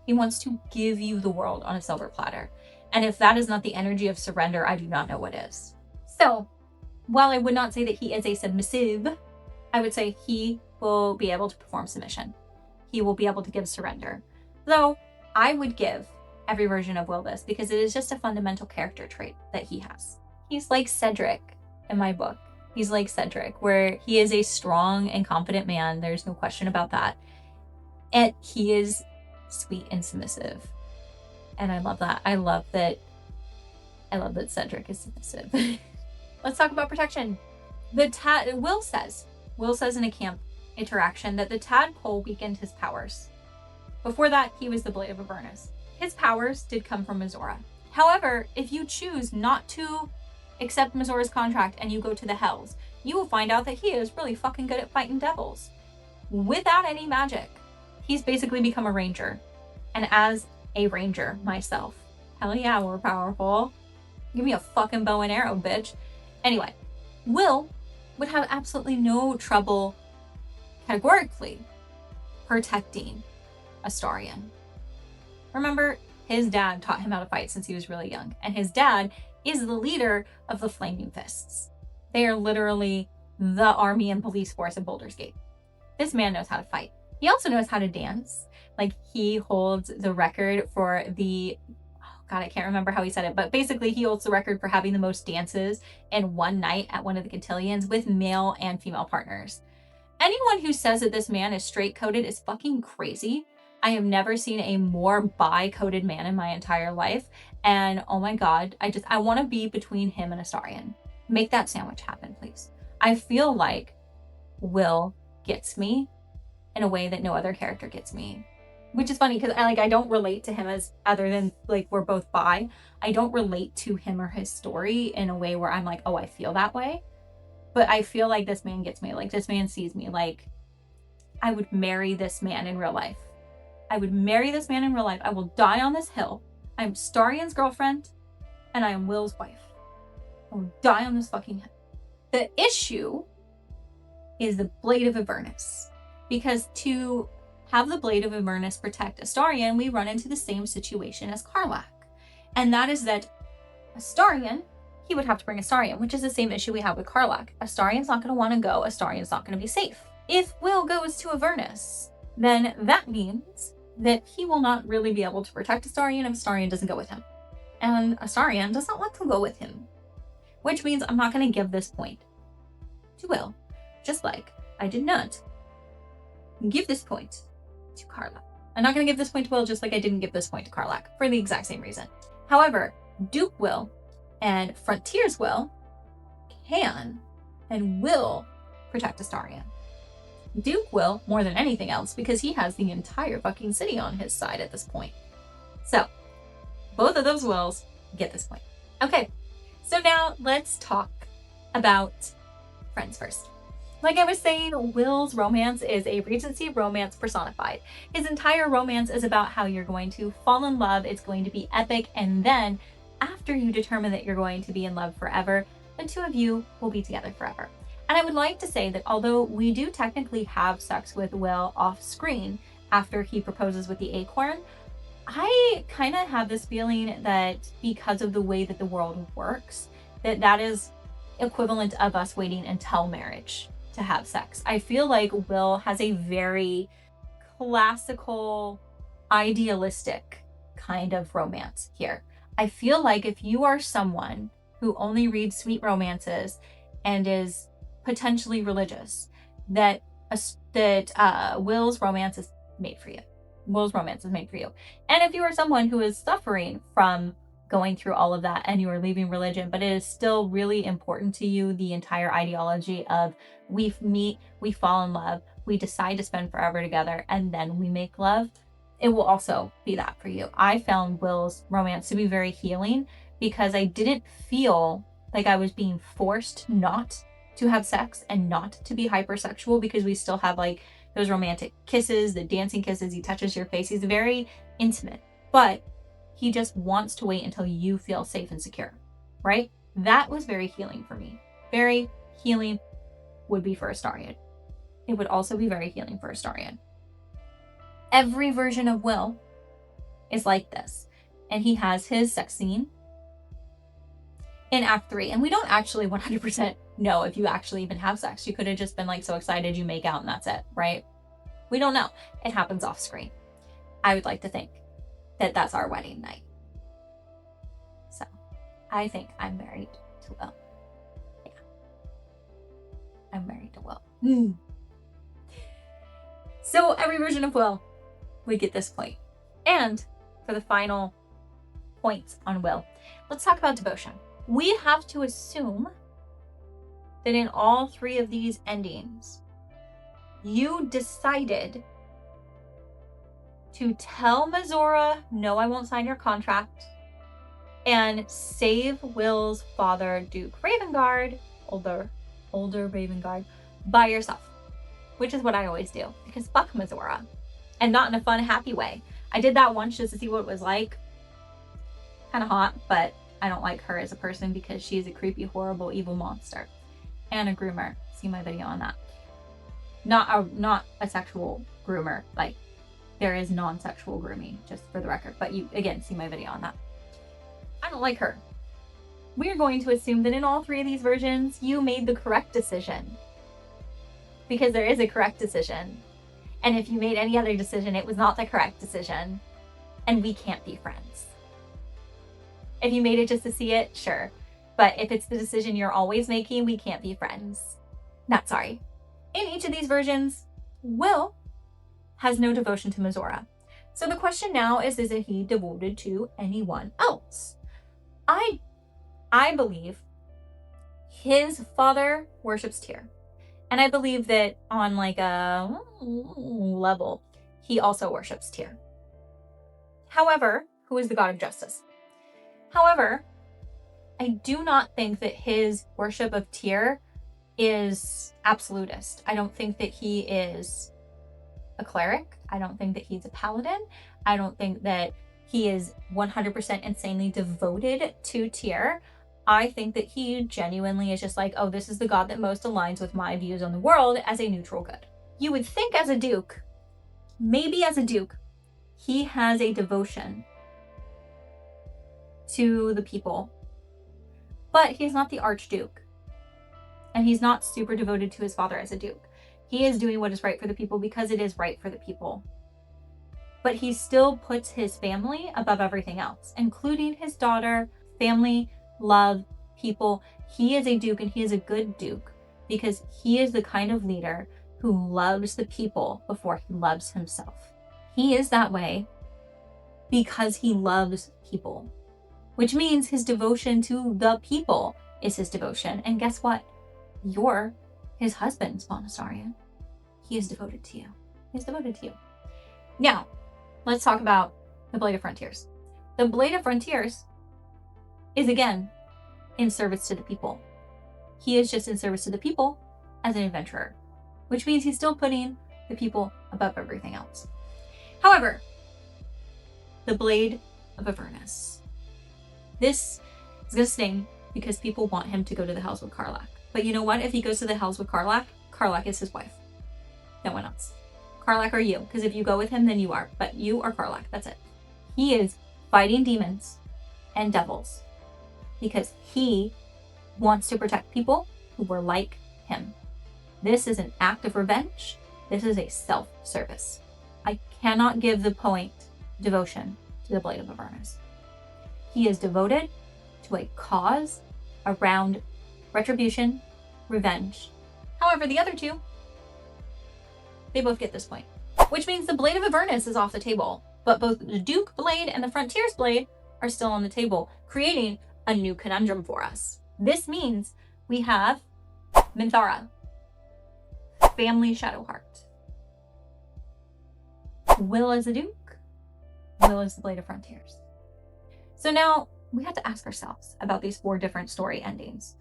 He wants to give you the world on a silver platter. And if that is not the energy of surrender, I do not know what is. So, while I would not say that he is a submissive, I would say he will be able to perform submission. He will be able to give surrender. Though, I would give every version of Will this because it is just a fundamental character trait that he has. He's like Cedric in my book. He's like Cedric, where he is a strong and confident man. There's no question about that. And he is sweet and submissive. And I love that. I love that Cedric is submissive. Let's talk about protection. Will says in a camp interaction that the tadpole weakened his powers. Before that, he was the Blade of Avernus. His powers did come from Mizora. However, if you choose not to accept Mizora's contract and you go to the Hells, you will find out that he is really fucking good at fighting devils. Without any magic. He's basically become a ranger. And as a ranger myself, hell yeah, we're powerful. Give me a fucking bow and arrow, bitch. Anyway, Will would have absolutely no trouble categorically protecting Astarion. Remember, his dad taught him how to fight since he was really young, and his dad is the leader of the Flaming Fists. They are literally the army and police force of Baldur's Gate. This man knows how to fight. He also knows how to dance. Like, he holds the record for the, oh God, I can't remember how he said it, but basically he holds the record for having the most dances in one night at one of the cotillions with male and female partners. Anyone who says that this man is straight-coded is fucking crazy. I have never seen a more bi-coded man in my entire life. And oh my God, I want to be between him and Astarion. Make that sandwich happen, please. I feel like Will gets me in a way that no other character gets me. Which is funny because I don't relate to him as other than like we're both bi. I don't relate to him or his story in a way where I'm like, oh, I feel that way. But I feel like this man gets me. Like, this man sees me. Like, I would marry this man in real life. I would marry this man in real life. I will die on this hill. I am Starion's girlfriend, and I am Will's wife. I will die on this fucking hill. The issue is the Blade of Avernus. Because to have the Blade of Avernus protect Astarion, we run into the same situation as Karlach. And that is that Astarion, he would have to bring Astarion, which is the same issue we have with Karlach. Astarion's not going to want to go. Astarion's not going to be safe. If Will goes to Avernus, then that means that he will not really be able to protect Astarion if Astarion doesn't go with him. And Astarion does not want to go with him. Which means I'm not going to give this point to Will, just like I did not give this point to Karlach. I'm not going to give this point to Will just like I didn't give this point to Karlach for the exact same reason. However, Duke Will and Frontiers Will can and will protect Astarion. Duke will more than anything else because he has the entire fucking city on his side at this point. So, both of those Wills get this point. Okay, so now let's talk about friends first. Like I was saying, Will's romance is a Regency romance personified. His entire romance is about how you're going to fall in love, it's going to be epic, and then after you determine that you're going to be in love forever, the two of you will be together forever. And I would like to say that although we do technically have sex with Will off screen after he proposes with the acorn, I kind of have this feeling that because of the way that the world works, that is equivalent of us waiting until marriage to have sex. I feel like Will has a very classical, idealistic kind of romance here. I feel like if you are someone who only reads sweet romances and is potentially religious, that Will's romance is made for you. Will's romance is made for you. And if you are someone who is suffering from going through all of that and you are leaving religion, but it is still really important to you, the entire ideology of we meet, we fall in love, we decide to spend forever together, and then we make love, it will also be that for you. I found Will's romance to be very healing because I didn't feel like I was being forced not to have sex and not to be hypersexual, because we still have like those romantic kisses, the dancing kisses, he touches your face, he's very intimate, but he just wants to wait until you feel safe and secure, right? That was very healing for me. Very healing would be for Astarion. It would also be very healing for Astarion. Every version of Will is like this. And he has his sex scene in Act 3. And we don't actually 100% know if you actually even have sex. You could have just been like so excited you make out and that's it, right? We don't know. It happens off screen. I would like to think that that's our wedding night. So I think I'm married to Will. Yeah. I'm married to Will. So every version of Will, we get this point. And for the final points on Will, let's talk about devotion. We have to assume that in all 3 of these endings, you decided to tell Mizora, no, I won't sign your contract, and save Will's father, Duke Ravengard, older Ravengard, by yourself, which is what I always do, because fuck Mizora, and not in a fun, happy way. I did that once just to see what it was like. Kind of hot, but I don't like her as a person because she's a creepy, horrible, evil monster. And a groomer. See my video on that. Not a sexual groomer. Like, there is non-sexual grooming, just for the record. But you, again, see my video on that. I don't like her. We are going to assume that in all 3 of these versions, you made the correct decision. Because there is a correct decision. And if you made any other decision, it was not the correct decision. And we can't be friends. If you made it just to see it, sure. But if it's the decision you're always making, we can't be friends. Not sorry. In each of these versions, Will has no devotion to Mizora. So the question now is he devoted to anyone else? I believe his father worships Tyr. And I believe that on like a level, he also worships Tyr. However, who is the god of justice? However, I do not think that his worship of Tyr is absolutist. I don't think that he is a cleric. I don't think that he's a paladin. I don't think that he is 100% insanely devoted to Tyr. I think that he genuinely is just like, oh, this is the god that most aligns with my views on the world as a neutral good. You would think as a duke, maybe as a duke, he has a devotion to the people. But he's not the Archduke. And he's not super devoted to his father as a duke. He is doing what is right for the people because it is right for the people. But he still puts his family above everything else, including his daughter, family, love, people. He is a duke, and he is a good duke because he is the kind of leader who loves the people before he loves himself. He is that way because he loves people. Which means his devotion to the people is his devotion. And guess what? You're his husband, Spawn Astarion. He is devoted to you. He's devoted to you. Now, let's talk about the Blade of Frontiers. The Blade of Frontiers is, again, in service to the people. He is just in service to the people as an adventurer, which means he's still putting the people above everything else. However, the Blade of Avernus. This is going to sting because people want him to go to the Hells with Karlach. But you know what? If he goes to the Hells with Karlach, Karlach is his wife. No one else. Karlach or you. Because if you go with him, then you are. But you are Karlach. That's it. He is fighting demons and devils because he wants to protect people who were like him. This is an act of revenge. This is a self-service. I cannot give the point devotion to the Blade of Avernus. He is devoted to a cause around retribution, revenge. However, the other 2, they both get this point. Which means the Blade of Avernus is off the table. But both the Duke Blade and the Frontiers Blade are still on the table, creating a new conundrum for us. This means we have Minthara, family Shadowheart. Will is the Duke, Will is the Blade of Frontiers. So now we have to ask ourselves about these 4 different story endings.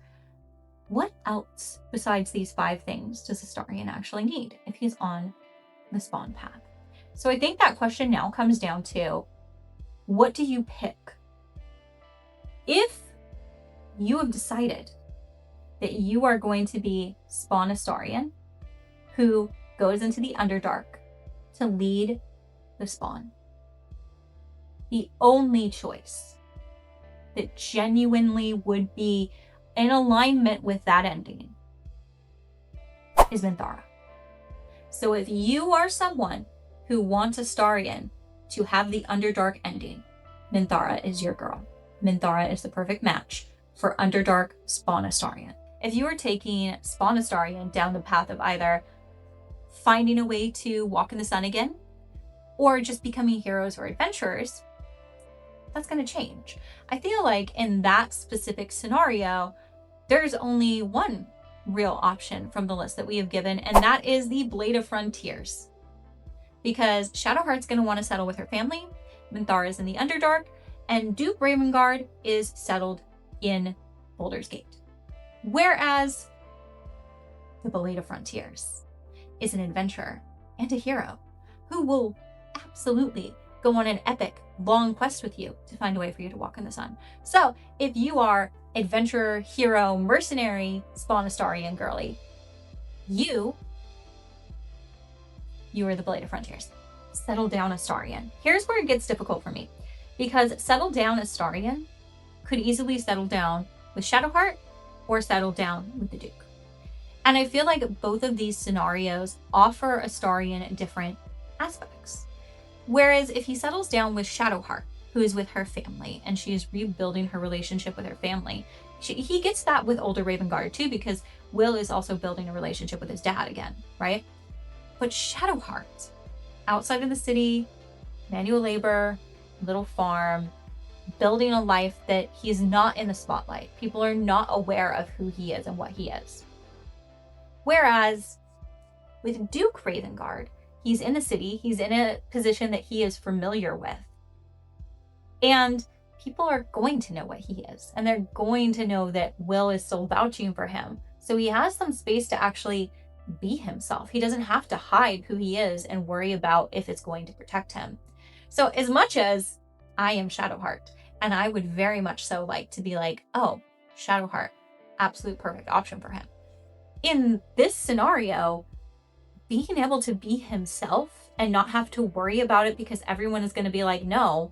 What else besides these 5 things does Astarion actually need if he's on the Spawn path? So I think that question now comes down to, what do you pick? If you have decided that you are going to be Spawn Astarion, who goes into the Underdark to lead the Spawn, the only choice that genuinely would be in alignment with that ending is Minthara. So if you are someone who wants Astarion to have the Underdark ending, Minthara is your girl. Minthara is the perfect match for Underdark Spawn Astarion. If you are taking Spawn Astarion down the path of either finding a way to walk in the sun again, or just becoming heroes or adventurers, that's going to change. I feel like in that specific scenario, there's only one real option from the list that we have given, and that is the Blade of Frontiers. Because Shadowheart's going to want to settle with her family, Minthara is in the Underdark, and Duke Ravengard is settled in Baldur's Gate. Whereas the Blade of Frontiers is an adventurer and a hero who will absolutely go on an epic, long quest with you to find a way for you to walk in the sun. So if you are adventurer, hero, mercenary, Spawn Astarion girly, you are the Blade of Frontiers. Settle down Astarion. Here's where it gets difficult for me, because settle down Astarion could easily settle down with Shadowheart or settle down with the Duke. And I feel like both of these scenarios offer Astarion different aspects. Whereas if he settles down with Shadowheart, who is with her family, and she is rebuilding her relationship with her family, he gets that with older Ravengard too, because Will is also building a relationship with his dad again, right? But Shadowheart, outside of the city, manual labor, little farm, building a life that he's not in the spotlight. People are not aware of who he is and what he is. Whereas with Duke Ravengard, he's in the city, he's in a position that he is familiar with. And people are going to know what he is, and they're going to know that Will is still vouching for him. So he has some space to actually be himself. He doesn't have to hide who he is and worry about if it's going to protect him. So as much as I am Shadowheart, and I would very much so like to be like, oh, Shadowheart, absolute perfect option for him. In this scenario, being able to be himself and not have to worry about it because everyone is going to be like, no,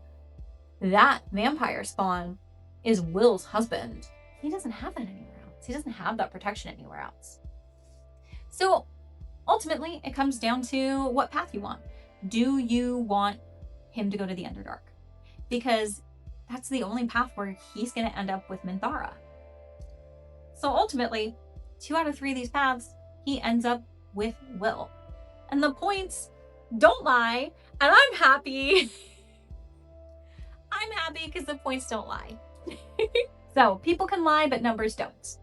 that vampire spawn is Will's husband. He doesn't have that anywhere else. He doesn't have that protection anywhere else. So ultimately, it comes down to what path you want. Do you want him to go to the Underdark? Because that's the only path where he's going to end up with Minthara. So ultimately, 2 out of 3 of these paths, he ends up with Will. And the points don't lie, and I'm happy. I'm happy because the points don't lie. So people can lie, but numbers don't.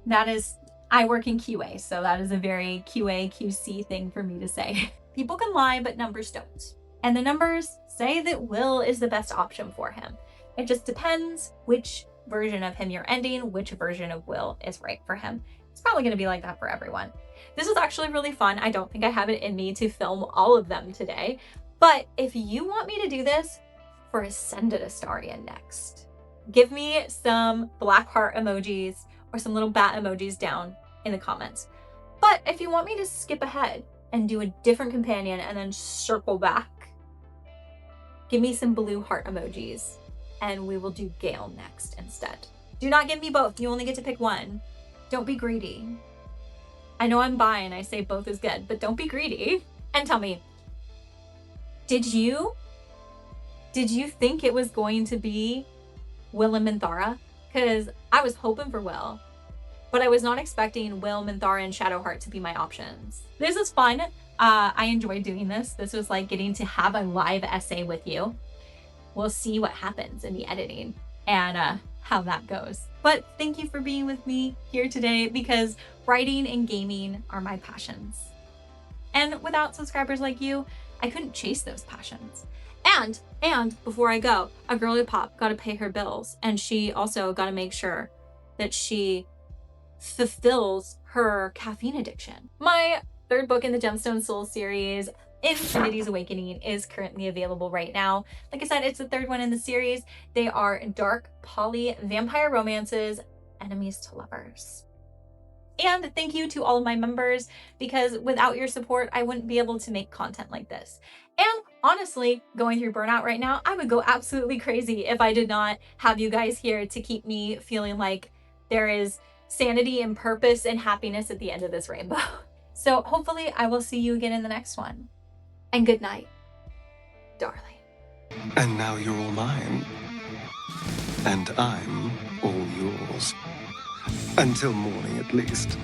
That is, I work in QA, so that is a very QA, QC thing for me to say. People can lie, but numbers don't. And the numbers say that Will is the best option for him. It just depends which version of him you're ending, which version of Will is right for him. It's probably going to be like that for everyone. This was actually really fun. I don't think I have it in me to film all of them today, but if you want me to do this for Ascended Astarion next, give me some black heart emojis or some little bat emojis down in the comments. But if you want me to skip ahead and do a different companion and then circle back, give me some blue heart emojis and we will do Gale next instead. Do not give me both. You only get to pick one. Don't be greedy. I know I'm bi and I say both is good, but don't be greedy. And tell me, did you think it was going to be Will and Minthara? Because I was hoping for Will, but I was not expecting Will, Minthara, and Shadowheart to be my options. This was fun. I enjoyed doing this. This was like getting to have a live essay with you. We'll see what happens in the editing and how that goes. But thank you for being with me here today, because writing and gaming are my passions. And without subscribers like you, I couldn't chase those passions. And before I go, a girly pop got to pay her bills, and she also got to make sure that she fulfills her caffeine addiction. My 3rd book in the Gemstone Soul series, Infinity's Awakening, is currently available right now. Like I said, it's the 3rd one in the series. They are dark poly vampire romances, enemies to lovers. And thank you to all of my members, because without your support, I wouldn't be able to make content like this. And honestly, going through burnout right now, I would go absolutely crazy if I did not have you guys here to keep me feeling like there is sanity and purpose and happiness at the end of this rainbow. So hopefully I will see you again in the next one. And good night, darling. And now you're all mine. And I'm all yours. Until morning, at least.